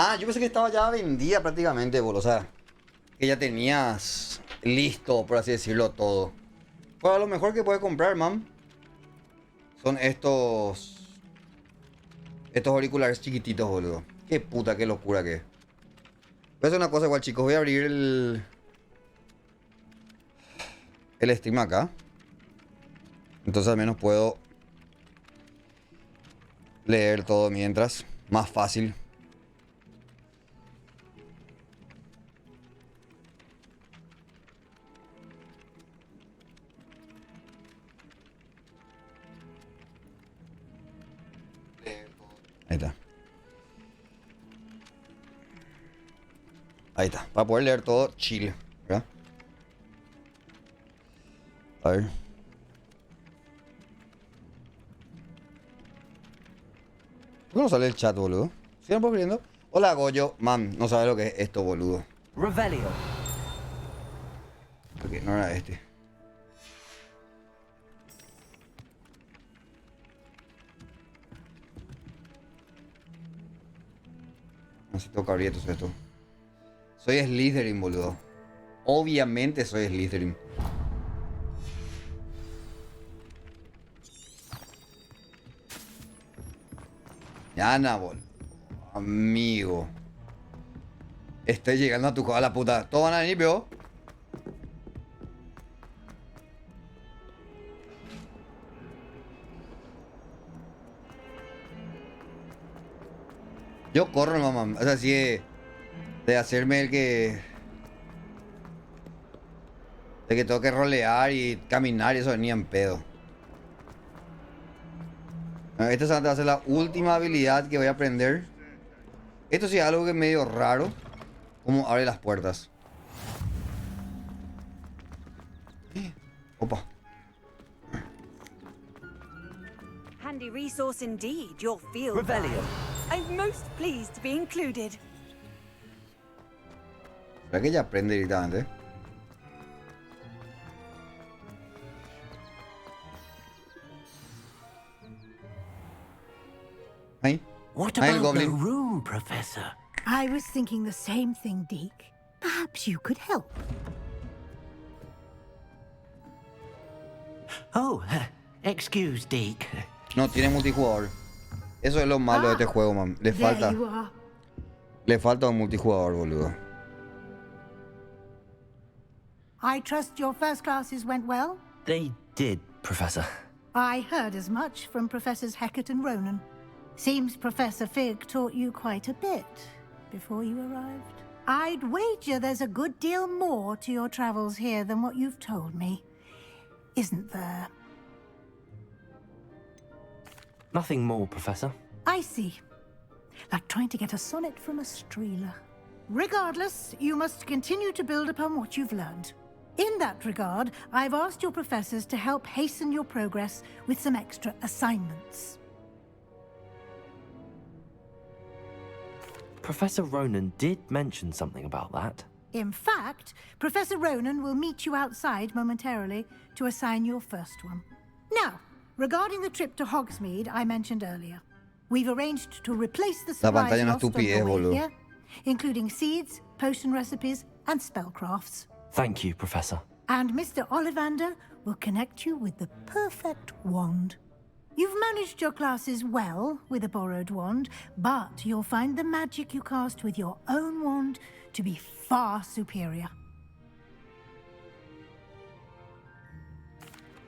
Ah, yo pensé que estaba ya vendida prácticamente, boludo. O sea, que ya tenías listo, por así decirlo, todo. Pues a lo mejor que puedes comprar, man, son estos auriculares chiquititos, boludo. Qué puta, qué locura que es. Voy a hacer una cosa igual, chicos. Voy a abrir el stream acá. Entonces al menos puedo leer todo mientras. Más fácil. Ahí está. Ahí está. Para poder leer todo chill, ¿verdad? A ver. ¿Por qué no sale el chat, boludo? ¿Siguen escribiendo? Hola, Goyo. Man, no sabes lo que es esto, boludo. Revelio. Ok, no era este. Necesito cabrietos esto. Soy Slytherin, boludo. Obviamente soy Slytherin. Yana, boludo. Amigo. Estoy llegando a tu cosa, la puta. Todos van a venir, veo. Yo corro, mamá. O sea, así de hacerme el que... De que tengo que rolear y caminar y eso venía en pedo. Esta va a ser la última habilidad que voy a aprender. Esto sí es algo que es medio raro. Cómo abre las puertas. Opa. Handy resource indeed, your field. Rebellion. I'm most pleased to be included. ¿Será que ella aprende directamente? Ahí. What Ahí el about the goblin. room, Professor? I was thinking the same thing, Deke. Perhaps you could help. Oh, excuse, Deke. No tiene multijugador. Eso es lo malo de este juego, man. Le falta. There you are. Le falta un multijugador, boludo. I trust your first classes went well? They did, Professor. I heard as much from Professors Hecat and Ronan. Seems Professor Fig taught you quite a bit before you arrived. I'd wager there's a good deal more to your travels here than what you've told me. Isn't there? Nothing more, Professor. I see. Like trying to get a sonnet from a streeler. Regardless, you must continue to build upon what you've learned. In that regard, I've asked your professors to help hasten your progress with some extra assignments. Professor Ronan did mention something about that. In fact, Professor Ronan will meet you outside momentarily to assign your first one. Now, regarding the trip to Hogsmeade I mentioned earlier, we've arranged to replace the supplies lost on the way here, including seeds, potion recipes, and spellcrafts. Thank you, Professor. And Mr. Ollivander will connect you with the perfect wand. You've managed your classes well with a borrowed wand, but you'll find the magic you cast with your own wand to be far superior.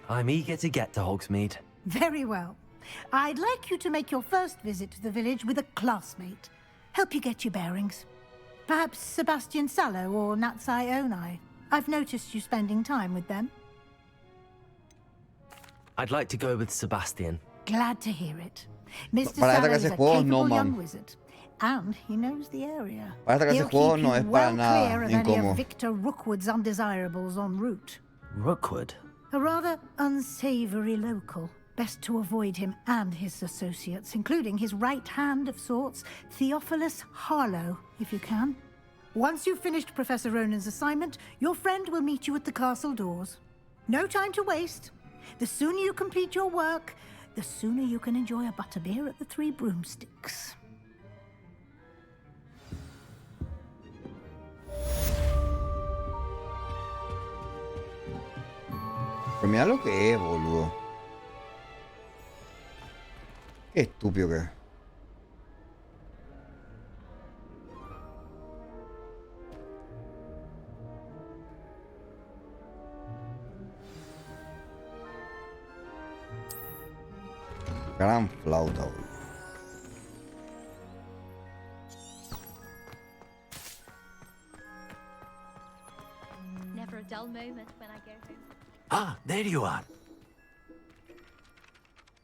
I'm eager to get to Hogsmeade. Very well. I'd like you to make your first visit to the village with a classmate. Help you get your bearings. Perhaps Sebastian Sallow or Natsai Onai. I've noticed you spending time with them. I'd like to go with Sebastian. Glad to hear it. Mr. Sallow is a capable young wizard, and he knows the area. He'll keep you well clear of any of Victor Rookwood's undesirables en route. Rookwood? A rather unsavory local. Best to avoid him and his associates, including his right hand of sorts, Theophilus Harlow, if you can. Once you've finished Professor Ronan's assignment, your friend will meet you at the castle doors. No time to waste. The sooner you complete your work, the sooner you can enjoy a butterbeer at the Three Broomsticks. Pero mira lo que es, boludo. Qué estúpido que es. Gran flauta, boludo. Never a dull moment when I go home. Ah, there you are.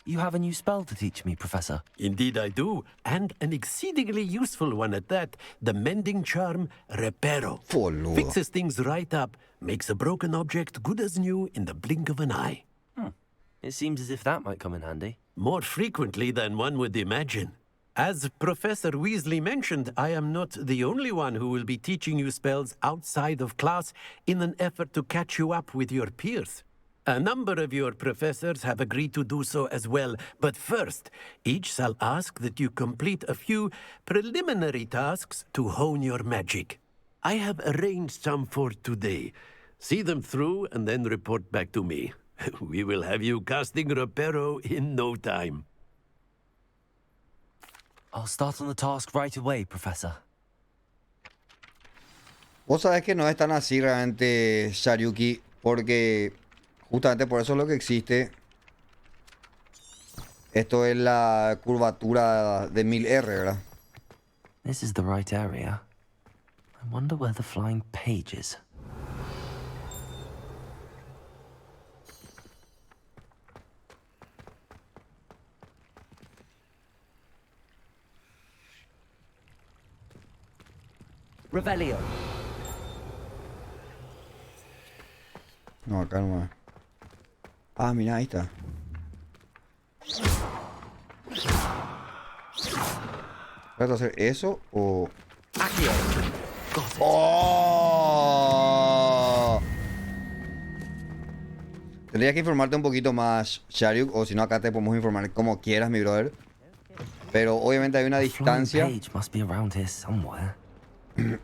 You have a new spell to teach me, Professor. Indeed I do, and an exceedingly useful one at that. The mending charm, Reparo. Fixes things right up, makes a broken object good as new in the blink of an eye. It seems as if that might come in handy. More frequently than one would imagine. As Professor Weasley mentioned, I am not the only one who will be teaching you spells outside of class in an effort to catch you up with your peers. A number of your professors have agreed to do so as well, but first, each shall ask that you complete a few preliminary tasks to hone your magic. I have arranged some for today. See them through and then report back to me. We will have you casting Reparo in no time. I'll start on the task right away, Professor. Vos sabés que no es tan así realmente, Sharyuki, porque justamente por eso es lo que existe. Esto es la curvatura de 1000R, ¿verdad? This is the right area. I wonder where the flying page is. Revelio. No, acá nomás. Ah, mira, ahí está. ¿Vas a hacer eso o...? ¡Oh! Tendría que informarte un poquito más, Shariuk, o si no acá te podemos informar como quieras, mi brother. Pero obviamente hay una distancia.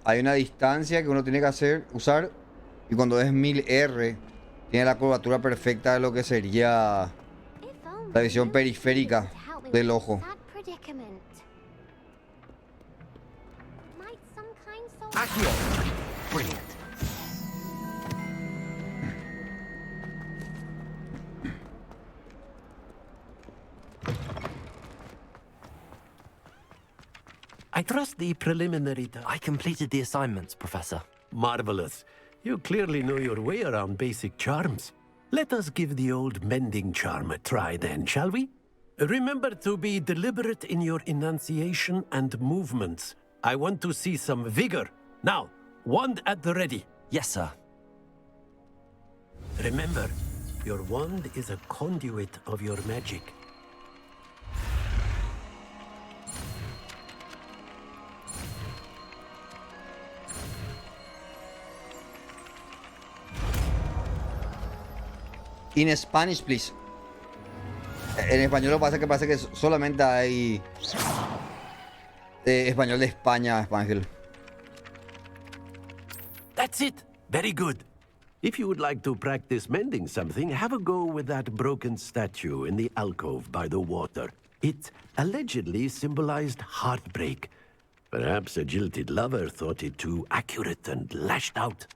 Hay una distancia que uno tiene que usar. Y cuando es 1000R, tiene la curvatura perfecta de lo que sería la visión periférica del ojo. I trust the preliminary... I completed the assignments, Professor. Marvelous. You clearly know your way around basic charms. Let us give the old mending charm a try then, shall we? Remember to be deliberate in your enunciation and movements. I want to see some vigor. Now, wand at the ready. Yes, sir. Remember, your wand is a conduit of your magic. In Spanish, please. En español lo que pasa es que parece que solamente hay español de España, Ángel. That's it. Very good. If you would like to practice mending something, have a go with that broken statue in the alcove by the water. It allegedly symbolized heartbreak. Perhaps a jilted lover thought it too accurate and lashed out.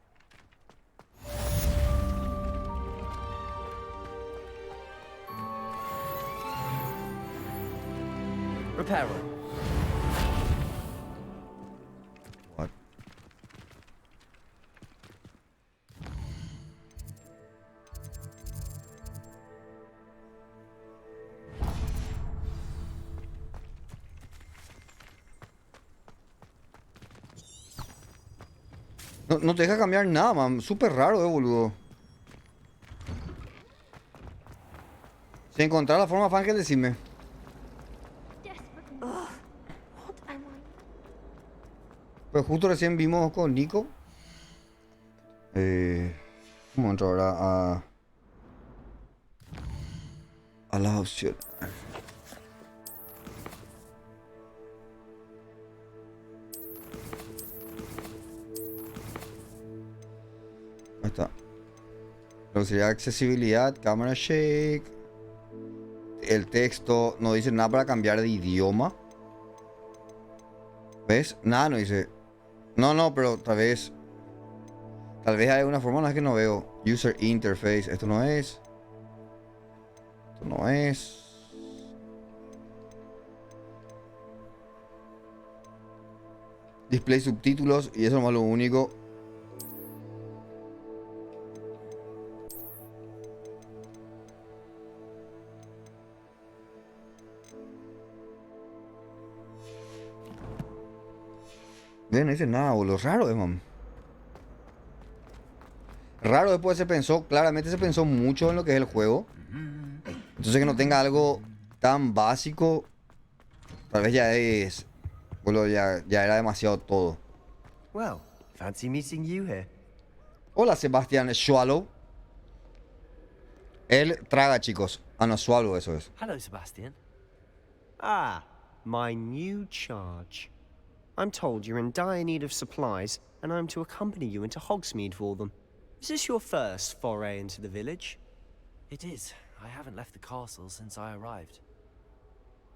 Repairer. What? No te deja cambiar nada, man. Súper raro, boludo. Si encontrar la forma, Ángel, decime. Pues justo recién vimos con Nico. Vamos a entrar ahora a las opciones. Ahí está. Lo que sería accesibilidad, cámara shake. El texto no dice nada para cambiar de idioma. ¿Ves? Nada no dice. No, pero tal vez hay alguna forma, no es que no veo. User interface, esto no es. Esto no es. Display subtítulos y eso es lo único. No dice nada, boludo. Raro, man. Raro, después claramente se pensó mucho en lo que es el juego. Entonces que no tenga algo tan básico, tal vez ya es... Boludo, ya era demasiado todo. Well, fancy meeting you here. Hola, Sebastián Swallow. Él traga, chicos. Ah, no, Swallow, eso es. Hello, Sebastian. Ah, my new charge. I'm told you're in dire need of supplies, and I'm to accompany you into Hogsmeade for them. Is this your first foray into the village? It is. I haven't left the castle since I arrived.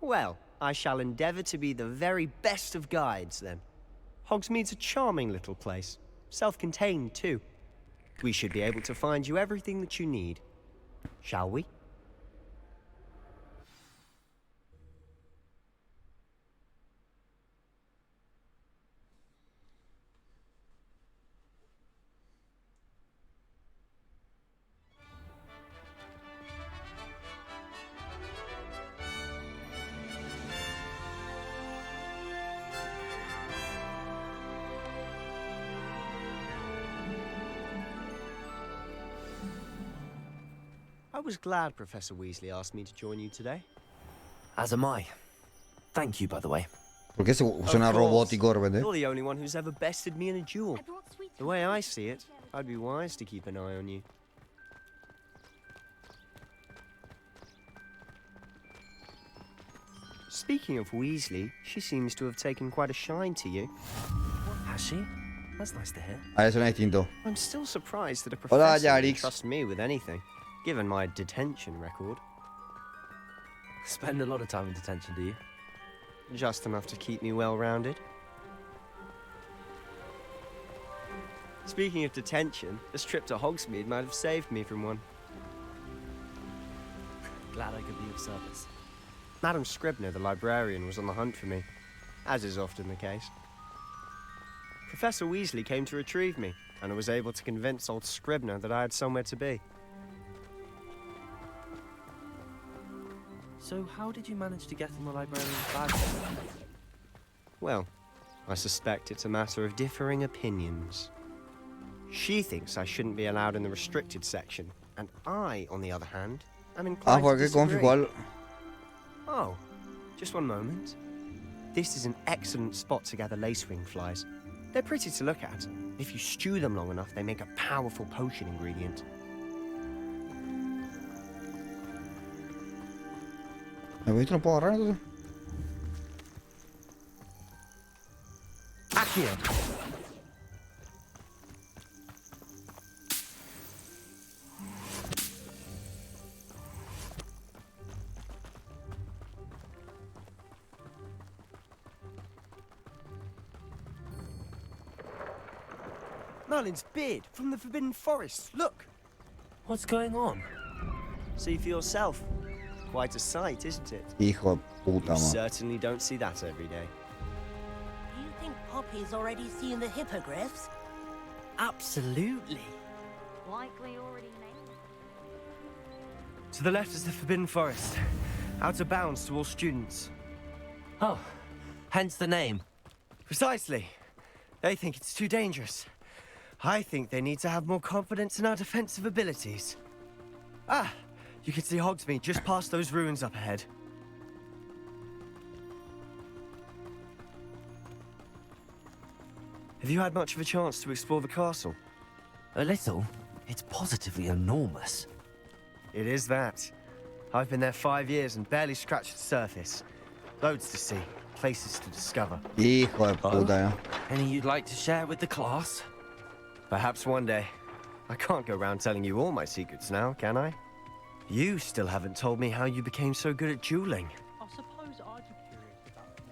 Well, I shall endeavour to be the very best of guides, then. Hogsmeade's a charming little place. Self-contained, too. We should be able to find you everything that you need. Shall we? was glad Professor Weasley asked me to join you today. As am I. Thank you, by the way. ¿Por qué suena robótico de repente? You're the only one who's ever bested me in a duel. The way I see it, I'd be wise to keep an eye on you. Speaking of Weasley, she seems to have taken quite a shine to you. Has she? That's nice to hear. A eso no es distinto. I'm still surprised that a Hola, professor would Yarix. trust me with anything, given my detention record. Spend a lot of time in detention, do you? Just enough to keep me well-rounded. Speaking of detention, this trip to Hogsmeade might have saved me from one. Glad I could be of service. Madam Scribner, the librarian, was on the hunt for me, as is often the case. Professor Weasley came to retrieve me, and I was able to convince old Scribner that I had somewhere to be. So how did you manage to get on the librarian's bag? Well, I suspect it's a matter of differing opinions. She thinks I shouldn't be allowed in the restricted section, and I, on the other hand, am inclined to disagree. Oh, just one moment. This is an excellent spot to gather lacewing flies. They're pretty to look at. If you stew them long enough, they make a powerful potion ingredient. ¿No puedo agarrar entonces? Accio! Merlin's beard from the Forbidden Forest. Look! What's going on? See for yourself. Quite a sight, isn't it? Hijo de puta, You man. certainly don't see that every day. Do you think Poppy's already seen the hippogriffs? Absolutely. Likely already named. To the left is the Forbidden Forest. Out of bounds to all students. Oh, hence the name. Precisely. They think it's too dangerous. I think they need to have more confidence in our defensive abilities. Ah, you can see Hogsmeade just past those ruins up ahead. Have you had much of a chance to explore the castle? A little. It's positively enormous. It is that. I've been there 5 years and barely scratched the surface. Loads to see, places to discover. Hijo de puta, Any you'd like to share with the class? Perhaps one day. I can't go around telling you all my secrets now, can I? You still haven't told me how you became so good at dueling. I suppose I'd be curious about it.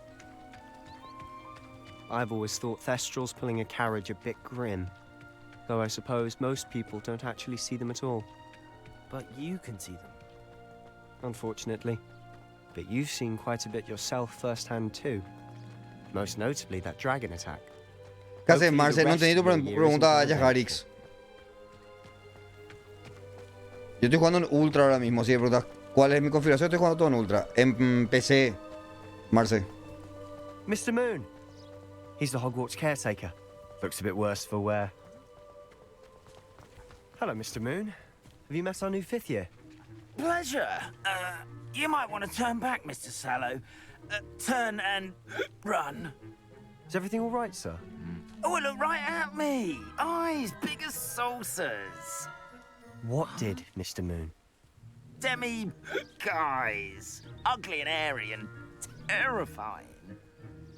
I've always thought Thestrals pulling a carriage a bit grim. Though I suppose most people don't actually see them at all. But you can see them. Unfortunately. But you've seen quite a bit yourself firsthand too. Most notably that dragon attack. ¿Qué haces, Marce? No entendí tu pregunta a Yajarix. Yo estoy jugando en Ultra ahora mismo. Si me preguntas cuál es mi configuración, estoy jugando todo en Ultra. En PC, Marce. Mr. Moon. He's the Hogwarts caretaker. Looks a bit worse for wear. Hello, Mr. Moon. Have you met our new 5th year? Pleasure. You might want to turn back, Mr. Sallow. Turn and run. Is everything all right, sir? Oh, look right at me. Eyes big as saucers. What did, Mr. Moon? Demi-guys. Ugly and airy and terrifying.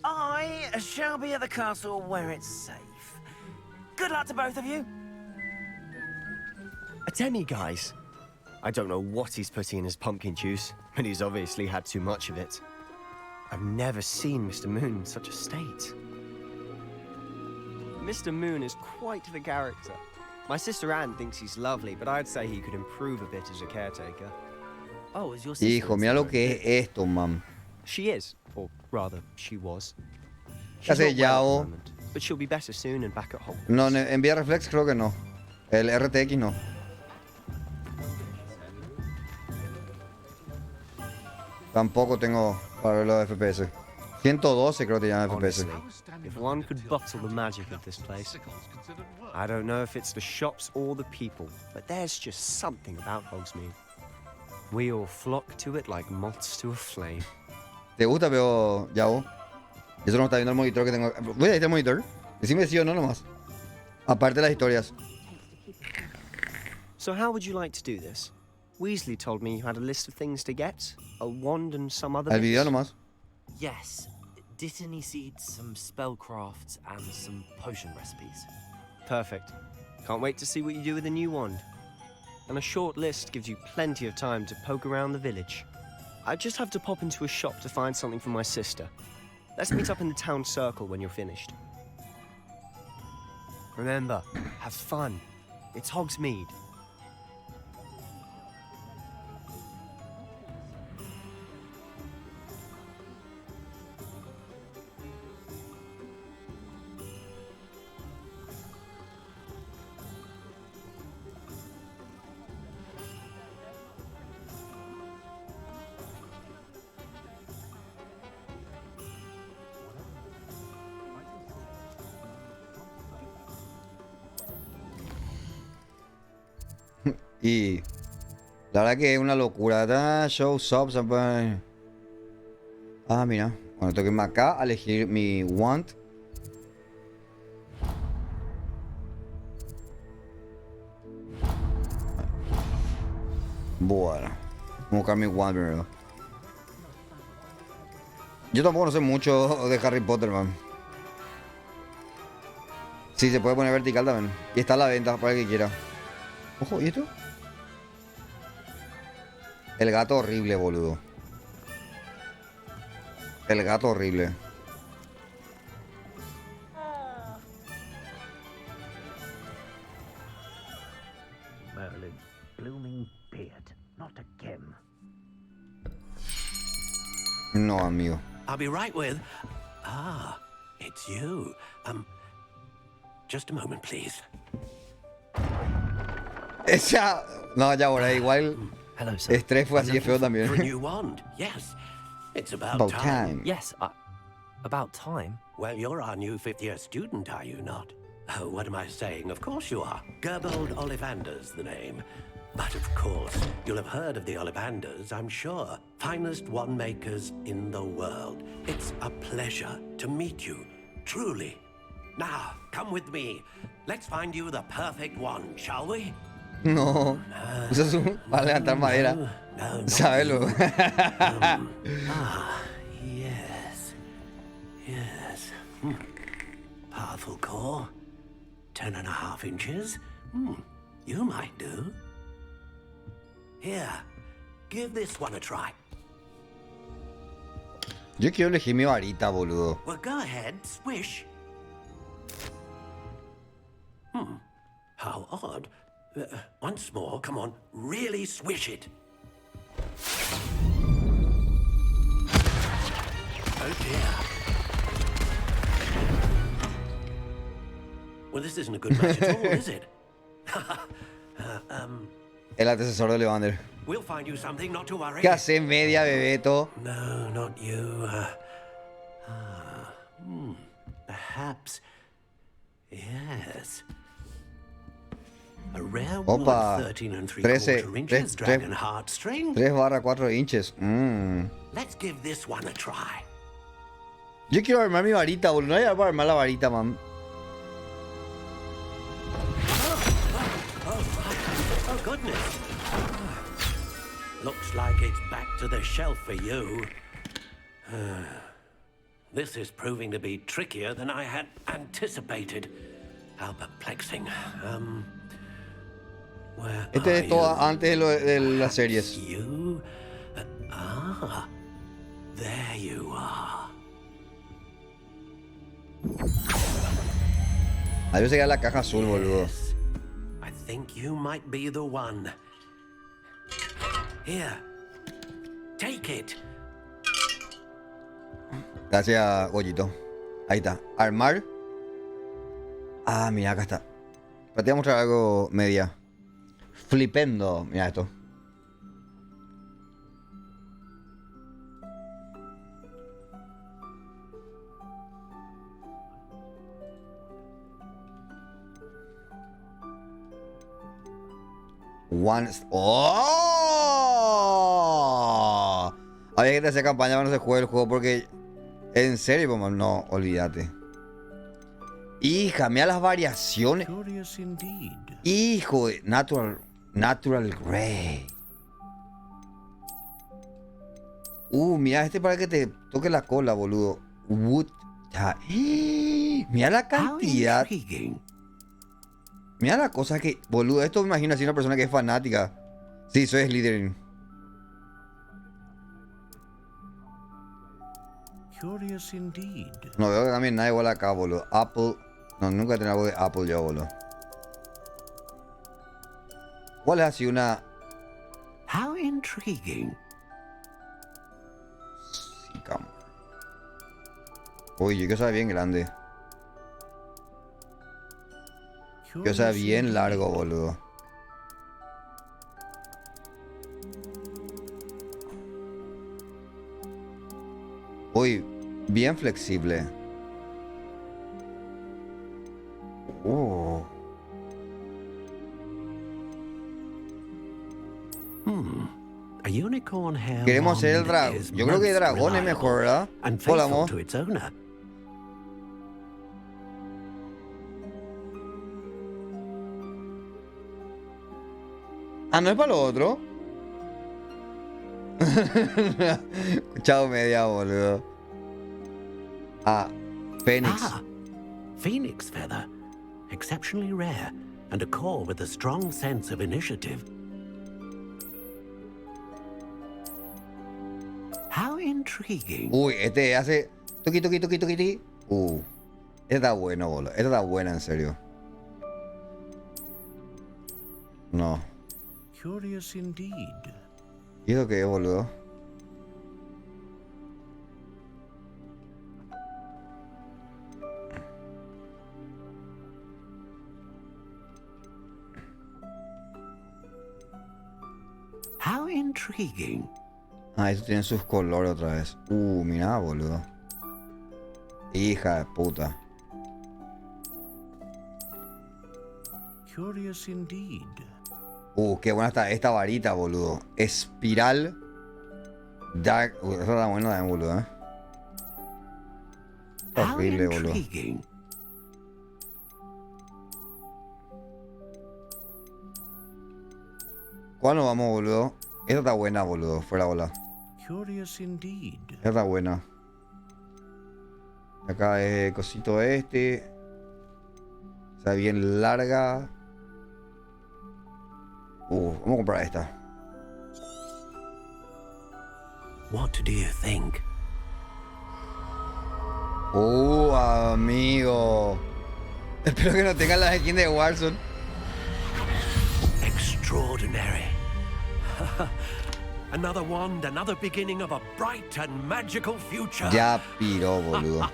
I shall be at the castle where it's safe. Good luck to both of you. A demi-guise? I don't know what he's putting in his pumpkin juice, but he's obviously had too much of it. I've never seen Mr. Moon in such a state. Mr. Moon is quite the character. My sister Anne thinks he's lovely, but I'd say he could improve a bit as a caretaker. Oh, is your sister? Hijo, mira lo que es esto, man. She is, or rather, she was. ¿Qué haces, Yao? But she'll be better soon and back at home. No, en Vía Reflex creo que no. El RTX no. Tampoco tengo para los FPS. 112 creo que te llaman FPS. If one could bottle the magic of this place. I don't know if it's the shops or the people, but there's just something about Hogsmeade. We all flock to it like moths to a flame. ¿Te gusta, pero ya vos? Eso no está viendo el monitor que tengo. Voy a ir al monitor. Decime sí o no nomás. Aparte de las historias. So how would you like to do this? Weasley told me you had a list of things to get, a wand and some other El video nomás. Yes. Dittany seeds, some spellcrafts, and some potion recipes. Perfect. Can't wait to see what you do with the new wand. And a short list gives you plenty of time to poke around the village. I just have to pop into a shop to find something for my sister. Let's meet up in the town circle when you're finished. Remember, have fun. It's Hogsmeade. Y la verdad que es una locura. Show subs. Ah, mira. Bueno, tengo que irme acá a elegir mi wand. Bueno, voy a buscar mi wand primero. Yo tampoco no sé mucho de Harry Potter, man. Sí, se puede poner vertical también. Y está a la venta para el que quiera. Ojo, ¿y esto? El gato horrible, boludo. El gato horrible. Merlin, blooming beard, not again. No, amigo. I'll be right with... Ah, it's you. Just a moment, please. Esa... No, ya ahora igual... Hello, sir. Estrés fue así de feo también. For a new wand, yes. It's about time. Yes, about time? Well, you're our new fifth-year student, are you not? Oh, what am I saying? Of course you are. Gerbold Ollivander's the name. But of course, you'll have heard of the Ollivanders, I'm sure. Finest wand makers in the world. It's a pleasure to meet you, truly. Now, come with me. Let's find you the perfect wand, shall we? No, eso es para levantar madera. Sábelo. Yes. Yes. Powerful core. 10.5 inches. You might do. Here, give this one a try. Yo quiero elegir mi varita, boludo. Well, go ahead, swish. How odd. Once more, come on, really swish it. Oh dear. Well, this isn't a good match at all, is it? El antecesor de Levander. We'll find you something, not to worry. ¿Qué hace media, Bebeto? No, not you. Perhaps. Yes. A rare wood, 13 3/4 inches, dragon heart string. 3/4 inches. Let's give this one a try. Yo quiero armar mi varita, boludo. No hay para armar la varita, man. Oh, goodness. Looks like it's back to the shelf for you. This is proving to be trickier than I had anticipated. How perplexing. Este es todo antes de las series. You? There you are. A veces queda la caja azul, boludo. I think you might be the one. Here. Take it. Gracias, Goyito. Ahí está. Armar. Ah, mira, acá está. Pero te voy a mostrar algo media. Flipendo. Mira esto. One. ¡Oh! Había que te hacer campaña cuando se juegue el juego porque... En serio, como no, olvídate. Hija, mira las variaciones. Hijo de... Natural Grey. Mira este para que te toque la cola, boludo. Wood. Mira la cantidad. Mira la cosa que... Boludo, esto me imagino así una persona que es fanática. Sí, soy Slytherin. Curious indeed. No veo que también nada igual acá, boludo. Apple. No, nunca he tenido algo de Apple yo, boludo. ¿Cuál es así una... How intriguing. Sí, cam. Uy, yo quiero saber bien grande. Quiero saber bien largo, boludo. Uy, bien flexible. A unicorn hair. Queremos ser el dragón. Yo creo que el dragón es mejor, ¿verdad? Hola, amor. Ah, ¿no es para lo otro? Chao media, boludo. Phoenix. Phoenix feather. Exceptionally rare. And a core with a strong sense of initiative. How intriguing. Uy, este hace... Tuki. Este está bueno, boludo. Esta está buena, en serio. No. Curious indeed. ¿Y eso qué es, boludo? How intriguing. Estos tienen sus colores otra vez. Mira, boludo. Hija de puta. Curious indeed. Qué buena está esta varita, boludo. Espiral Dark. Esa está buena también, boludo, Está horrible, boludo. ¿Cuál nos vamos, boludo? Esta está buena, boludo. Fuera bola. Curious indeed. Esta está buena. Acá es el cosito este. Está bien larga. Vamos a comprar esta. What do you think? Amigo. Espero que no tengan la skin de Warzone. Extraordinary. Another wand, another beginning of a bright and magical future. Ya piró, boludo.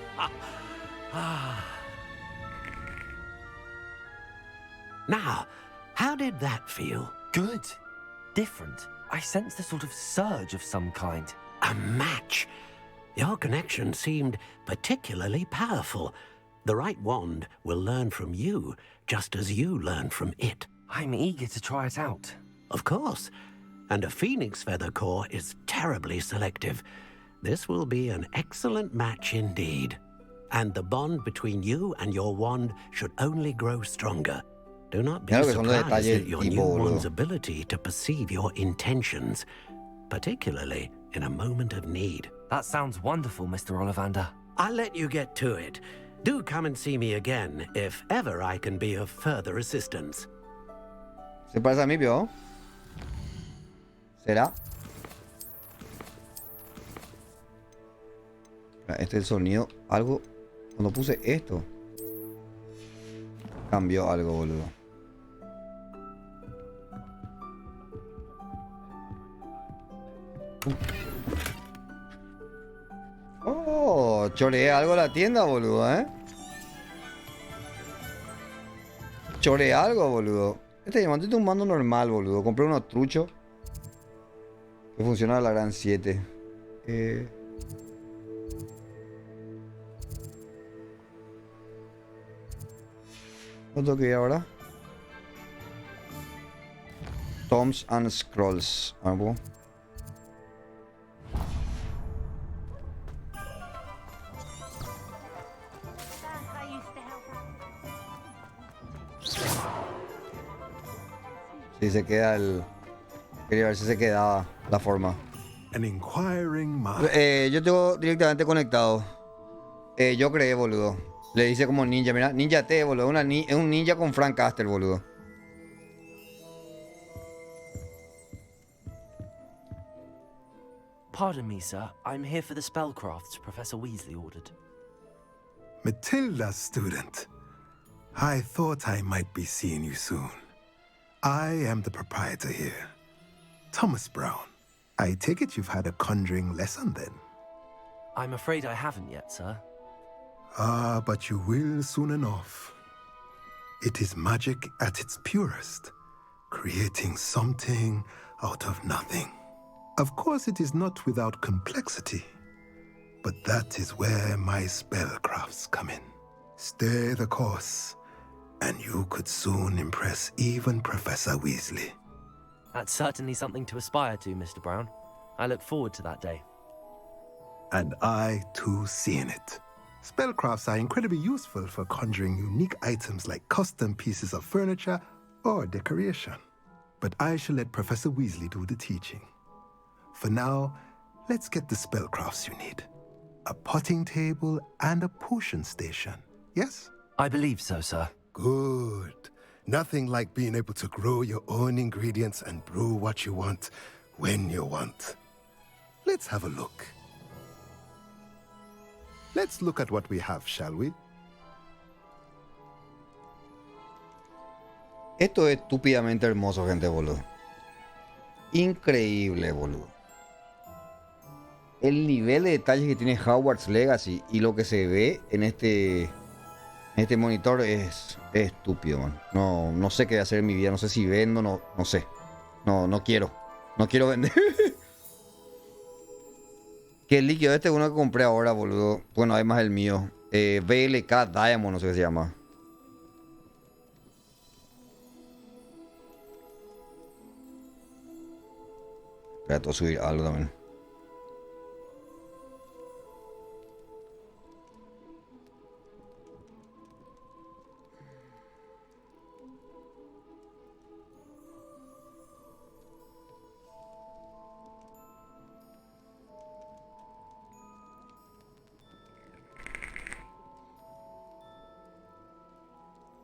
Now, how did that feel? Good. Different. I sensed a sort of surge of some kind. A match. Your connection seemed particularly powerful. The right wand will learn from you, just as you learn from it. I'm eager to try it out. Of course. And a phoenix feather core is terribly selective. This will be an excellent match indeed. And the bond between you and your wand should only grow stronger. Do not be surprised at your new wand's ability to perceive your intentions, particularly in a moment of need. That sounds wonderful, Mr. Ollivander. I'll let you get to it. Do come and see me again if ever I can be of further assistance. ¿Se parece a mí, vio? ¿Será? Este es el sonido. Algo. Cuando puse esto, cambió algo, boludo. Choreé algo la tienda, boludo, Choreé algo, boludo. Este diamante es un mando normal, boludo. Compré unos truchos que funciona a la gran 7. ¿Cuánto que ahora? Tomes and Scrolls. Sí, se queda el... Quería ver si se quedaba la forma. An inquiring mind. Yo tengo directamente conectado. Yo creé, boludo. Le dice como ninja, mira, ninja T, boludo. Es un ninja con Frank Castle, boludo. Pardon me, sir. I'm here for the spellcrafts Professor Weasley ordered. Matilda's student. I thought I might be seeing you soon. I am the proprietor here, Thomas Brown. I take it you've had a conjuring lesson then? I'm afraid I haven't yet, sir. Ah, but you will soon enough. It is magic at its purest, creating something out of nothing. Of course, it is not without complexity, but that is where my spellcrafts come in. Stay the course, and you could soon impress even Professor Weasley. That's certainly something to aspire to, Mr. Brown. I look forward to that day. And I, too, seeing it. Spellcrafts are incredibly useful for conjuring unique items like custom pieces of furniture or decoration. But I shall let Professor Weasley do the teaching. For now, let's get the spellcrafts you need. A potting table and a potion station, yes? I believe so, sir. Good. Nothing like being able to grow your own ingredients and brew what you want when you want. Let's have a look. Let's look at what we have, shall we? Esto es estúpidamente hermoso, gente, boludo. Increíble, boludo. El nivel de detalles que tiene Hogwarts Legacy y lo que se ve en este monitor es estúpido, man. No sé qué hacer en mi vida. No sé si vendo, no sé. No quiero. No quiero vender. Que el líquido este es uno que compré ahora, boludo. Bueno, además el mío. BLK Diamond, no sé qué se llama. Espera, tengo que subir algo también.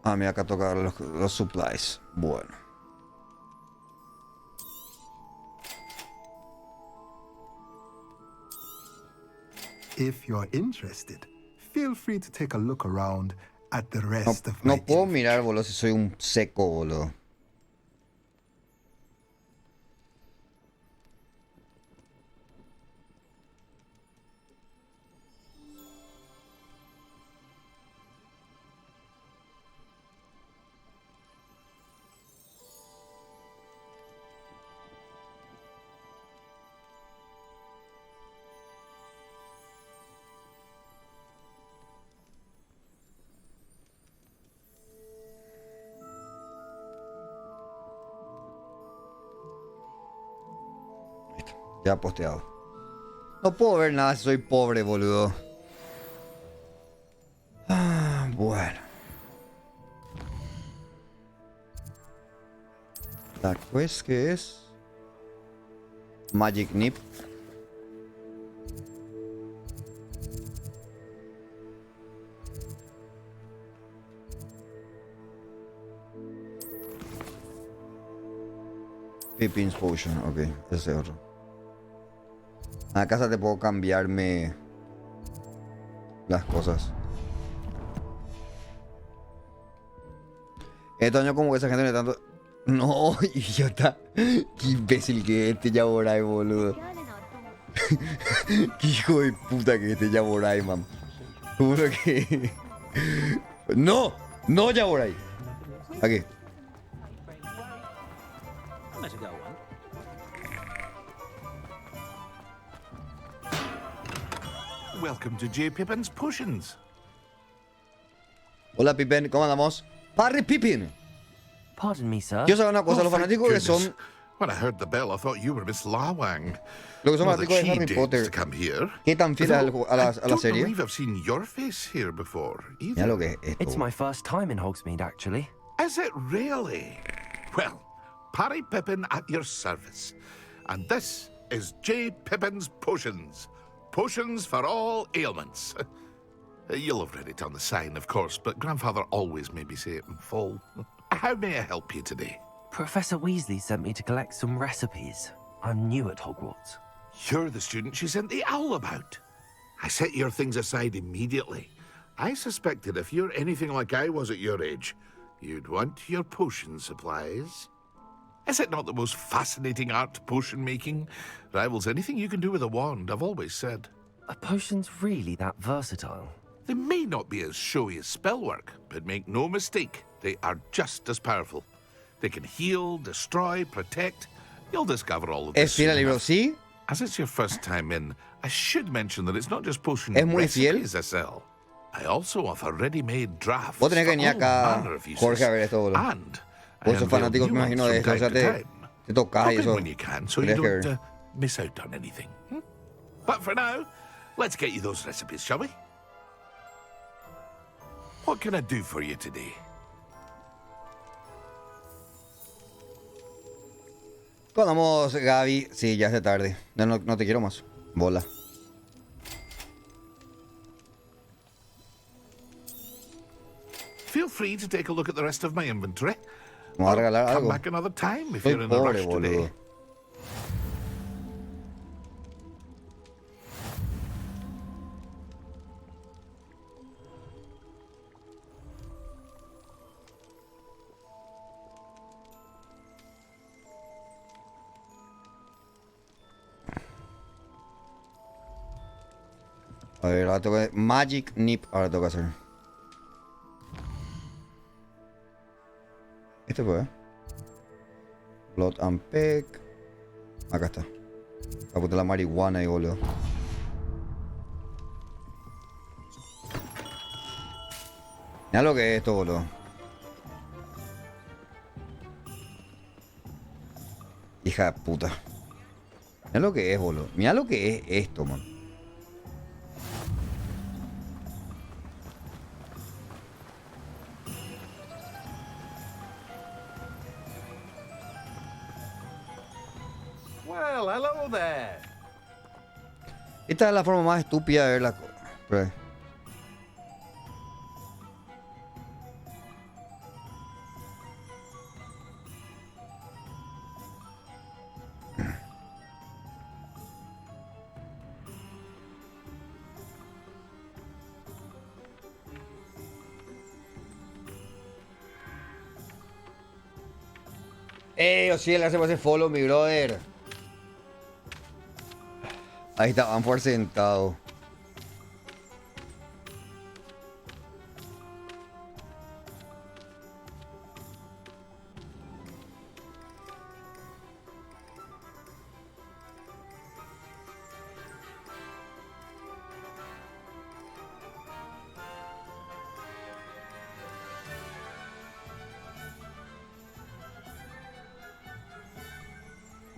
Ah, mira, acá toca los supplies. Bueno. If you're interested, feel free to take a look around at the rest of my... No puedo mirar, boludo, si soy un seco, boludo. Ya posteado. No puedo ver nada si soy pobre, boludo. Ah, bueno. La quest que es Magic Nip. Pippin's Potion, ok, ese es otro. A la casa te puedo cambiarme las cosas. Este año como que esa gente no es tanto... No, idiota. Qué imbécil que es este Yaborai, boludo. Qué hijo de puta que es este Yaborai, man. Juro que... No, no Yaborai. Aquí. Welcome to J. Pippin's Potions. Hola, Pippin, ¿cómo andamos? ¡Parry Pippin! Pardon me, sir. Yo sé una cosa, los fanáticos que son... When I heard the bell, I thought you were Miss Lawang. Los que son fanáticos de Harry Potter, ¿qué tan fieles a la serie? I don't believe I've seen your face here before, either. Mira lo que es esto. It's my first time in Hogsmeade, actually. Is it really? Well, Parry Pippin at your service. And this is J. Pippin's Potions. Potions for all ailments. You'll have read it on the sign, of course, but Grandfather always made me say it in full. How may I help you today? Professor Weasley sent me to collect some recipes. I'm new at Hogwarts. You're the student she sent the owl about. I set your things aside immediately. I suspected if you're anything like I was at your age, you'd want your potion supplies. Is it not the most fascinating art, potion making? Rivals anything you can do with a wand, I've always said. Are potions really that versatile? They may not be as showy as spellwork, but make no mistake, they are just as powerful. They can heal, destroy, protect. You'll discover all of this. ¿Es fiel al libro? Sí. As it's your first time in, I should mention that it's not just potion ¿Es muy fiel? recipes I sell. I also offer ready-made drafts. Vos tenés que venir acá, Jorge, a ver esto, boludo. And Vos sos fanático, me imagino, de eso. O sea, te tocas y eso. When you can, so you don't miss out on anything. But for now, let's get you those recipes, shall we? What can I do for you today? ¿Cuándo vamos, Gaby? Sí, ya es de tarde. No te quiero más. Bola. Feel free to take a look at the rest of my inventory. Me voy a regalar Come algo. back another time if Soy you're in a pobre, rush today. boludo. A ver, ahora tengo que... Magic Nip, ahora tengo que hacer. Este fue, Blood and Peck. Acá está. La puta la marihuana ahí, boludo. Mira lo que es esto, boludo. Hija de puta. Mira lo que es, boludo. Mira lo que es esto, man. Well, hello there. Esta es la forma más estúpida de ver la cosa. Ociel, gracias por ese follow, mi brother. Ahí está, AnFuAr sentado.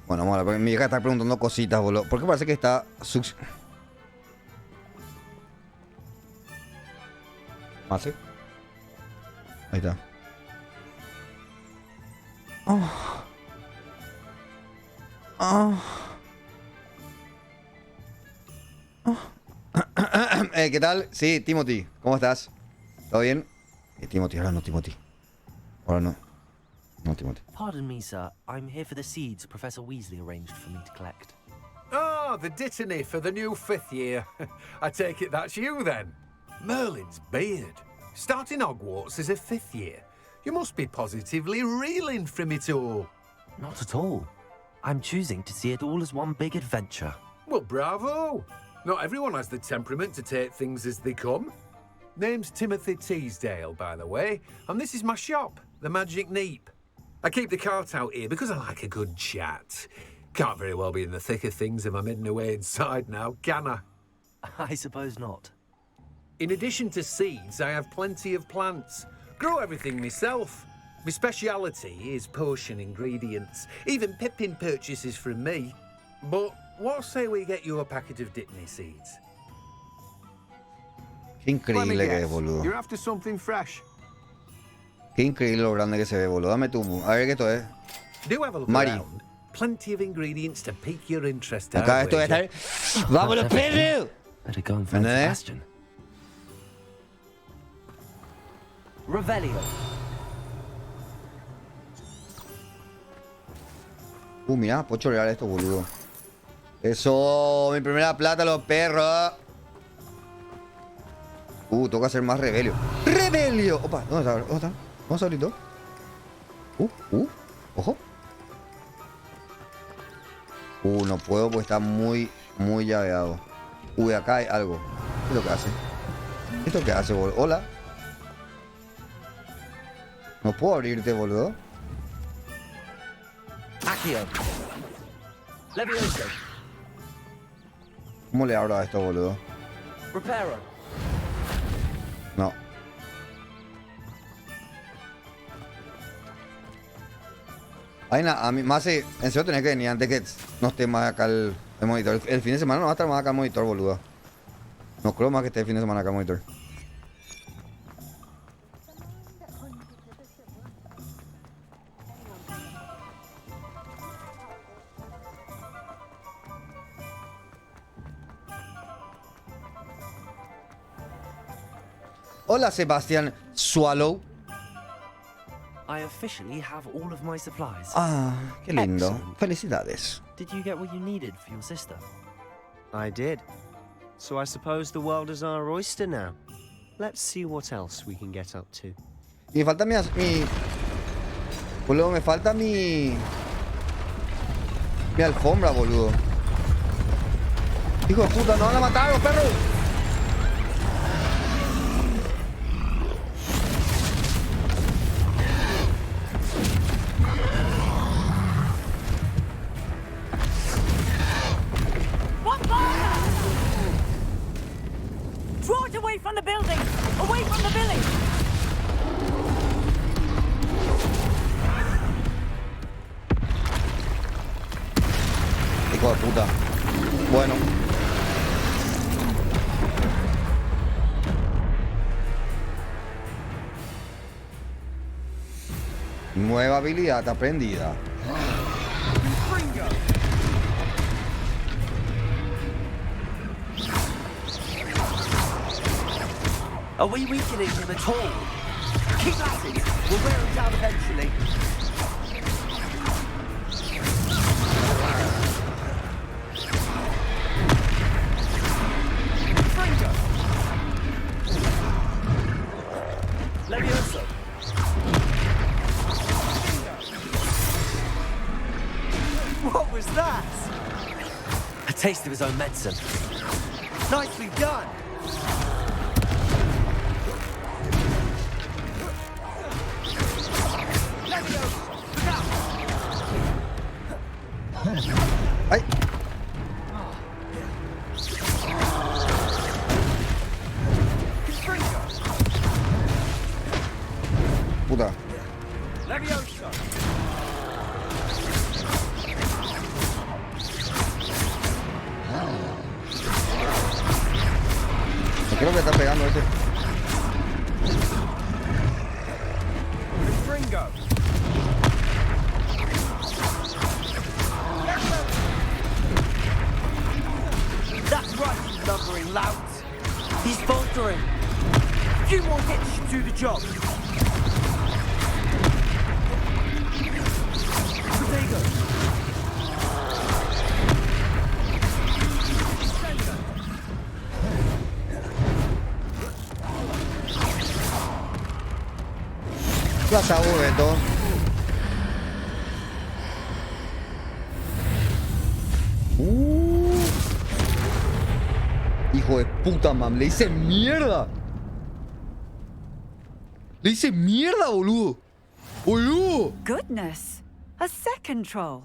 Bueno, vamos a ver, porque mi hija está preguntando cositas, boludo. ¿Por qué parece que está... ¿Ah, sí? Ahí está. Oh. Oh. Oh. ¿Qué tal? Sí, Timothy. ¿Cómo estás? ¿Todo bien? Timothy, ahora no, Timothy. Ahora no. No, Timothy. Pardon me, sir. I'm here for the seeds Professor Weasley arranged for me to collect. Oh, the dittany for the new 5th year. I take it that's you then. Merlin's beard. Starting Hogwarts as a 5th year. You must be positively reeling from it all. Not at all. I'm choosing to see it all as one big adventure. Well, bravo. Not everyone has the temperament to take things as they come. Name's Timothy Teasdale, by the way, and this is my shop, the Magic Neep. I keep the cart out here because I like a good chat. Can't very well be in the thick of things if I'm hidden away inside now, can I? I suppose not. In addition to seeds, I have plenty of plants. Grow everything myself. My speciality is potion ingredients. Even Pippin purchases from me. But what say we get you a packet of Dittany seeds? Qué increíble que es, boludo. You're after something fresh. Qué increíble lo grande que se ve, boludo. Dame tú. A ver qué esto es. Do have a look Mari. around. Plenty of ingredients to pique your interest. Acá esto debe estar. ¡Vámonos, perro! Better go and find Sebastian. Revelio. Mira, puedo chorear esto, boludo. Eso, mi primera plata, los perros. Toca hacer más rebelio. ¡Rebelio! Opa, ¿dónde está? ¿Dónde está? Vamos ahorita. Ojo. No puedo porque está muy llaveado. Acá hay algo. ¿Qué es lo que hace? ¿Esto qué hace, boludo? Hola. No puedo abrirte, boludo. ¿Cómo le abro a esto, boludo? No. Ay, a mí más en serio tenés que venir antes que no esté más acá el monitor. El fin de semana no va a estar más acá el monitor, boludo. No creo más que esté el fin de semana acá el monitor. Hola, Sebastián Swallow. I officially have all of my supplies. Qué lindo. Excellent. Felicidades. Did you get what you needed for your sister? I did. So I suppose the world is our oyster now. Let's see what else we can get up to. Y me falta mi... Boludo, me falta mi alfombra, boludo. Hijo de puta, no van a matar a los perros. Draw it away from the building! Away from the village! Hijo de puta. Bueno. Nueva habilidad aprendida. Are we weakening him at all? Keep at it! We'll wear him down eventually. Fringo! Levioso! What was that? A taste of his own medicine. Nicely done! ¡Ay! Puta. Me creo que está pegando ese. That's right, you lumbering louts. He's faltering. A few more hits should do the job. Potato. Las aburre, Hijo de puta, mam. Le hice mierda. Le hice mierda, boludo. Boludo. Goodness! A second troll.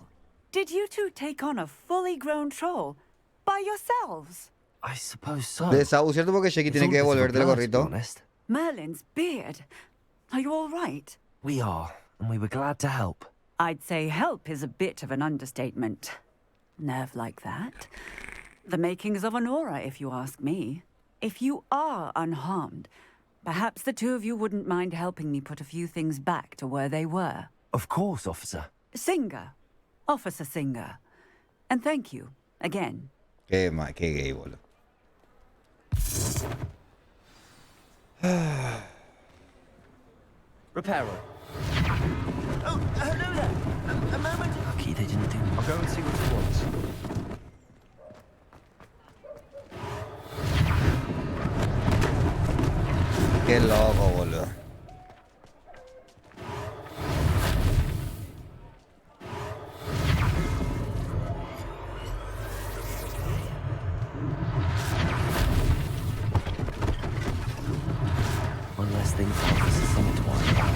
Did you two take on a fully grown troll by yourselves? I suppose so. Cierto porque Sheki tiene que devolverte el gorrito. Merlin's beard. Are you all right? We are, and we were glad to help. I'd say help is a bit of an understatement. Nerve like that. The makings of an aura, if you ask me. If you are unharmed, perhaps the two of you wouldn't mind helping me put a few things back to where they were. Of course, officer. Singer. Officer Singer. And thank you, again. Qué gay, boludo. Repairer. Oh, hello there. A moment. Lucky they didn't do. I'll go and see what he wants. Qué loco, boludo. One less thing for Officer Singer to worry about.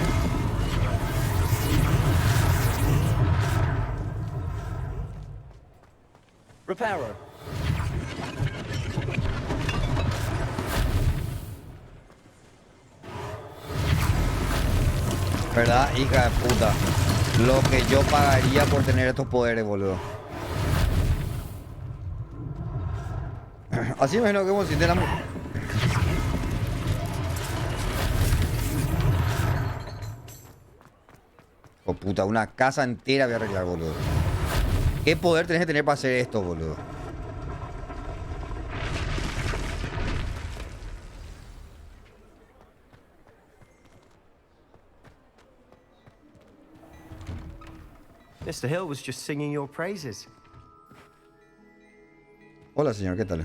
Repairer. ¿Verdad, hija de puta? Lo que yo pagaría por tener estos poderes, boludo. Así me imagino que vos sientes la... Oh puta, una casa entera voy a arreglar, boludo. ¿Qué poder tenés que tener para hacer esto, boludo? Mr. Hill was just singing your praises. Hola, señor, ¿qué tal?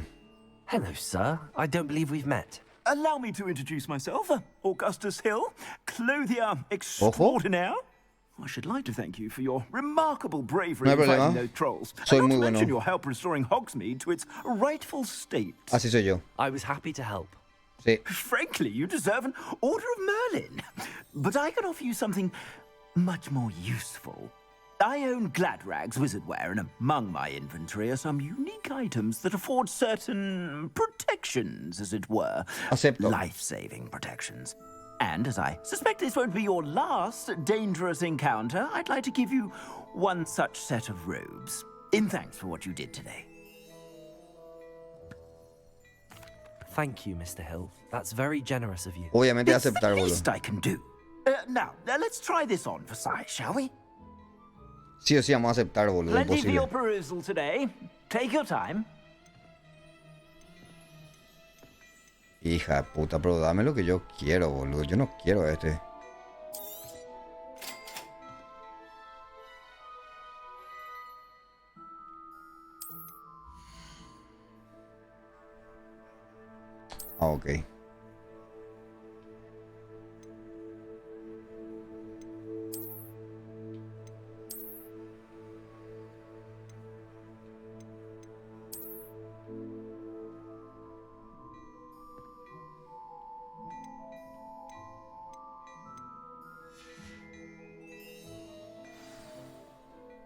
Hello, sir. I don't believe we've met. Allow me to introduce myself, Augustus Hill, clothier extraordinaire. I should like to thank you for your remarkable bravery in fighting those trolls. And not to mention your help restoring Hogsmeade to its rightful state. Así soy yo. I was happy to help. Sí. Frankly, you deserve an Order of Merlin. But I can offer you something much more useful. I own Gladrag's wizardware, and among my inventory are some unique items that afford certain protections, as it were. Acepto. Life-saving protections. And as I suspect this won't be your last dangerous encounter, I'd like to give you one such set of robes, in thanks for what you did today. Thank you, Mr. Hill. That's very generous of you. Obviamente It's aceptar, the boludo. least I can do. Now, let's try this on for size, shall we? Sí o sí vamos a aceptar, boludo. Plenty for your Imposible. perusal today. Take your time. Hija de puta, pero dame lo que yo quiero, boludo. Yo no quiero este. Ah, ok.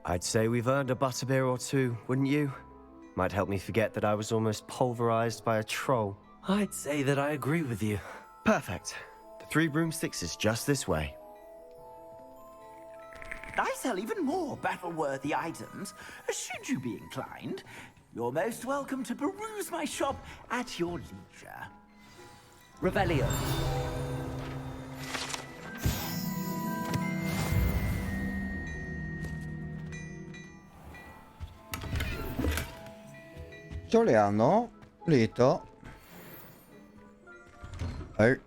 I'd say we've earned a butterbeer or two, wouldn't you? Might help me forget that I was almost pulverized by a troll. I'd say that I agree with you. Perfect. The 3 broomsticks is just this way. I sell even more battle-worthy items. Should you be inclined, you're most welcome to peruse my shop at your leisure. Revelio. Choreando. Listo. A ver.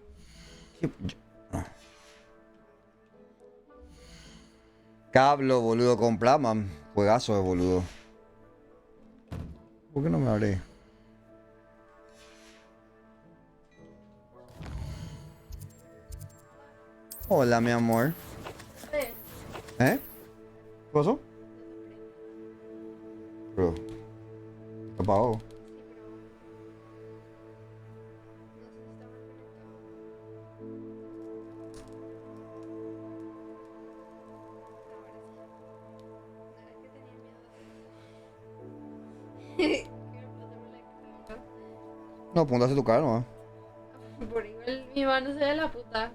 Cablo, boludo, con Plaman. Juegazo de boludo. ¿Por qué no me abre? Hola, mi amor. ¿Eh? ¿Qué pasó? Bro. ¿Qué apagó? No, apuntaste tu cara, ¿no? Por igual mi mano se ve la puta.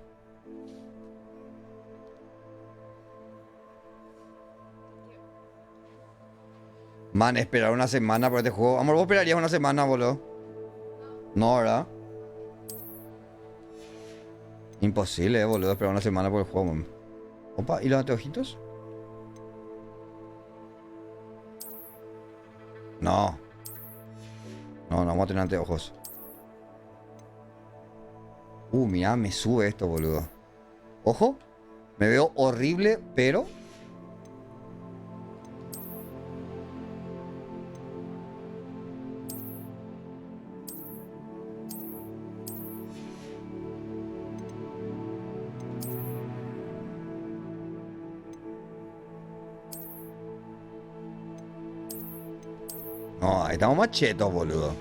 Man, esperar una semana por este juego. Amor, ¿vos esperarías una semana, boludo? No, ¿verdad? Imposible, boludo, esperar una semana por el juego, man. Opa, ¿y los anteojitos? No. No, no vamos a tener anteojos. Mira, me sube esto, boludo. Ojo. Me veo horrible, pero... No, ahí estamos machetos, boludo.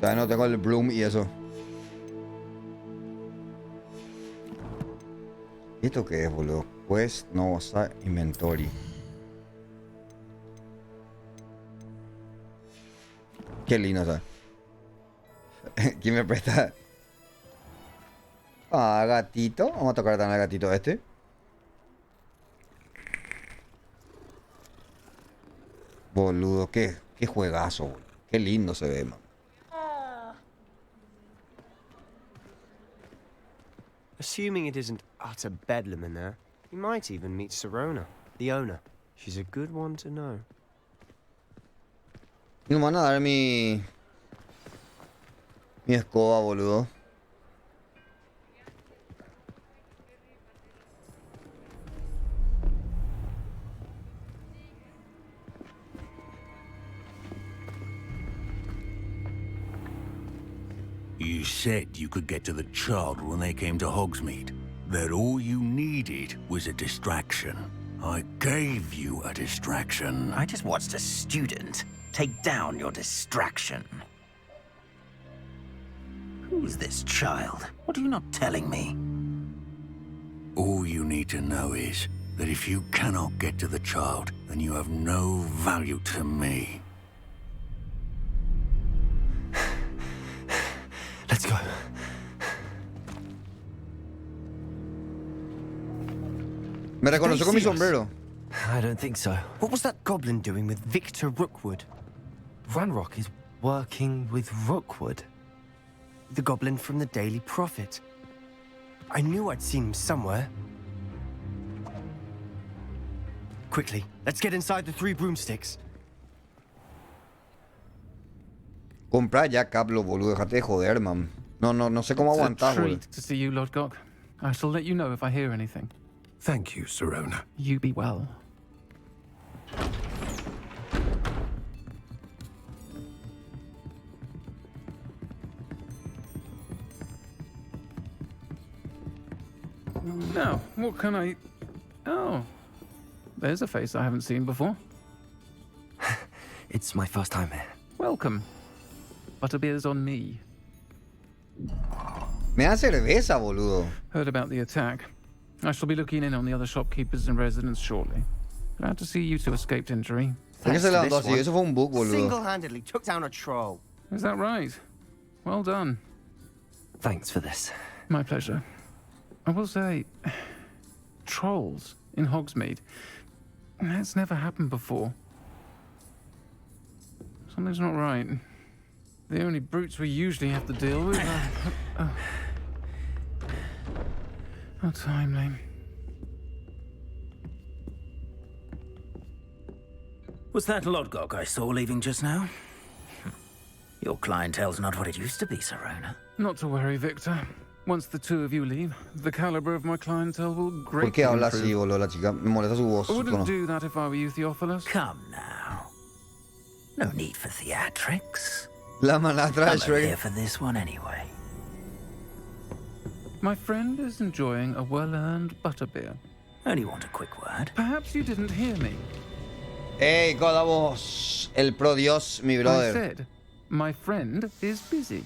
Todavía no tengo el bloom y eso. ¿Y esto qué es, boludo? Pues no usa inventory. Qué lindo, ¿sabes? ¿Quién me presta? Ah, gatito. Vamos a tocar también al gatito este. Boludo, qué juegazo, boludo. Qué lindo se ve, man. Assuming it isn't utter bedlam in there, you might even meet Sirona, the owner. She's a good one to know. No me van a dar mi escoba, boludo. You said you could get to the child when they came to Hogsmeade. That all you needed was a distraction. I gave you a distraction. I just watched a student take down your distraction. Who's this child? What are you not telling me? All you need to know is that if you cannot get to the child, then you have no value to me. Let's go. Me reconoció con mi sombrero. I don't think so. What was that goblin doing with Victor Rookwood? Ranrock is working with Rookwood. The goblin from the Daily Prophet. I knew I'd seen him somewhere. Quickly, let's get inside the 3 broomsticks. Comprar ya Caplo, boludo. Déjate de joder, man. No sé cómo aguantar, boludo. It's a treat to see you, Lord Gok. I shall let you know if I hear anything. Thank you, Sirona. You be well. Now, what can I... Oh, there's a face I haven't seen before. It's my first time here. Welcome. Butterbeer's on me. Me da cerveza, boludo. Heard about the attack. I shall be looking in on the other shopkeepers and residents shortly. Glad to see you two escaped injury. ¿Por qué se levantó así? Eso fue un bug, boludo. Single-handedly took down a troll. Is that right? Well done. Thanks for this. My pleasure. I will say, trolls in Hogsmeade. That's never happened before. Something's not right. The only brutes we usually have to deal with are... How timely. Was that Lodgok I saw leaving just now? Your clientele's not what it used to be, Sirona. Not to worry, Victor. Once the two of you leave, the caliber of my clientele will greatly ¿Por qué habla improve. así, boludo, la chica? Me molesta su voz. I wouldn't do that if I were you, Theophilus. Come now. No need for theatrics. La manastra de I'm Shrek. here for this one anyway. My friend is enjoying a well-earned butterbeer. Only want a quick word. Perhaps you didn't hear me. Hey, Godavos, el pro Dios, mi brother. I said, my friend is busy.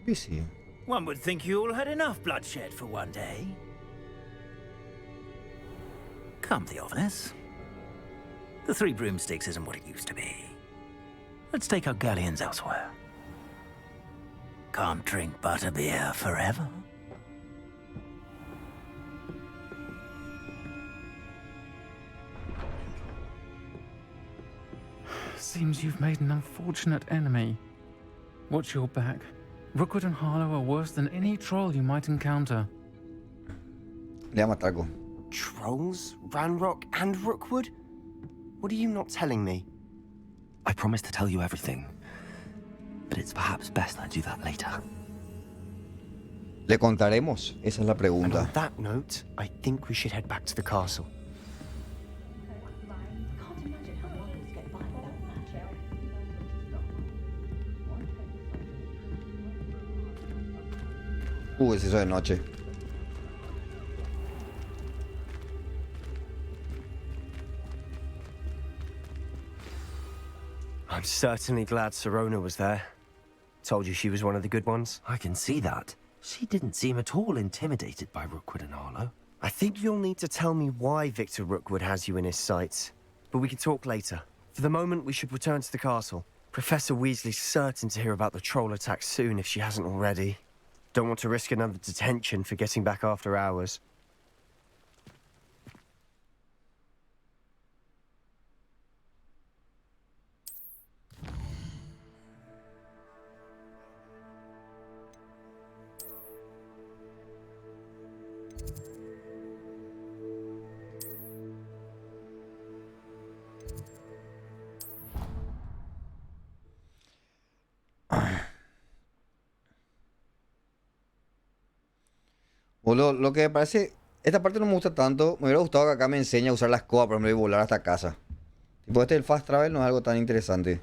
Busy. One would think you all had enough bloodshed for one day. Come, Theophilus. The 3 broomsticks isn't what it used to be. Let's take our galleons elsewhere. Can't drink butterbeer forever. Seems you've made an unfortunate enemy. Watch your back. Rookwood and Harlow are worse than any troll you might encounter. Le llama taco. Trolls? Ranrock and Rookwood? What are you not telling me? I promised to tell you everything, but it's perhaps best I do that later. ¿Le contaremos? Esa es la pregunta. And on that note, I think we should head back to the castle. Se hizo de noche. I'm certainly glad Sirona was there. Told you she was one of the good ones. I can see that. She didn't seem at all intimidated by Rookwood and Arlo. I think you'll need to tell me why Victor Rookwood has you in his sights. But we can talk later. For the moment, we should return to the castle. Professor Weasley's certain to hear about the troll attack soon if she hasn't already. Don't want to risk another detention for getting back after hours. Lo que me parece, esta parte no me gusta tanto. Me hubiera gustado que acá me enseñe a usar la escoba, por ejemplo, y volar hasta casa. Tipo, el fast travel no es algo tan interesante.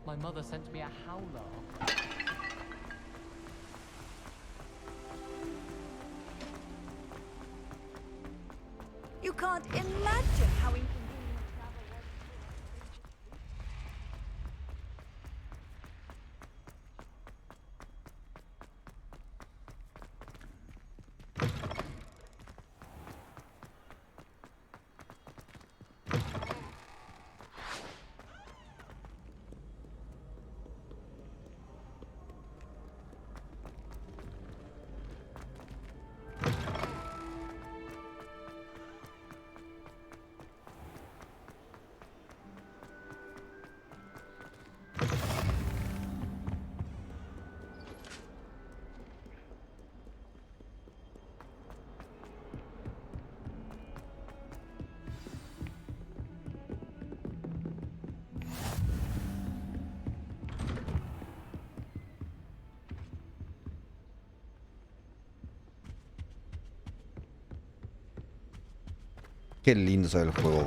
My mother sent me a howler. You can't imagine how inconvenient Qué lindo se ve el juego.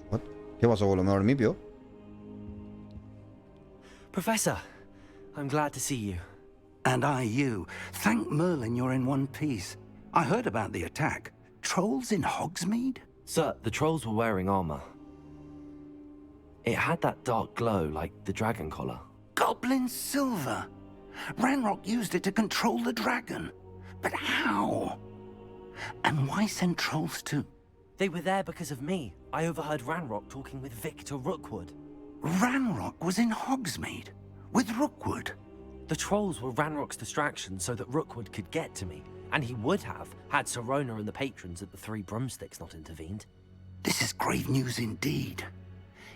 What? ¿Qué pasó, boludo? ¿Me dormí, pio? Professor, I'm glad to see you. And I you. Thank Merlin you're in one piece. I heard about the attack. Trolls in Hogsmeade? Sir, the trolls were wearing armor. It had that dark glow like the dragon collar. Goblin silver! Ranrock used it to control the dragon. But how? And why send trolls to? They were there because of me. I overheard Ranrock talking with Victor Rookwood. Ranrock was in Hogsmeade? With Rookwood? The trolls were Ranrock's distraction so that Rookwood could get to me. And he would have, had Sirona and the patrons at the Three Broomsticks not intervened. This is grave news indeed.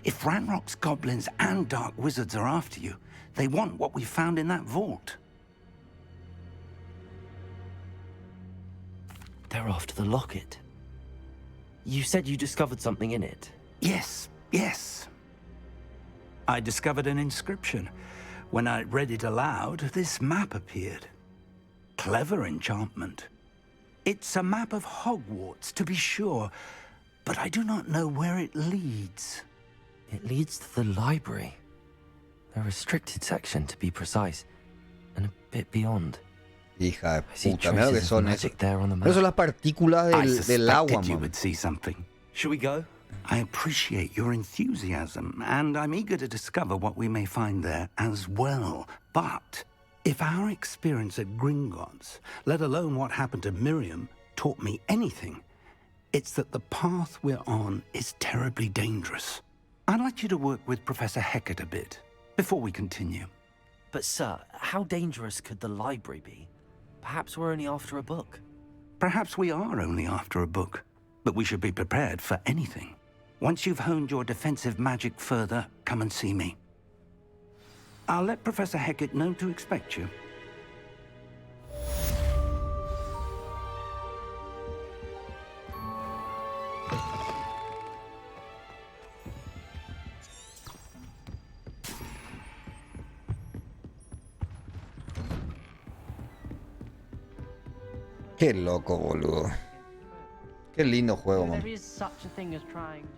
If Ranrock's goblins and dark wizards are after you, they want what we found in that vault. They're after the locket. You said you discovered something in it. Yes, yes. I discovered an inscription. When I read it aloud, this map appeared. Clever enchantment. It's a map of Hogwarts, to be sure, but I do not know where it leads. It leads to the library. A restricted section, to be precise, and a bit beyond. Hija de puta, mira lo que son eso. Pero son las partículas del agua, you man. would see something. Shall we go? I appreciate your enthusiasm, and I'm eager to discover what we may find there as well. But if our experience at Gringotts, let alone what happened to Miriam, taught me anything, it's that the path we're on is terribly dangerous. I'd like you to work with Professor Hecat a bit before we continue. But sir, how dangerous could the library be? Perhaps we're only after a book. Perhaps we are only after a book, but we should be prepared for anything. Once you've honed your defensive magic further, come and see me. I'll let Professor Hecat know to expect you. Qué loco, boludo. Qué lindo juego, man. There is such a thing as trying to.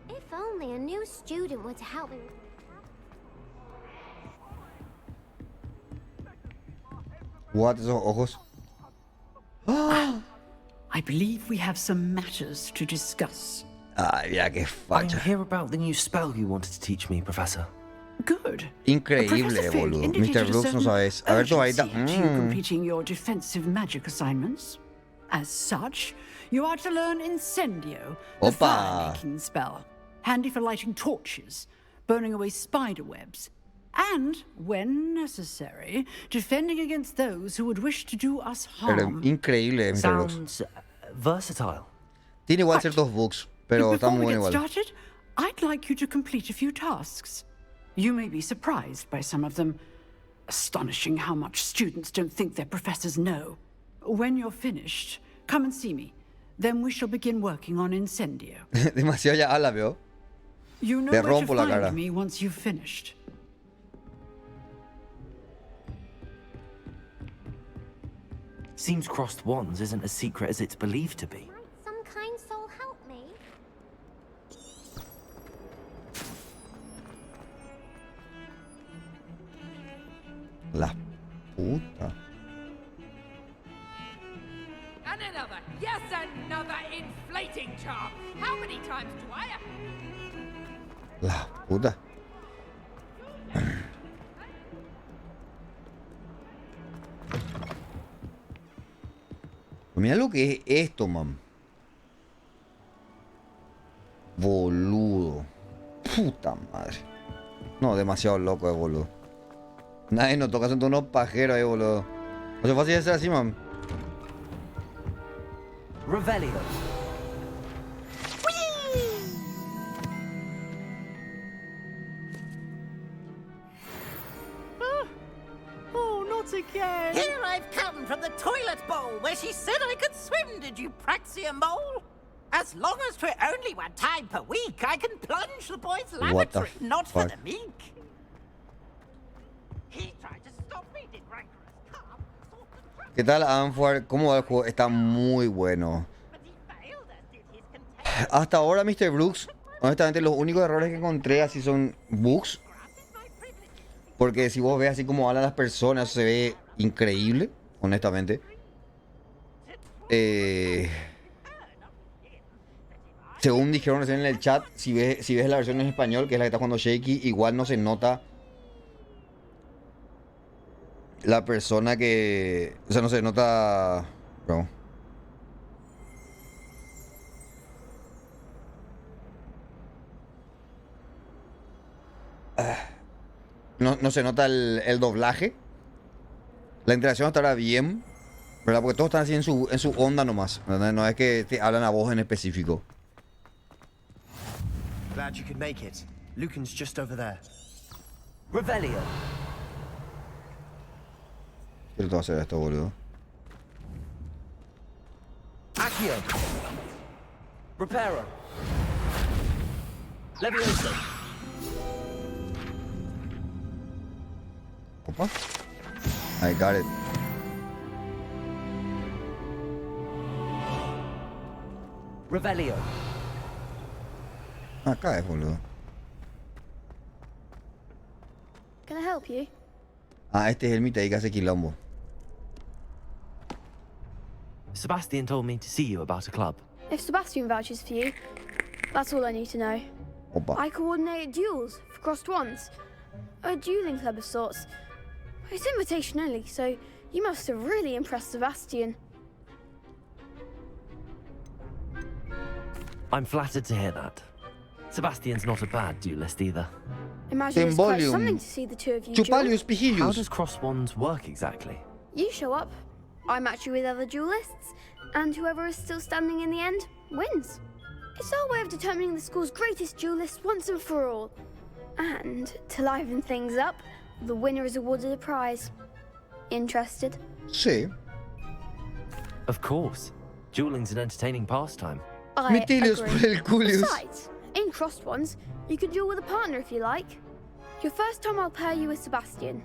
If only a new student were to help me. What, esos ojos? I believe we have some matters to discuss. Ay, mira qué I facha. hear about the new spell you wanted to teach me, Professor. Good. Increíble, boludo. Mr. Brooks, no sabes. A ver tu varita. Completing your defensive magic assignments. As such, you are to learn Incendio, the Opa. fire-making spell, handy for lighting torches, burning away spider webs, and, when necessary, defending against those who would wish to do us Pero harm. increíble, Mr. Brooks. Sounds versatile. Tiene igual ciertos bugs, pero está Before muy we bueno get igual. started, I'd like you to complete a few tasks. You may be surprised by some of them. Astonishing how much students don't think their professors know. When you're finished, come and see me. Then we shall begin working on Incendio. Demasiado ya habla, veo. You know Le where to rompo la cara. find me once you've finished. Seems crossed wands isn't as secret as it's believed to be. Some kind soul help me. La puta. And another, yes, another inflating charm. How many times do I have? La puta. Mira lo que es esto, man. Boludo. Puta madre. No, demasiado loco, boludo. Nadie nos toca, son todos unos pajeros ahí, boludo. No se fácil de ser así, man. Revelio. Oh, not again! Here I've come from the toilet bowl where she said I could swim, did you praxia mole? As long as 'twere only one time per week, I can plunge the boy's lavatory, not for the meek. He tried to stop me, did rancorous calf. ¿Qué tal, AnFuAr? ¿Cómo va el juego? Está muy bueno. Hasta ahora, Mr. Brooks, honestamente, los únicos errores que encontré así son bugs. Porque si vos ves así como hablan las personas, se ve increíble, honestamente. Según dijeron recién en el chat, si ves la versión en español, que es la que está jugando Shaky, igual no se nota la persona que... O sea, no se nota... Bro. No se nota el doblaje. La interacción estará bien, ¿verdad? Porque todos están así en su onda nomás, ¿verdad? No es que te hablan a voz en específico. Glad you could make it. Lucan's just over there. Revelio. Quiero todo hacer esto, boludo. Accio. Reparo. Leviosa. Opa. I got it. Revelio. Acá es, boludo. Can I help you? Ah, este es el mitad que hace quilombo. Sebastian told me to see you about a club. If Sebastian vouches for you, that's all I need to know. Opa. I coordinate duels for crossed wands. A dueling club of sorts. It's invitation only, so you must have really impressed Sebastian. I'm flattered to hear that. Sebastian's not a bad duelist either. Imagine it's quite something to see the two of you duel. How does cross wands work exactly? You show up, I match you with other duelists, and whoever is still standing in the end wins. It's our way of determining the school's greatest duelist once and for all. And to liven things up, the winner is awarded a prize. Interested? Sí. Of course. Dueling's an entertaining pastime. I agree. Culius. Besides, in crossed ones, you can duel with a partner if you like. Your first time I'll pair you with Sebastian.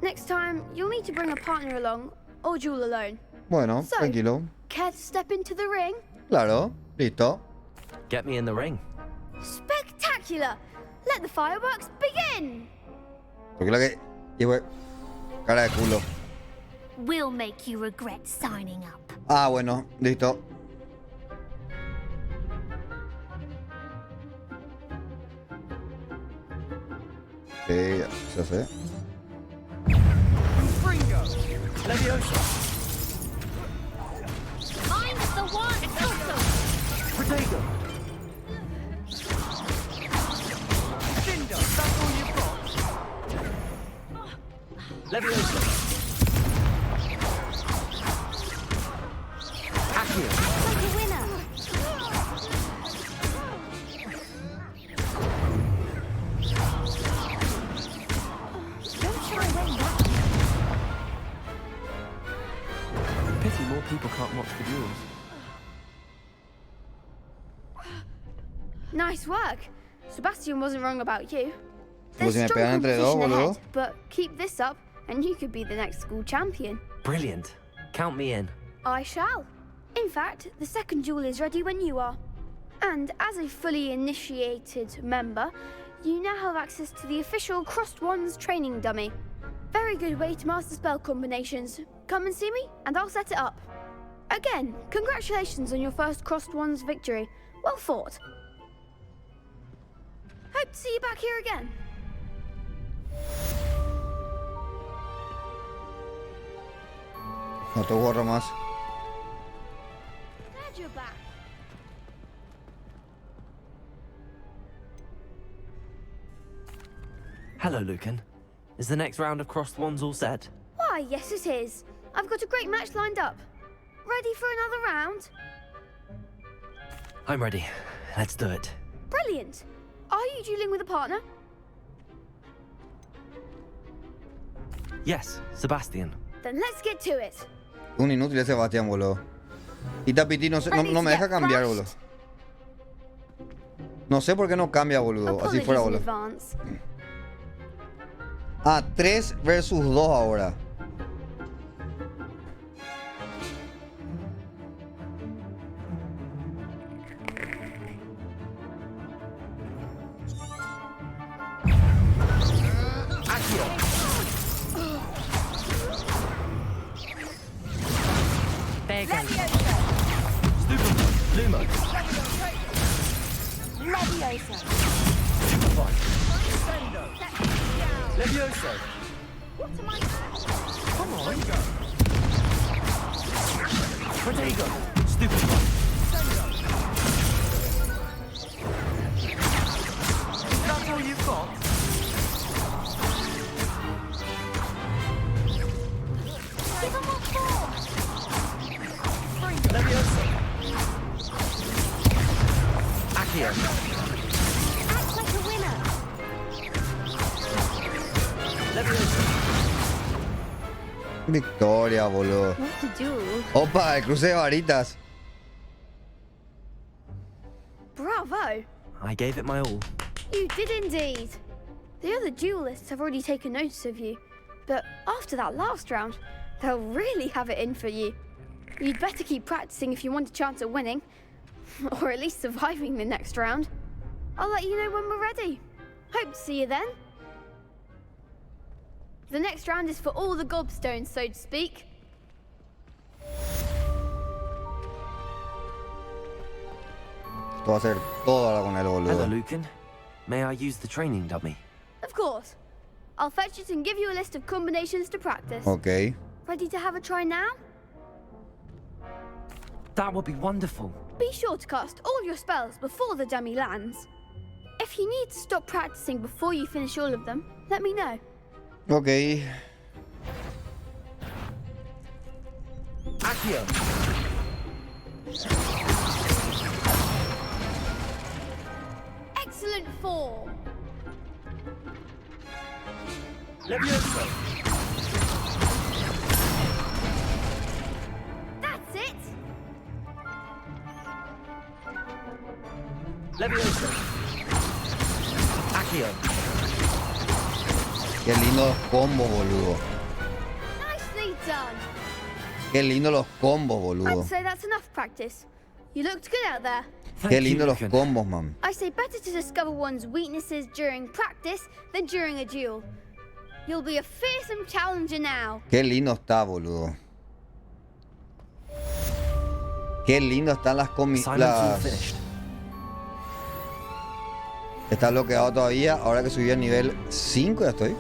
Next time, you'll need to bring a partner along or duel alone. Bueno, so, tranquilo. Care to step into the ring? Claro, listo. Get me in the ring. Spectacular! Let the fireworks begin! Porque la que llevo cara de culo. We'll make you regret signing up. Ah, bueno, listo. Sí, ya se hace. Leviosa. I'm the one. Potato. Cinder, that's all you've got. Leviosa. Accio. Like a winner! Don't shy away now. Pity more people can't watch the duels. Nice work. Sebastian wasn't wrong about you. Pues There's si me strong pegan entre dos, competition boludo. ahead, but keep this up and you could be the next school champion. Brilliant. Count me in. I shall. In fact, the second duel is ready when you are. And as a fully initiated member, you now have access to the official Crossed Wands training dummy. Very good way to master spell combinations. Come and see me, and I'll set it up. Again, congratulations on your first Crossed Wands victory. Well fought. Hope to see you back here again. No te borro más. Glad you're back. Hello, Lucan. Is the next round of crossed wands all set? Why, yes it is. I've got a great match lined up. Ready for another round? I'm ready. Let's do it. Brilliant. Are you dueling with a partner? Yes, Sebastian. Then let's get to it. Un inútil ese Sebastián, boludo. Y Tapiti no me deja cambiar, boludo. No sé por qué no cambia, boludo. Así fuera, boludo. Ah, 3 versus 2 ahora. Leviosa. Leviosa. What am I? Come on. Potato. Stupid one. That's all you've got? Give him what for? Leviosa. Accio. Act like a winner. Leviosa. Victoria, boludo. What to do? Opa, el cruce de varitas. Bravo. I gave it my all. You did indeed. The other duelists have already taken notice of you, but after that last round, they'll really have it in for you. You'd better keep practicing if you want a chance at winning, or at least surviving the next round. I'll let you know when we're ready. Hope to see you then. The next round is for all the gobstones, so to speak. Esto va a ser todo ahora con el boludo. Hello, Lucan. May I use the training dummy? Of course. I'll fetch it and give you a list of combinations to practice. Okay. Ready to have a try now? That would be wonderful. Be sure to cast all your spells before the dummy lands. If you need to stop practicing before you finish all of them, let me know. Okay. Accio. Excellent form. Levioso. That's it. Levioso. Accio. Qué lindo los combos, boludo. Nicely done. Qué lindo los combos, I'd boludo. say that's enough practice. You looked good out there. Qué lindo los combos, man. I say better to discover one's weaknesses during practice than during a duel. You'll be a fearsome challenger now. Qué lindo está, boludo. Qué lindo están las comidas. Está bloqueado todavía. Ahora que subí al nivel 5 ya estoy.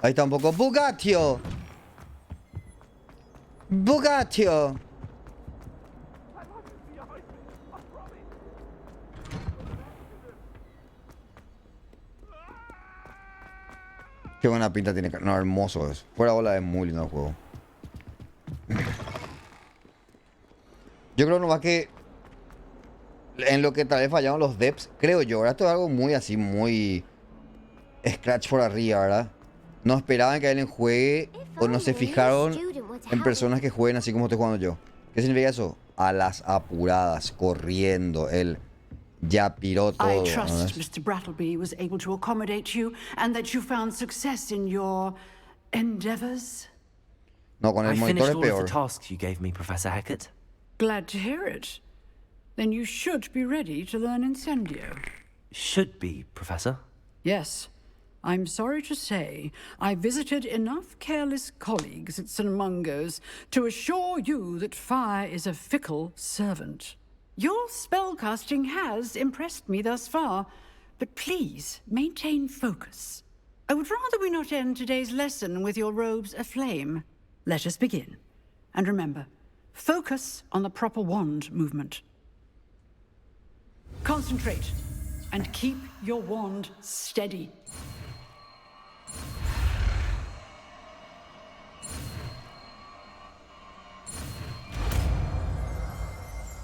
Ahí está un poco. ¡Bugatio! ¡Bugatio! Qué buena pinta tiene. No, hermoso eso. Fuera bola es muy lindo el juego. Yo creo nomás que en lo que tal vez fallaron los devs, creo yo, ahora esto es algo muy así, muy scratch por arriba, ¿verdad? No esperaban que alguien juegue o no se fijaron en personas que jueguen así como estoy jugando yo. ¿Qué significa eso? A las apuradas, corriendo, el ya piró todo. I trust Mr. Brattleby was able to accommodate you and that you found success in your endeavors. No, con el monitor es all of peor. the tasks you gave me, Professor Hackett. Glad to hear it. Then you should be ready to learn Incendio. Should be, Professor. Yes. I'm sorry to say, I visited enough careless colleagues at St. Mungo's to assure you that fire is a fickle servant. Your spellcasting has impressed me thus far, but please maintain focus. I would rather we not end today's lesson with your robes aflame. Let us begin. And remember, focus on the proper wand movement. Concentrate and keep your wand steady.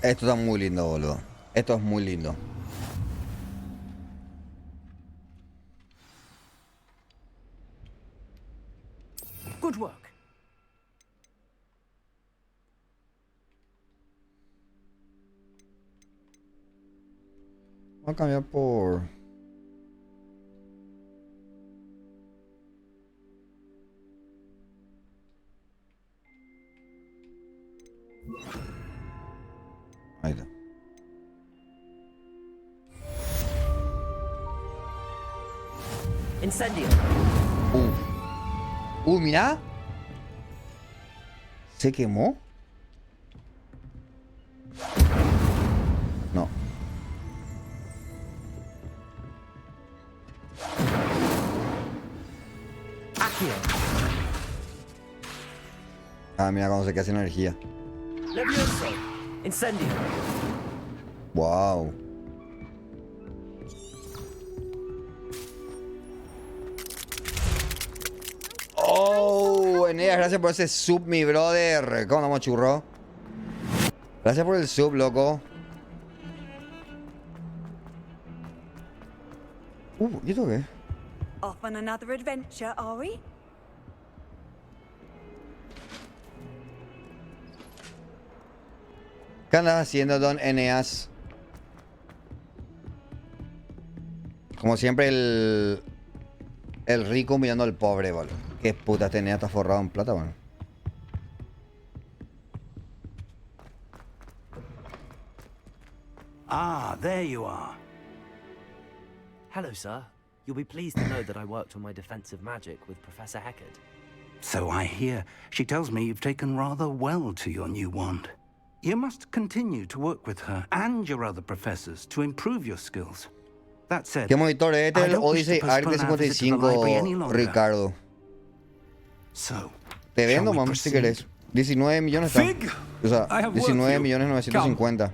Esto está muy lindo, boludo. Esto es muy lindo. Good work. Voy a cambiar por... Ahí está. Incendio. Mira. ¿Se quemó? No. Ah, mira cómo se queda sin energía. Levioso. Incendio. Wow. Oh, Eneas, gracias por ese sub, mi brother. ¿Cómo andamos, churro? Gracias por el sub, loco. ¿Y esto qué? Off on another adventure, are we? ¿Qué andas haciendo, don Eneas? Como siempre, el rico mirando al pobre, boludo. Qué puta, este Eneas está forrado en plata, bueno. Ah, there you are. Hello, sir. You'll be pleased to know that I worked on my defensive magic with Professor Heckard. So I hear. She tells me you've taken rather well to your new wand. You must continue to work with her and your other professors to improve your skills. That said, ¿Qué monitor es este? El Odyssey Arc de 55, Ricardo. Te vendo, mam, si querés. 19 millones está. O sea, 19 millones 950.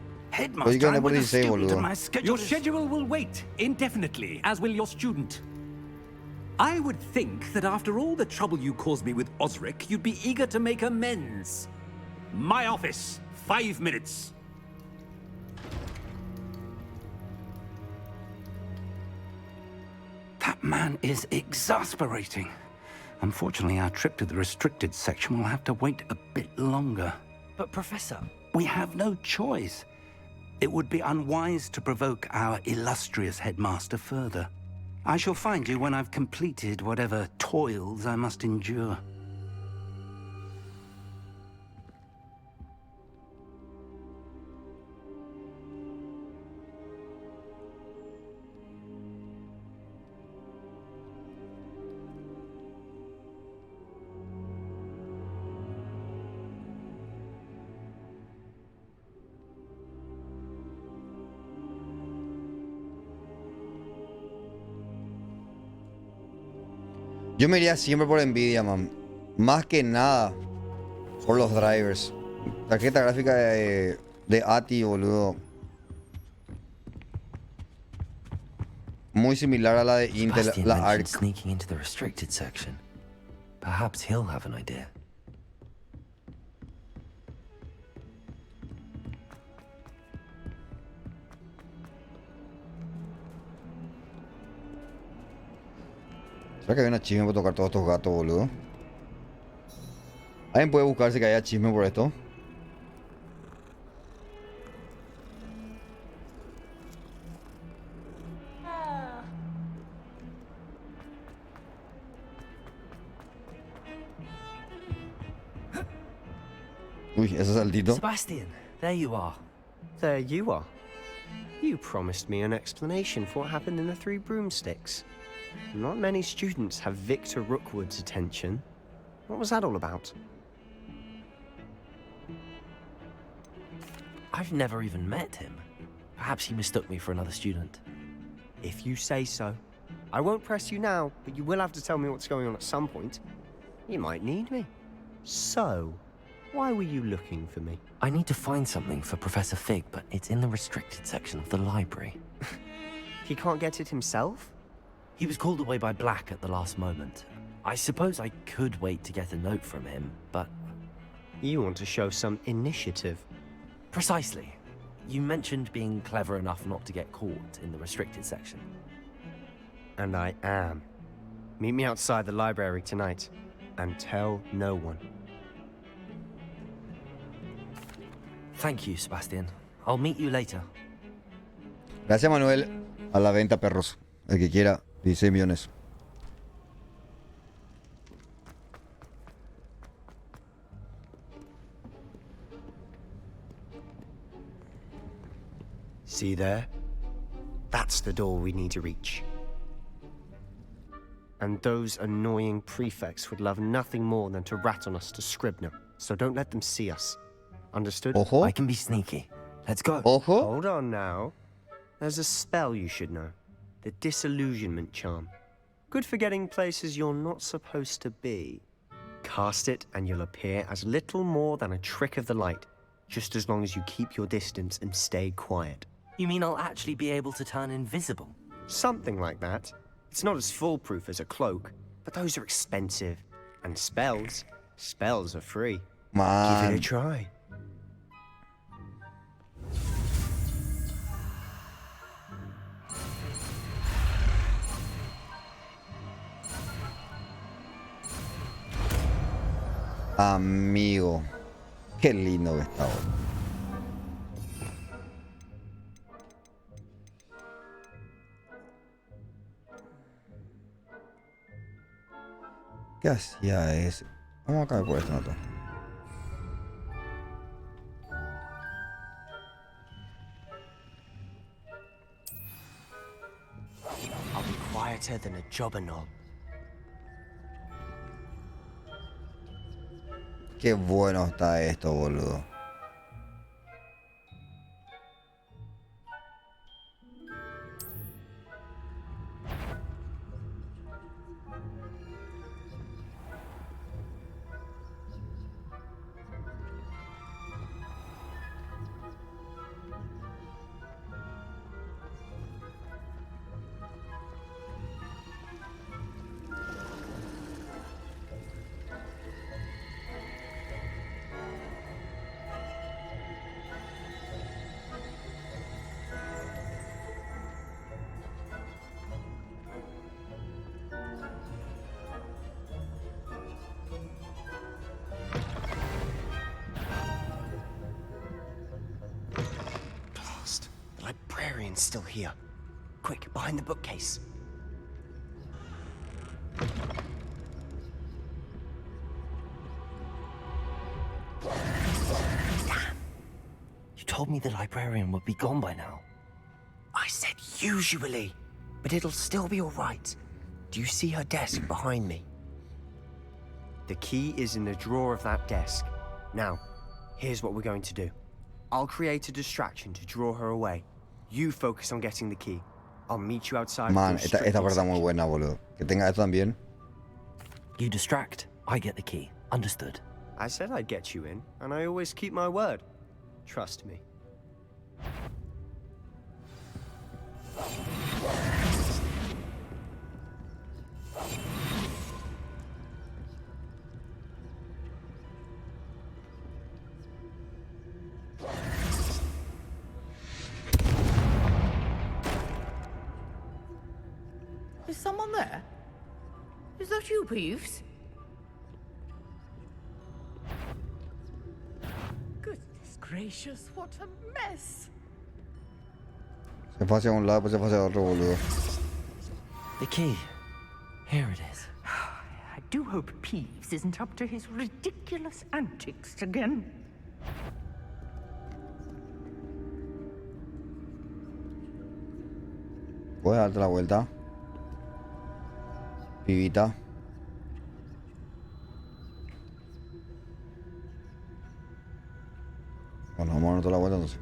Oye, que vende por 16, boludo. Your schedule will wait indefinitely, as will your student. I would think that after all the trouble you caused me with Osric, you'd be eager to make amends. My office, 5 minutes. That man is exasperating. Unfortunately, our trip to the restricted section will have to wait a bit longer. But, Professor... We have no choice. It would be unwise to provoke our illustrious headmaster further. I shall find you when I've completed whatever toils I must endure. Yo me iría siempre por Nvidia, man. Más que nada por los drivers. Tarjeta gráfica de ATI, boludo. Muy similar a la de Intel, Sebastian la mentioned ARC. sneaking into the restricted section. Perhaps he'll have an idea. ¿Será que hay una chisme por tocar todos estos gatos, boludo? ¿Alguien puede buscar si que haya chisme por esto? Uy, ese saltito. Sebastian, there you are. There you are. You promised me an explanation for what happened in the Three Broomsticks. Not many students have Victor Rookwood's attention. What was that all about? I've never even met him. Perhaps he mistook me for another student. If you say so. I won't press you now, but you will have to tell me what's going on at some point. You might need me. So, why were you looking for me? I need to find something for Professor Fig, but it's in the restricted section of the library. He can't get it himself? He was called away by Black at the last moment. I suppose I could wait to get a note from him, but... You want to show some initiative. Precisely. You mentioned being clever enough not to get caught in the restricted section. And I am. Meet me outside the library tonight, and tell no one. Thank you, Sebastian. I'll meet you later. Gracias, Manuel. A la venta, perros. El que quiera, 16 millones. See there? That's the door we need to reach. And those annoying prefects would love nothing more than to rat on us to Scribner, so don't let them see us. Understood? Ojo. I can be sneaky. Let's go. Ojo. Hold on now. There's a spell you should know. The Disillusionment Charm. Good for getting places you're not supposed to be. Cast it and you'll appear as little more than a trick of the light, just as long as you keep your distance and stay quiet. You mean I'll actually be able to turn invisible? Something like that. It's not as foolproof as a cloak, but those are expensive. And spells are free. Man. Give it a try. Amigo. Qué lindo que está. ¿Qué hacía ese? Vamos a caer por esta nota. I'll be quieter than a jobber knob. Qué bueno está esto, boludo. Librarian's still here. Quick, behind the bookcase. Damn. You told me the librarian would be gone by now. I said usually, but it'll still be all right. Do you see her desk behind me? The key is in the drawer of that desk. Now, here's what we're going to do. I'll create a distraction to draw her away. You focus on getting the key. I'll meet you outside. Man, esta parte está muy buena, boludo. Que tenga esto también. You distract, I get the key. Understood. I said I'd get you in, and I always keep my word. Trust me. Is someone there? Is that you, Peeves? Goodness gracious, what a mess! Se fue hacia un lado, pues se fue hacia otro, boludo. The key. Here it is. I do hope Peeves isn't up to his ridiculous antics again. Puedes darte la vuelta. Pibita. Bueno, vamos a dar toda la vuelta entonces.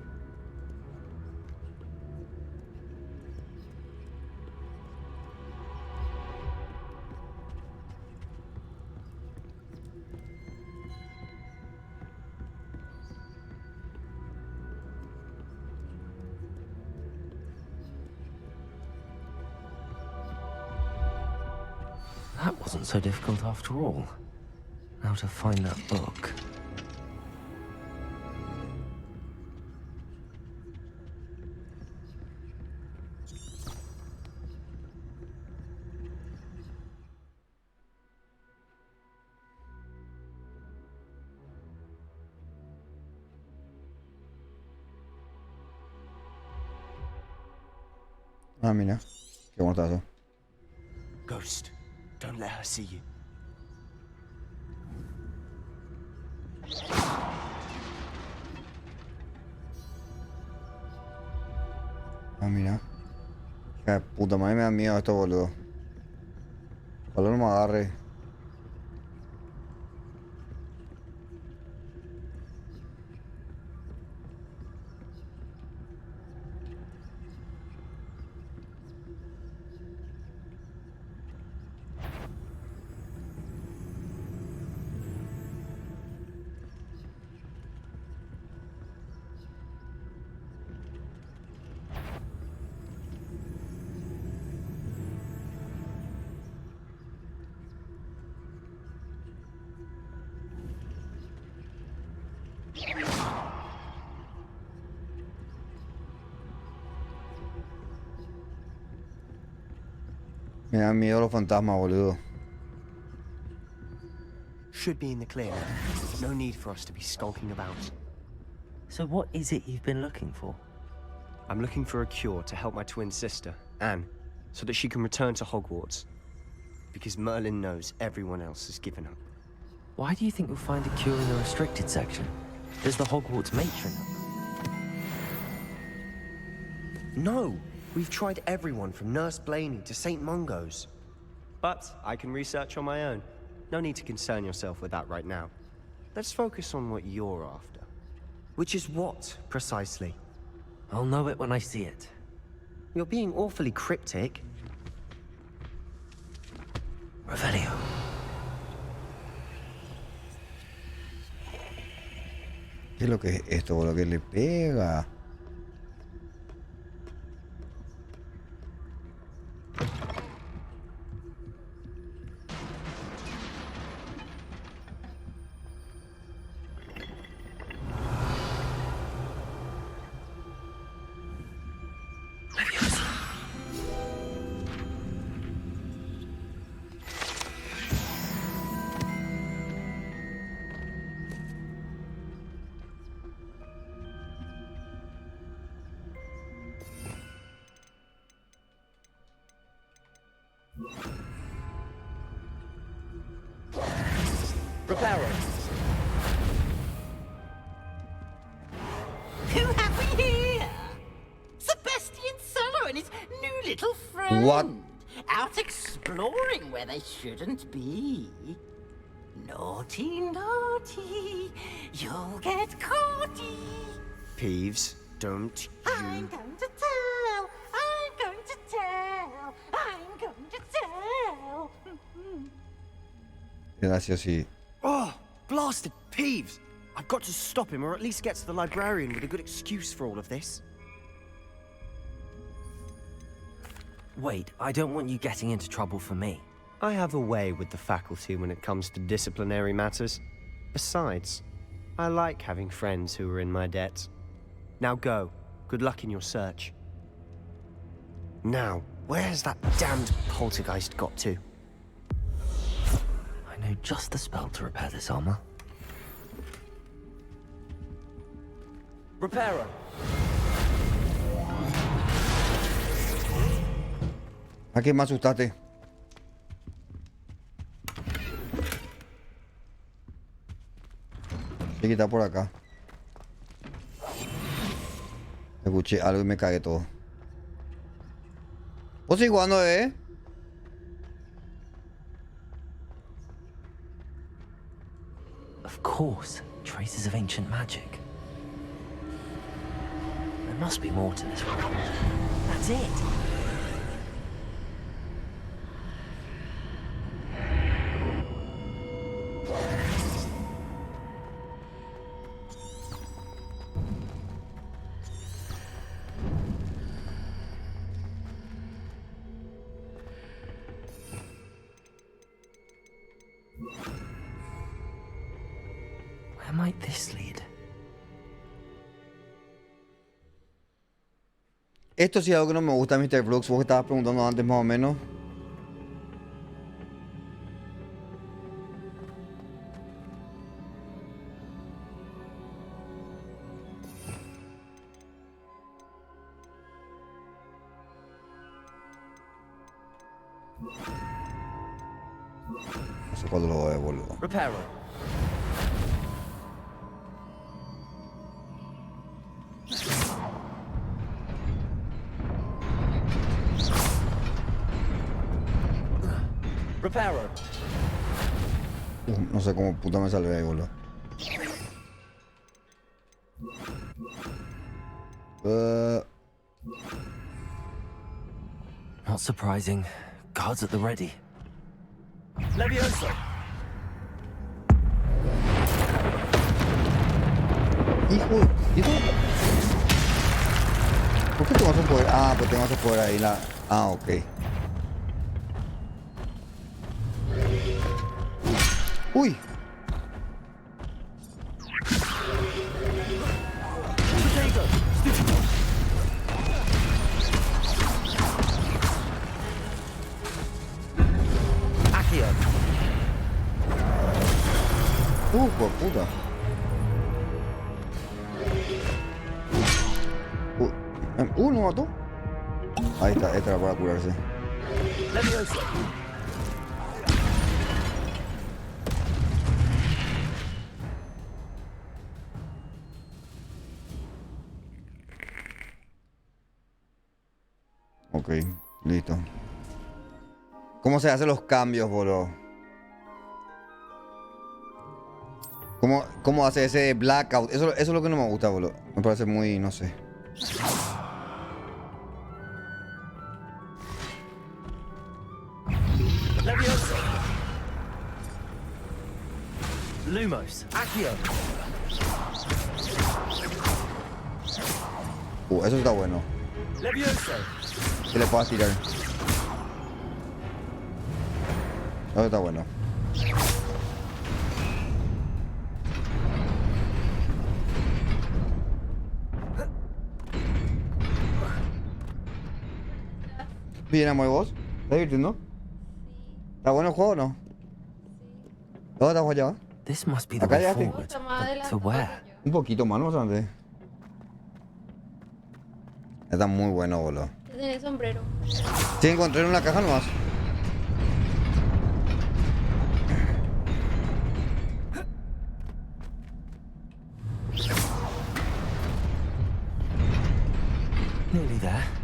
That wasn't so difficult after all. Now to find that book. Ah, mira. Qué bueno está eso. Ghost, don't let her see you. Ah, mira. Qué puta madre, me da miedo esto, boludo. Ojalá no me agarre. Me dan miedo los fantasmas, boludo. Should be in the clear now. No need for us to be skulking about. So what is it you've been looking for? I'm looking for a cure to help my twin sister, Anne, so that she can return to Hogwarts. Because Merlin knows everyone else has given up. Why do you think you'll find a cure in the restricted section? There's the Hogwarts matron. No! We've tried everyone from Nurse Blaney to St. Mungo's. But I can research on my own. No need to concern yourself with that right now. Let's focus on what you're after. Which is what, precisely? I'll know it when I see it. You're being awfully cryptic. Revelio. ¿Qué es lo que es esto? Lo que le pega. Reparo. Who have we here? Sebastian Solo and his new little friend. What? Out exploring where they shouldn't be. Naughty, naughty. You'll get caughty. Peeves, don't I'm going to tell. I'm going to tell. I'm going to tell. Gracias, Oh, blasted Peeves! I've got to stop him, or at least get to the librarian with a good excuse for all of this. Wait, I don't want you getting into trouble for me. I have a way with the faculty when it comes to disciplinary matters. Besides, I like having friends who are in my debt. Now go. Good luck in your search. Now, where's that damned poltergeist got to? I know just the spell to repair this armor. Reparo. ¿A qué me asustaste? Sí, que está por acá. Escuché algo y me cagué todo. ¿Vos sigues jugando, Of course, traces of ancient magic. There must be more to this world. That's it! Where might this lead? Esto sí es algo que no me gusta, Mr. Brooks. Vos que estabas preguntando antes más o menos. No sé cuándo lo voy a boludo. Reparo. Reparo. No sé cómo puta me salvé ahí, boludo. Not surprising. Guards at the ready. Levioso. Hijo. ¿Por qué tengo ese poder? Ah, pues tengo ese poder ahí la. Ah, ok. Uy. Por puta. ¿No mató? Ahí está, esta era para curarse. Ok, listo. ¿Cómo se hacen los cambios, boludo? ¿Cómo hace ese blackout? Eso es lo que no me gusta, boludo. Me parece muy, no sé. Levioso. Lumos. Accio. Eso está bueno. Levioso. Que le puedas tirar. Eso está bueno. Bien, amor, ¿vos? ¿Estás divirtiendo? ¿Está bueno el juego o no? ¿Dónde estás allá? This must be the Acá way llegaste. forward. But to where? Un poquito más, no bastante. Está muy bueno, boludo. Tiene sombrero. Sí, encontré en una caja nomás. Nearly there.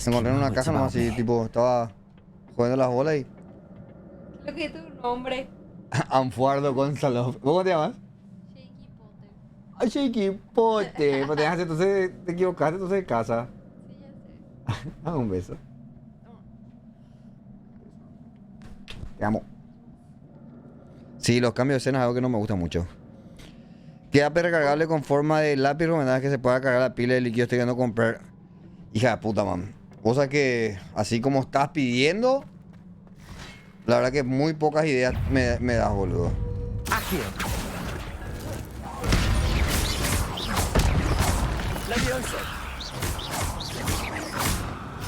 Encontré en una caja nomás así, tipo, estaba jugando las bolas y... Lo que es tu nombre. AnFuAr Gonzalo. ¿Vos cómo te llamas? Ay, Shaky Pote. Pues entonces te equivocaste, entonces de casa. Sí, ya sé. Ah, un beso. Te amo. Sí, los cambios de escena es algo que no me gusta mucho. Queda recargable con forma de lápiz, recomendada que se pueda cargar la pila de líquido. Estoy queriendo comprar. Hija de puta, man. Cosa que, así como estás pidiendo, la verdad que muy pocas ideas me das, boludo. Accio. Levioso.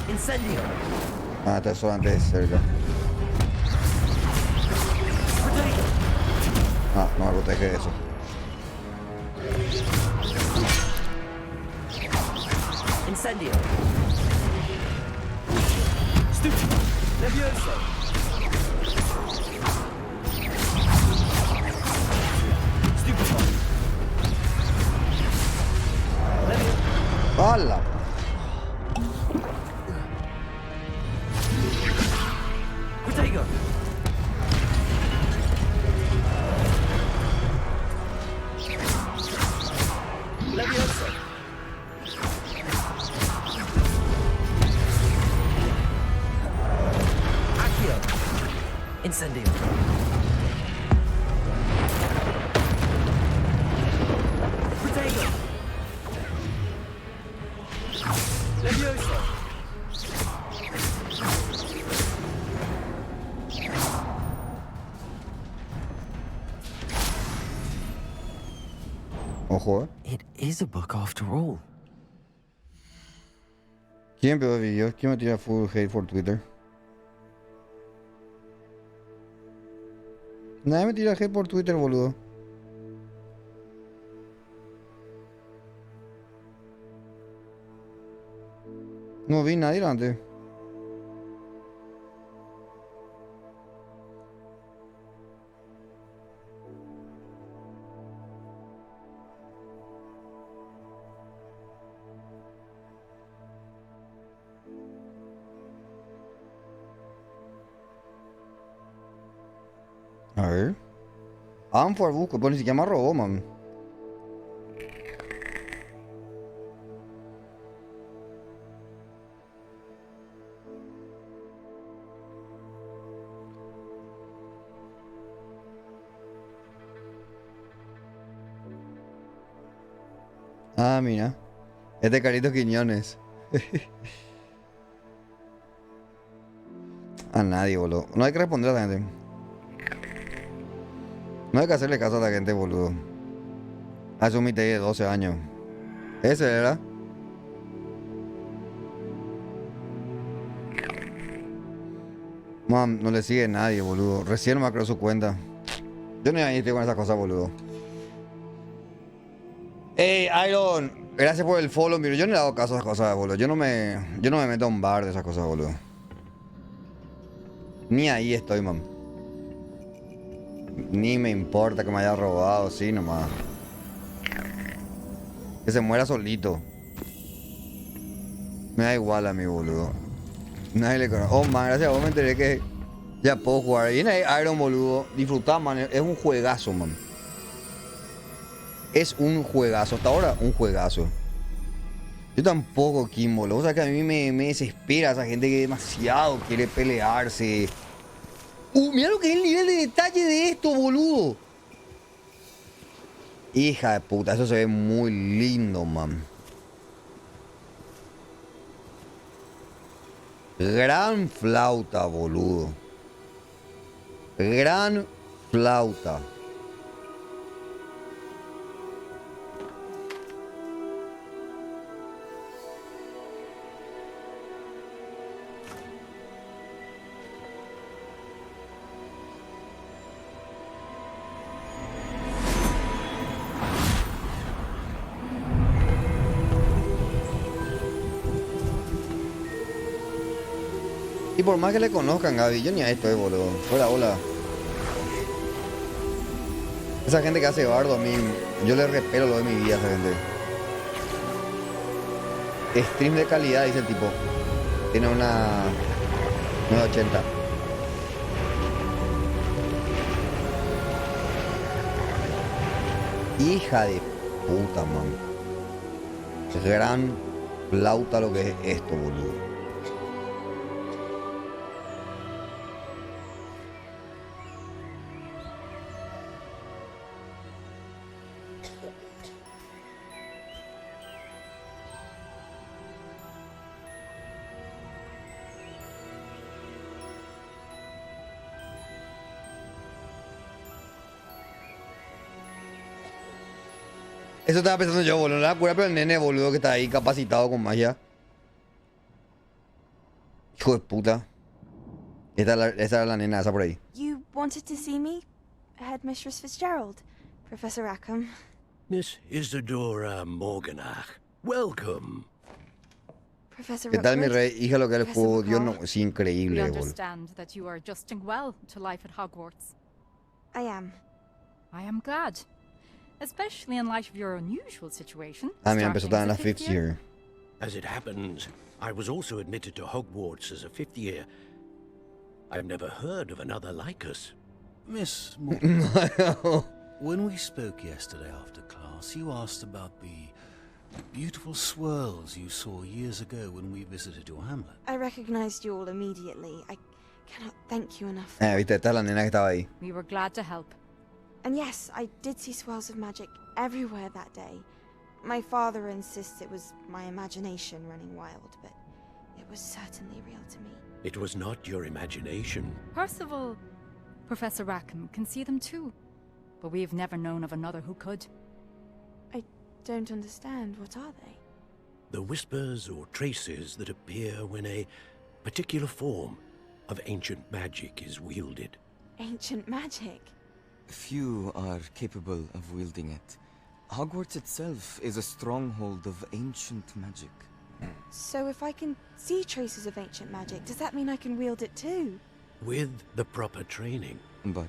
Incendio. Ah, está solamente de cerca. Ah, no me protege de eso. Incendio. Stupido. Levioso. Stupido. ¡Hala! Protego. Levioso. Accio. Incendio. Protego. Levioso. Ojo, It is a book after all. ¿Quién veo videos? ¿Quién me tira full hate por Twitter? Nadie me tira hate por Twitter, boludo. No vi nadie antes. A ver. AnFuAr busco, pero ni siquiera me robó, man. Ah, mira. Es de Carlitos Quiñones. A nadie, boludo. No hay que responder a la gente. No hay que hacerle caso a la gente, boludo. Hace un mite de 12 años. Ese era. Mam, no le sigue nadie, boludo. Recién me creó su cuenta. Yo no estoy con esas cosas, boludo. Hey, Iron, gracias por el follow, miro. Yo no le hago caso a esas cosas, boludo. Yo no me meto a un bar de esas cosas, boludo. Ni ahí estoy, mam. Ni me importa que me haya robado, sí, nomás. Que se muera solito. Me da igual a mí, boludo. Nadie le conoce. Oh, man, gracias a vos me enteré que ya puedo jugar. Viene ahí Iron, boludo. Disfrutá, man. Es un juegazo, man. Es un juegazo. Hasta ahora, un juegazo. Yo tampoco, Kim, boludo. O sea que a mí me desespera esa gente que demasiado quiere pelearse. Mira lo que es el nivel de detalle de esto, boludo. Hija de puta, eso se ve muy lindo, man. Gran flauta, boludo. Gran flauta. Y por más que le conozcan, Gaby, yo ni a esto, boludo. Hola, hola. Esa gente que hace bardo a mí, yo le repelo lo de mi vida a esa gente. Stream de calidad, dice el tipo. Tiene una 980. Hija de puta, man. Gran flauta lo que es esto, boludo. Eso estaba pensando yo, boludo. La cura, pero el nene, boludo, que está ahí capacitado con magia. Hijo de puta. Esa era la nena, esa por ahí. You wanted to see me? Headmistress Fitzgerald. Professor Rackham. Miss Isadora Morganach, welcome. Professor ¿Qué tal, mi rey? Hija, lo que él Professor jugó, Dios McCall. no, es increíble, We boludo. understand that you are adjusting well to life at Hogwarts. I am. I am glad. Especially in light of your unusual situation. Ah, mira, empezó starting también la as a fifth year. As it happens, I was also admitted to Hogwarts as a fifth year. I've never heard of another like us. Miss Morgan, when we spoke yesterday after class, you asked about the beautiful swirls you saw years ago when we visited your hamlet. I recognized you all immediately. I cannot thank you enough. Viste, esta es la nena que estaba ahí. We were glad to help. And yes, I did see swirls of magic everywhere that day. My father insists it was my imagination running wild, but it was certainly real to me. It was not your imagination. Percival, Professor Rackham can see them too. But we've never known of another who could. I don't understand. What are they? The whispers or traces that appear when a particular form of ancient magic is wielded. Ancient magic? Few are capable of wielding it. Hogwarts itself is a stronghold of ancient magic. So if I can see traces of ancient magic, does that mean I can wield it too? With the proper training. But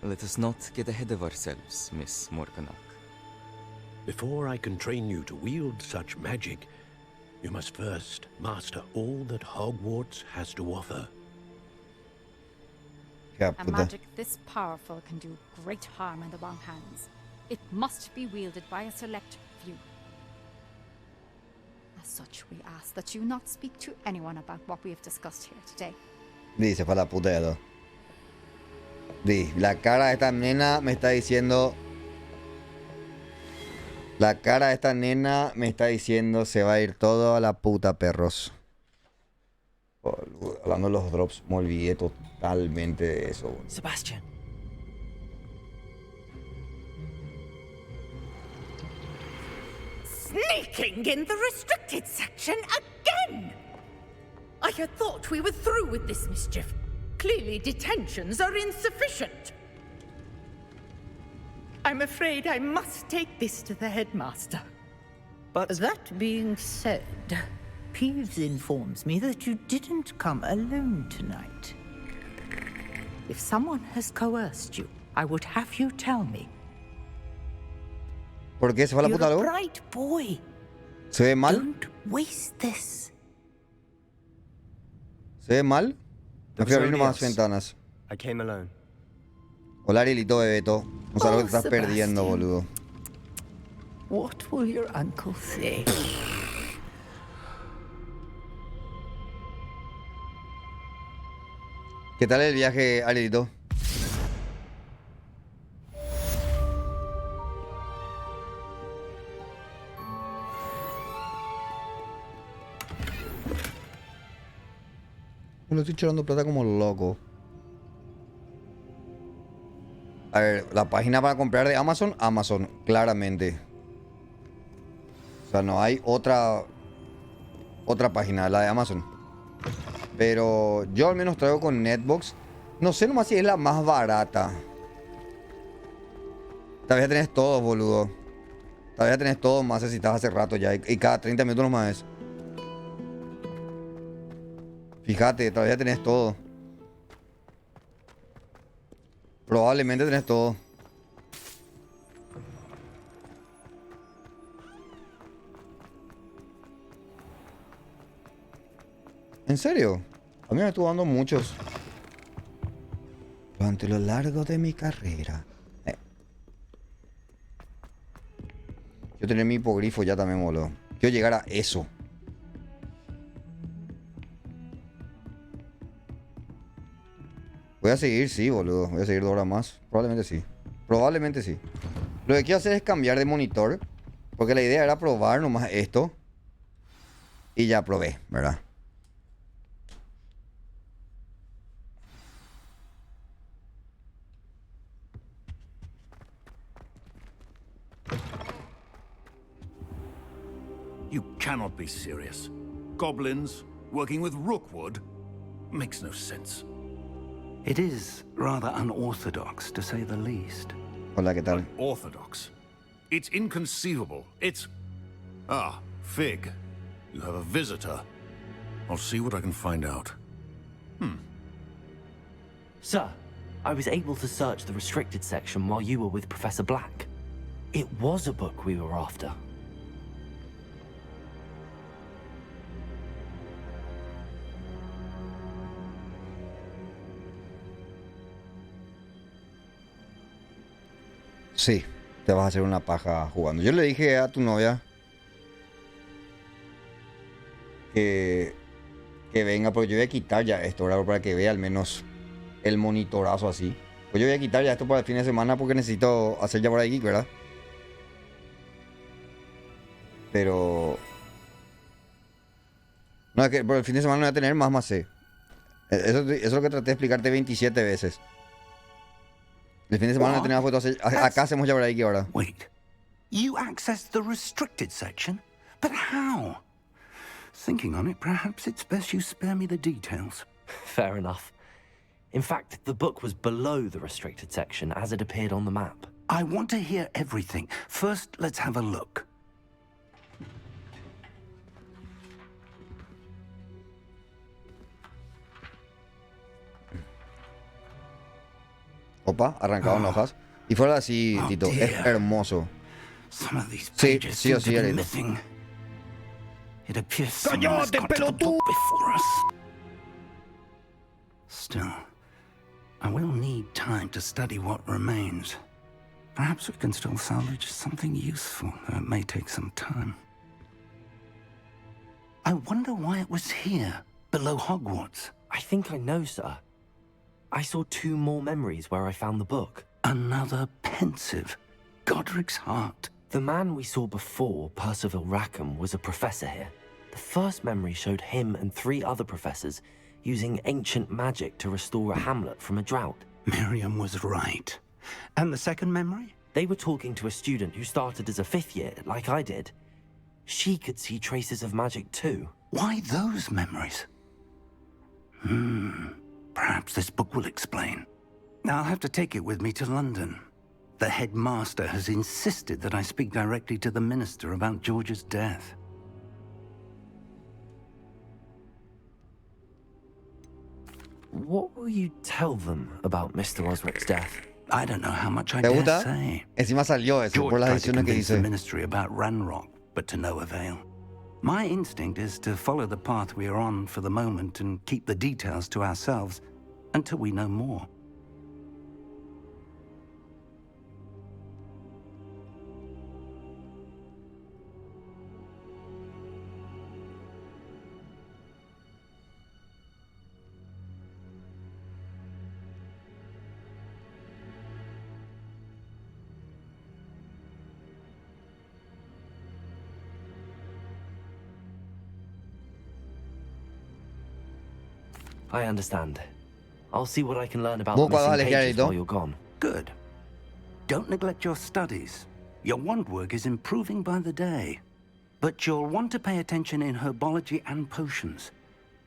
let us not get ahead of ourselves, Miss Morganach. Before I can train you to wield such magic, you must first master all that Hogwarts has to offer. A magic this powerful can do great harm in the wrong hands. It must be wielded by a select few. As such, we ask that you not speak to anyone about what we have discussed here today. Dice, para la puta de todo. La cara de esta nena me está diciendo... La cara de esta nena me está diciendo se va a ir todo a la puta, perros. Hablando de los drops, me olvidé totalmente de eso. Boludo. Sebastian. Sneaking in the restricted section again! I had thought we were through with this mischief. Clearly detentions are insufficient. I'm afraid I must take this to the headmaster. But that being said, Peeves informs me that you didn't come alone tonight. If someone has coerced you, I would have you tell me. ¿Por qué se fue a la puta You're a algo? bright boy. ¿Se ve mal? Don't waste this. ¿Se ve mal? Me fui a abrir nomás ventanas. I came alone. Hola, Arielito Bebeto. No sabes lo que te estás perdiendo, boludo. What will your uncle say? ¿Qué tal el viaje, Arielito? Me estoy echando plata como loco. A ver, la página para comprar de Amazon, Amazon, claramente. O sea, no hay otra página, la de Amazon. Pero yo al menos traigo con Netbox. No sé nomás si es la más barata. Todavía tenés todo, boludo. Todavía tenés todo más si estás hace rato ya. Y cada 30 minutos nomás es. Fíjate, todavía tenés todo. Probablemente tenés todo. ¿En serio? A mí me estuvo dando muchos. Durante lo largo de mi carrera. Yo tener mi hipogrifo ya también, boludo. Quiero llegar a eso. Voy a seguir, sí, boludo. Voy a seguir 2 horas más. Probablemente sí. Probablemente sí. Lo que quiero hacer es cambiar de monitor. Porque la idea era probar nomás esto. Y ya probé, ¿verdad? You cannot be serious. Goblins working with Rookwood makes no sense. It is rather unorthodox, to say the least. Hola, ¿qué tal? Orthodox. It's inconceivable. It's... Ah, Fig. You have a visitor. I'll see what I can find out. Sir, I was able to search the restricted section while you were with Professor Black. It was a book we were after. Sí, te vas a hacer una paja jugando. Yo le dije a tu novia que venga, porque yo voy a quitar ya esto, ¿verdad? Para que vea al menos el monitorazo así. Pues yo voy a quitar ya esto para el fin de semana porque necesito hacer ya por ahí, ¿verdad? Pero... No, es que por el fin de semana no voy a tener más C. Eso es lo que traté de explicarte 27 veces. El fin de semana no voy a tener más fotos. Acá hacemos ya por ahí ahora. Wait. You accessed the restricted section? But how? Thinking on it, perhaps it's best you spare me the details. Fair enough. In fact, the book was below the restricted section as it appeared on the map. I want to hear everything. First, let's have a look. Opa, arrancaron hojas. Y fuera así, Tito. Es hermoso. Sí, sí o sí, missing. It appears someone has got to the book before us. Still, I will need time to study what remains. Perhaps we can still salvage something useful, though it may take some time. I wonder why it was here, below Hogwarts. I think I know, sir. I saw 2 more memories where I found the book. Another pensive. Godric's heart. The man we saw before, Percival Rackham, was a professor here. The first memory showed him and 3 other professors using ancient magic to restore a hamlet from a drought. Miriam was right. And the second memory? They were talking to a student who started as a 5th year, like I did. She could see traces of magic too. Why those memories? Perhaps this book will explain. I'll have to take it with me to London. The headmaster has insisted that I speak directly to the minister about George's death. What will you tell them about Mr. Osric's death? I don't know how much I ¿Te dare gusta? say. Encima salió eso George por las tried to decisiones que convince the hice. ministry about Ranrock, but to no avail. My instinct is to follow the path we are on for the moment and keep the details to ourselves until we know more. I understand. I'll see what I can learn about the missing pages while you're gone. Good. Don't neglect your studies. Your wand work is improving by the day. But you'll want to pay attention in herbology and potions.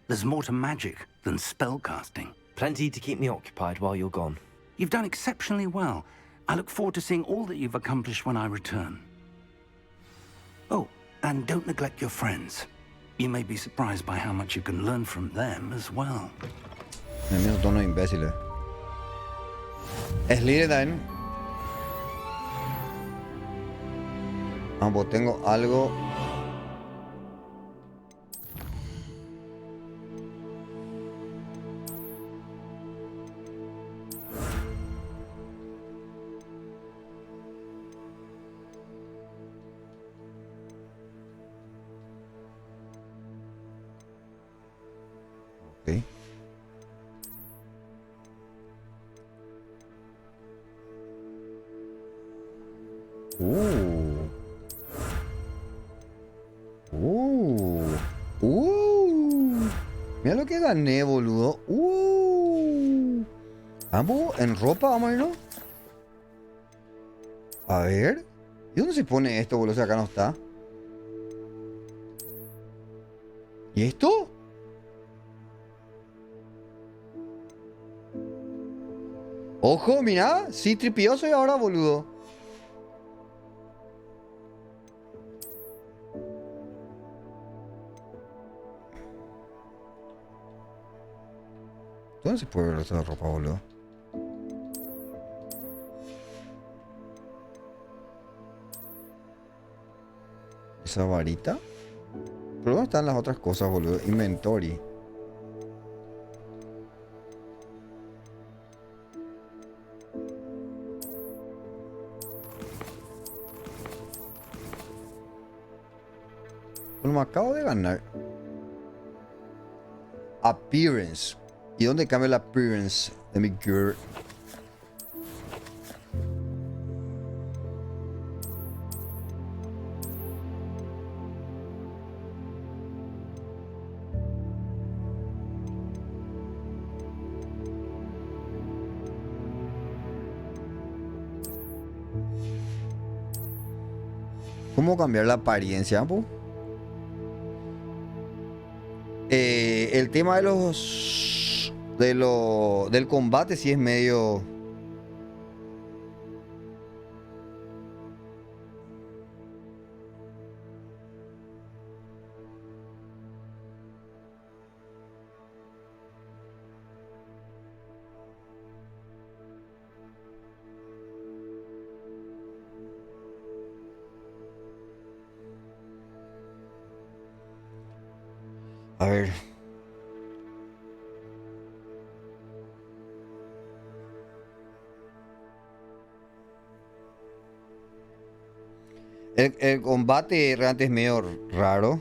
There's more to magic than spellcasting. Plenty to keep me occupied while you're gone. You've done exceptionally well. I look forward to seeing all that you've accomplished when I return. Oh, and don't neglect your friends. You may be surprised by how much you can learn from them as well. El mismo tono de imbéciles. Es líder también. Ambos tengo algo. Okay. Mira lo que gané, boludo. Ambos en ropa, vamos a irnos. A ver. ¿Y dónde se pone esto, boludo? O sea, acá no está. ¿Y esto? Ojo, mira. Sí, tripioso y ahora, boludo. ¿Dónde se puede ver esa ropa, boludo? ¿Esa varita? ¿Pero dónde están las otras cosas, boludo? Inventory. Bueno, me acabo de ganar. Appearance. ¿Y dónde cambia la appearance de mi girl? ¿Cómo cambiar la apariencia, po? El tema de del combate sí es medio... A ver. El combate realmente es medio raro.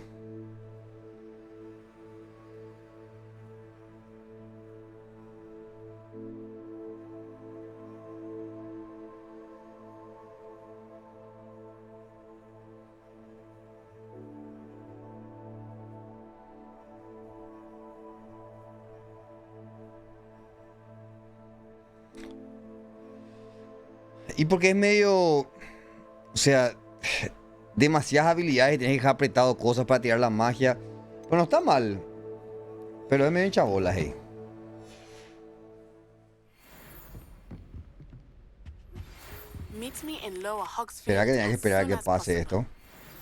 Y porque es medio... O sea... demasiadas habilidades y tienes que dejar apretado cosas para tirar la magia. Pero no está mal. Pero es medio hinchabolas, hey. ¿Será que tenía que esperar a que pase esto?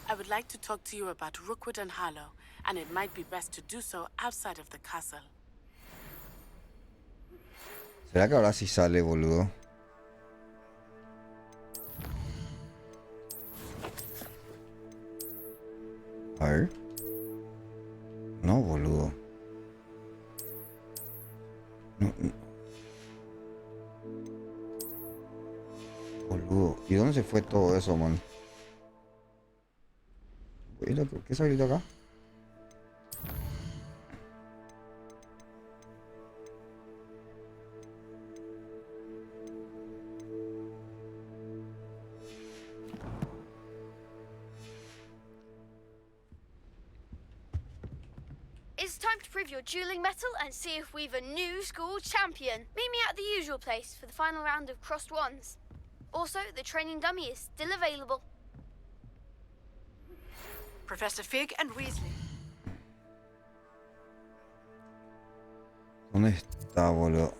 I would like to talk to you about Rookwood and Harlow, and it might be best to do so outside of the castle. ¿Será que ahora sí sale, boludo? A ver. Boludo, ¿y dónde se fue todo eso, man? ¿Qué salió acá? It's time to prove your dueling mettle and see if we've a new school champion. Meet me at the usual place for the final round of crossed wands. Also, the training dummy is still available. Professor Fig and Weasley. ¿Dónde está, boludo?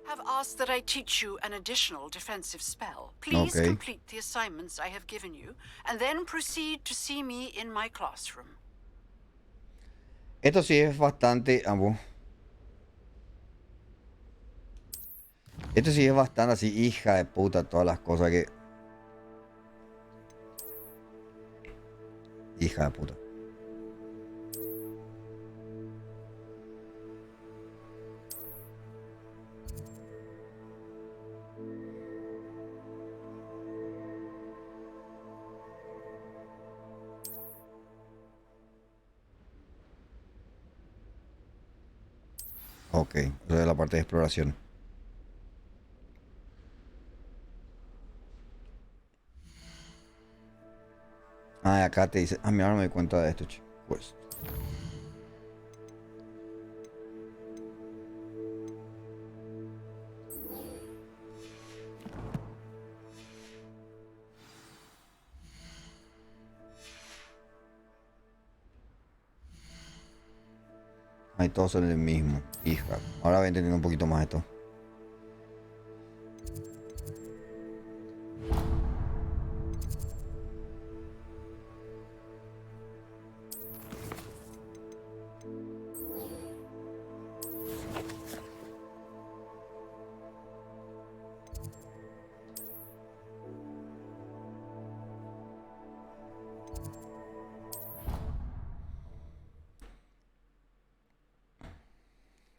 Have asked that I teach you an additional defensive spell. Please complete the assignments I have given you, and then proceed to see me in my classroom. Esto sí es bastante... Esto sí es bastante así, hija de puta, todas las cosas que... Hija de puta. Ok, eso es la parte de exploración. Ah, acá te dice... Ah, mira, ahora me doy cuenta de esto, chicos. Pues... Ahí todos son el mismo. Hija. Ahora voy entendiendo un poquito más esto.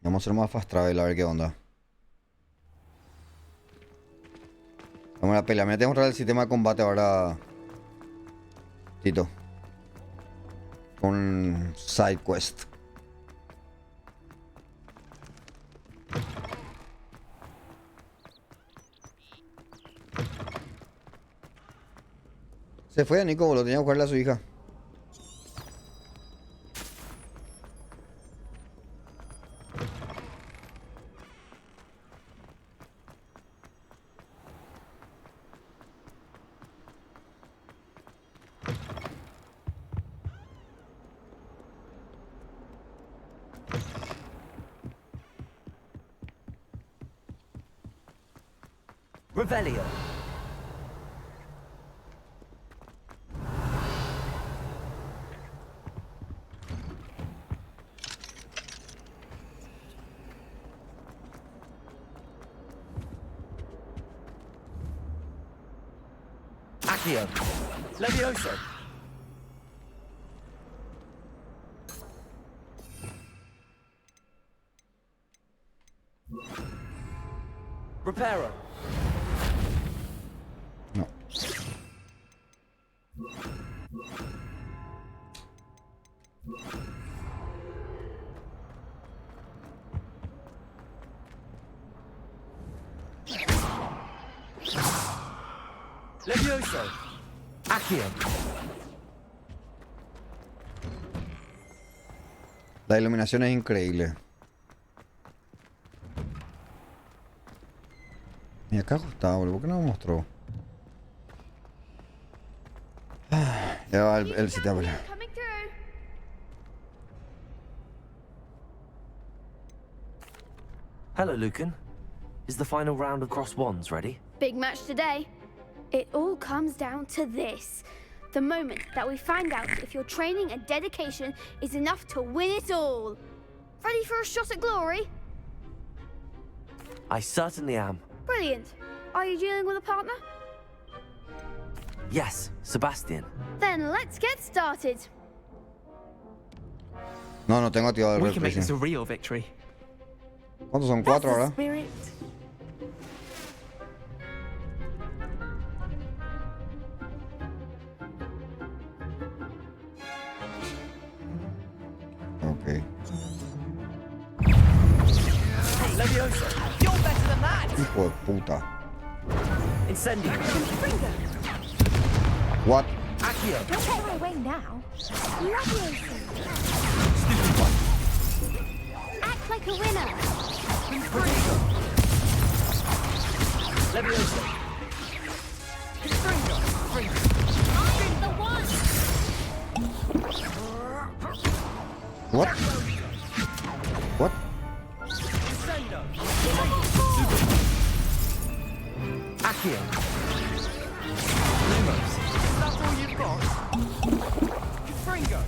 Vamos a hacer más fast travel a ver qué onda. Vamos a la pelea. Mira, tengo que mostrar el sistema de combate ahora. Tito. Con side quest. Se fue a Nico, lo tenía que buscarle a su hija. Revelio. Accio. Levioso. Reparo. No. Levioso. Accio. La iluminación es increíble. Y acá está, boludo. ¿Por qué no me mostró? Ya va el sitio a pelear. Hello, Lucan. Is the final round of crossed wands ready? Big match today. It all comes down to this. The moment that we find out if your training and dedication is enough to win it all. Ready for a shot at glory? I certainly am. Brilliant. Are you dealing with a partner? Yes, Sebastian. Then let's get started. No tengo activado el We can make repressing. this a real victory. ¿Cuántos son? 4 ahora. Ok. Hijo de puta. Incendio. What? Accio. Don't get my way now. Leviosa. Act like a winner. Leviosa. I'm the one. What? What? Accio. Lumos. Is that all you've got? Fringo.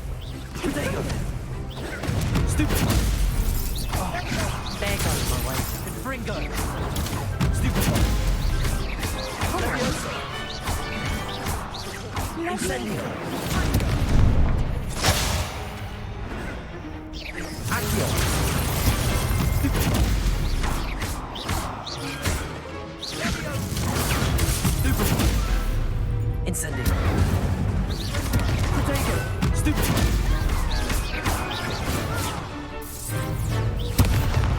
Potato. Stupid. Oh, there goes my way. Fringo. Stupid. Leviosa. Incendio. Accio. Stupid. Incendio. Potato. Stupid.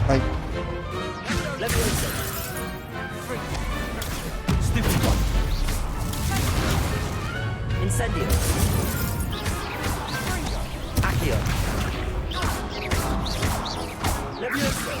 Ay. Leviosa. Free. Stupid one. Incendio. Accio. Leviosa.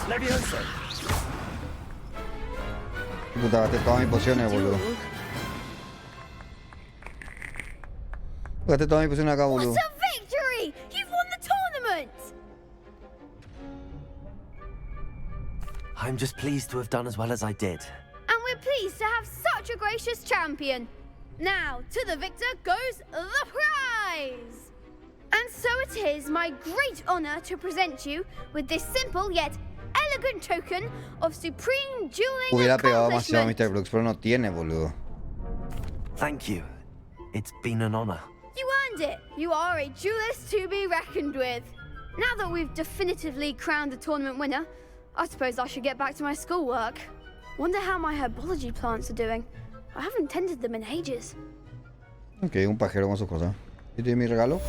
Leviosa. Puta, gasté todas mis pociones, boludo. Gasté todas mis pociones acá, boludo. What a victory! You've won the tournament! I'm just pleased to have done as well as I did. And we're pleased to have such a gracious champion. Now, to the victor goes the prize! And so it is my great honor to present you with this simple yet elegant token of supreme dueling Hubiera pegado demasiado a accomplishment. Mr. Brooks, pero no tiene, boludo. Thank you. It's been an honor. You earned it. You are a duelist to be reckoned with. Now that we've definitively crowned the tournament winner, I suppose I should get back to my schoolwork. Wonder how my herbology plants are doing. I haven't tended them in ages. Ok, un pajero con sus cosas. ¿Y tiene mi regalo?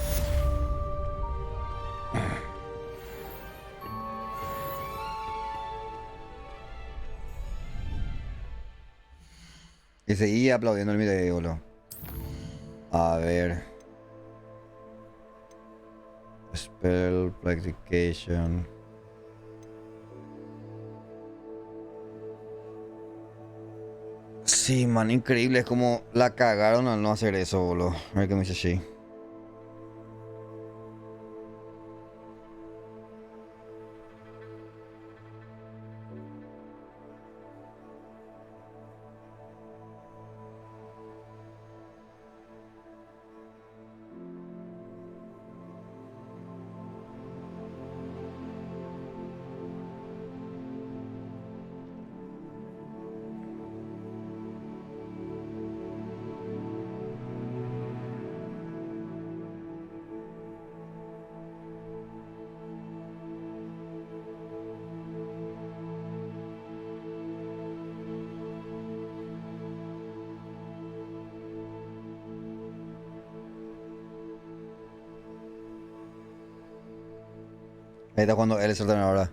Y seguía aplaudiendo el video, boludo. A ver. Spell, Practication. Sí, man, increíble. Es como la cagaron al no hacer eso, boludo. A ver qué me dice Shi. Ahí está cuando él es el ahora.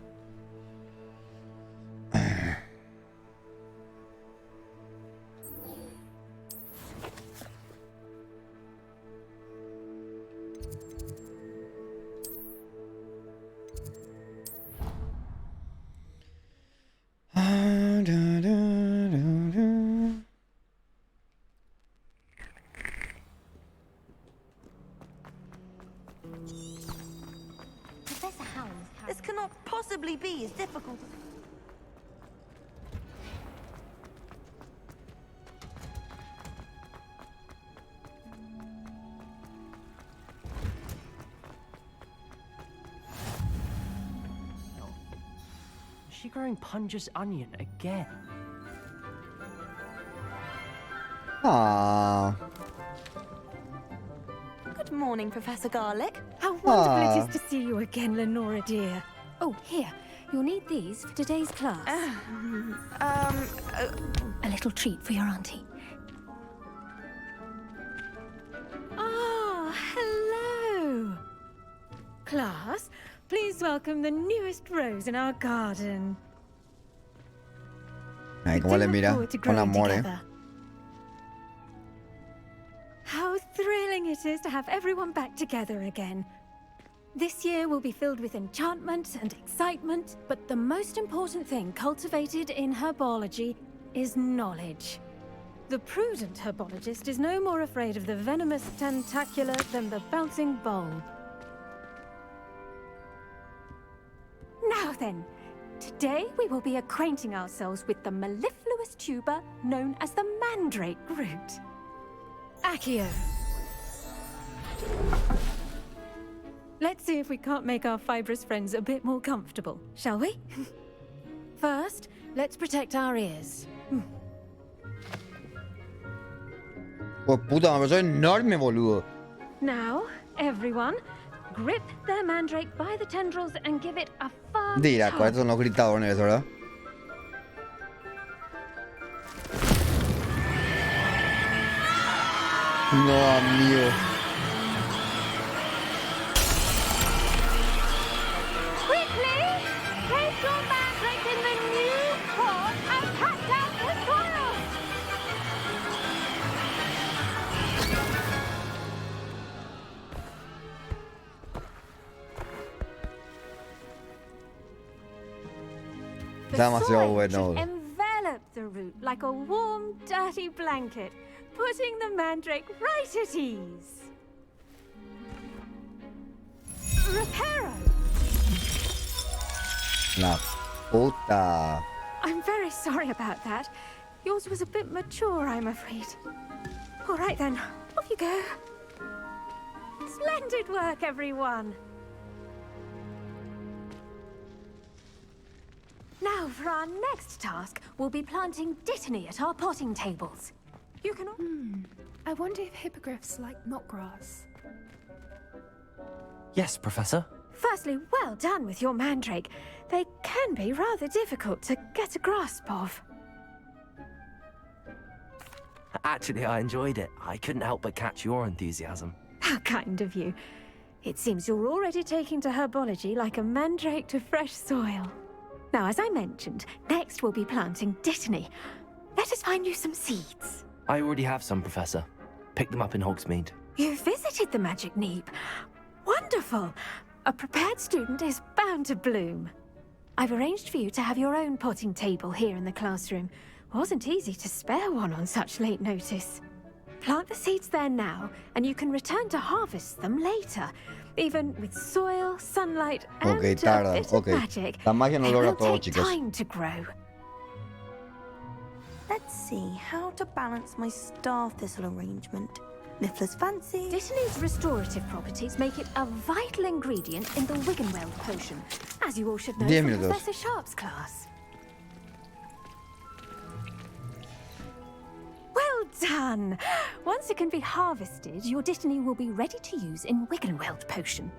This cannot possibly be as difficult. she growing Punja's onion again? Ah. Good morning, Professor Garlic. How wonderful it is to see you again, Lenora dear. Oh, here. You'll need these for today's class. A little treat for your auntie. Ah, hello. Class, please welcome the newest rose in our garden. Ay, cómo le mira con amor, How thrilling it is to have everyone back together again. This year will be filled with enchantment and excitement, but the most important thing cultivated in herbology is knowledge. The prudent herbologist is no more afraid of the venomous tentacular than the bouncing bulb. Now then, today we will be acquainting ourselves with the mellifluous tuber known as the mandrake root. Accio. Let's see if we can't make our fibrous friends a bit more comfortable, shall we? First, let's protect our ears. Pues puta, me soy enorme, boludo. Now, everyone, grip their mandrake by the tendrils and give it a firm Dirá, tug. ¿cuáles son los gritadores, verdad? No, amigo. Quickly, place your mandrake in the new pot and cut down the soil. Está demasiado bueno. Should envelop the root like a warm, dirty blanket, putting the mandrake right at ease. Reparo! La puta. I'm very sorry about that. Yours was a bit mature, I'm afraid. All right then, off you go. Splendid work, everyone. Now, for our next task, we'll be planting dittany at our potting tables. You can... I wonder if hippogriffs like knotgrass. Yes, Professor. Firstly, well done with your mandrake. They can be rather difficult to get a grasp of. Actually, I enjoyed it. I couldn't help but catch your enthusiasm. How kind of you. It seems you're already taking to herbology like a mandrake to fresh soil. Now, as I mentioned, next we'll be planting dittany. Let us find you some seeds. I already have some, Professor. Picked them up in Hogsmeade. You visited the Magic Neep. Wonderful. A prepared student is bound to bloom. I've arranged for you to have your own potting table here in the classroom. Wasn't easy to spare one on such late notice. Plant the seeds there now, and you can return to harvest them later. Even with soil, sunlight, and Okay, a tarda. bit of Okay. magic, La magia no they logra will todo, take chicos. time to grow. Let's see how to balance my star thistle arrangement. Miffler's fancy. Dittany's restorative properties make it a vital ingredient in the Wiggenweld potion, as you all should know 10 from minutos. Professor Sharp's class. Well done! Once it can be harvested, your dittany will be ready to use in Wiggenweld potion.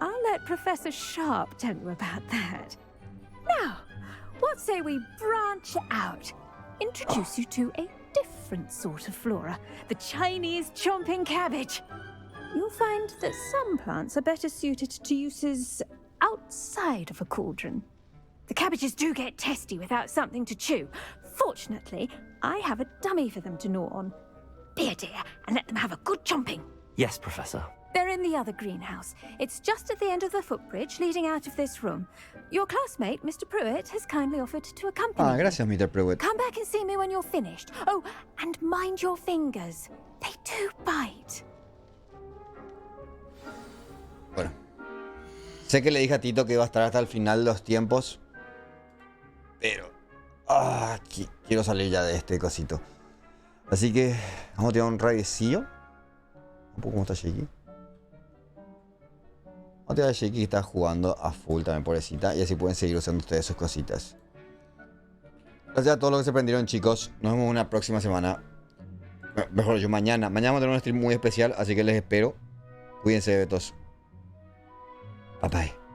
I'll let Professor Sharp tell you about that. Now, what say we branch out? Introduce you to a different sort of flora, the Chinese chomping cabbage. You'll find that some plants are better suited to uses outside of a cauldron. The cabbages do get testy without something to chew. Fortunately, I have a dummy for them to gnaw on. Be a dear and let them have a good chomping. Yes, Professor. They're in the other greenhouse. It's just at the end of the footbridge leading out of this room. Your classmate, Mr. Pruitt, has kindly offered to accompany you. Gracias, Mr. Pruitt. Come back and see me when you're finished. Oh, and mind your fingers. They do bite. Bueno. Sé que le dije a Tito que iba a estar hasta el final de los tiempos. Pero... quiero salir ya de este cosito. Así que... Vamos a tirar un raidecillo. Un poco como está allí. Vamos a tirar a Shiki que está jugando a full también, pobrecita. Y así pueden seguir usando ustedes sus cositas. Gracias a todos los que se prendieron, chicos. Nos vemos una próxima semana. Mejor dicho, mañana. Mañana vamos a tener un stream muy especial, así que les espero. Cuídense, betos. Bye bye.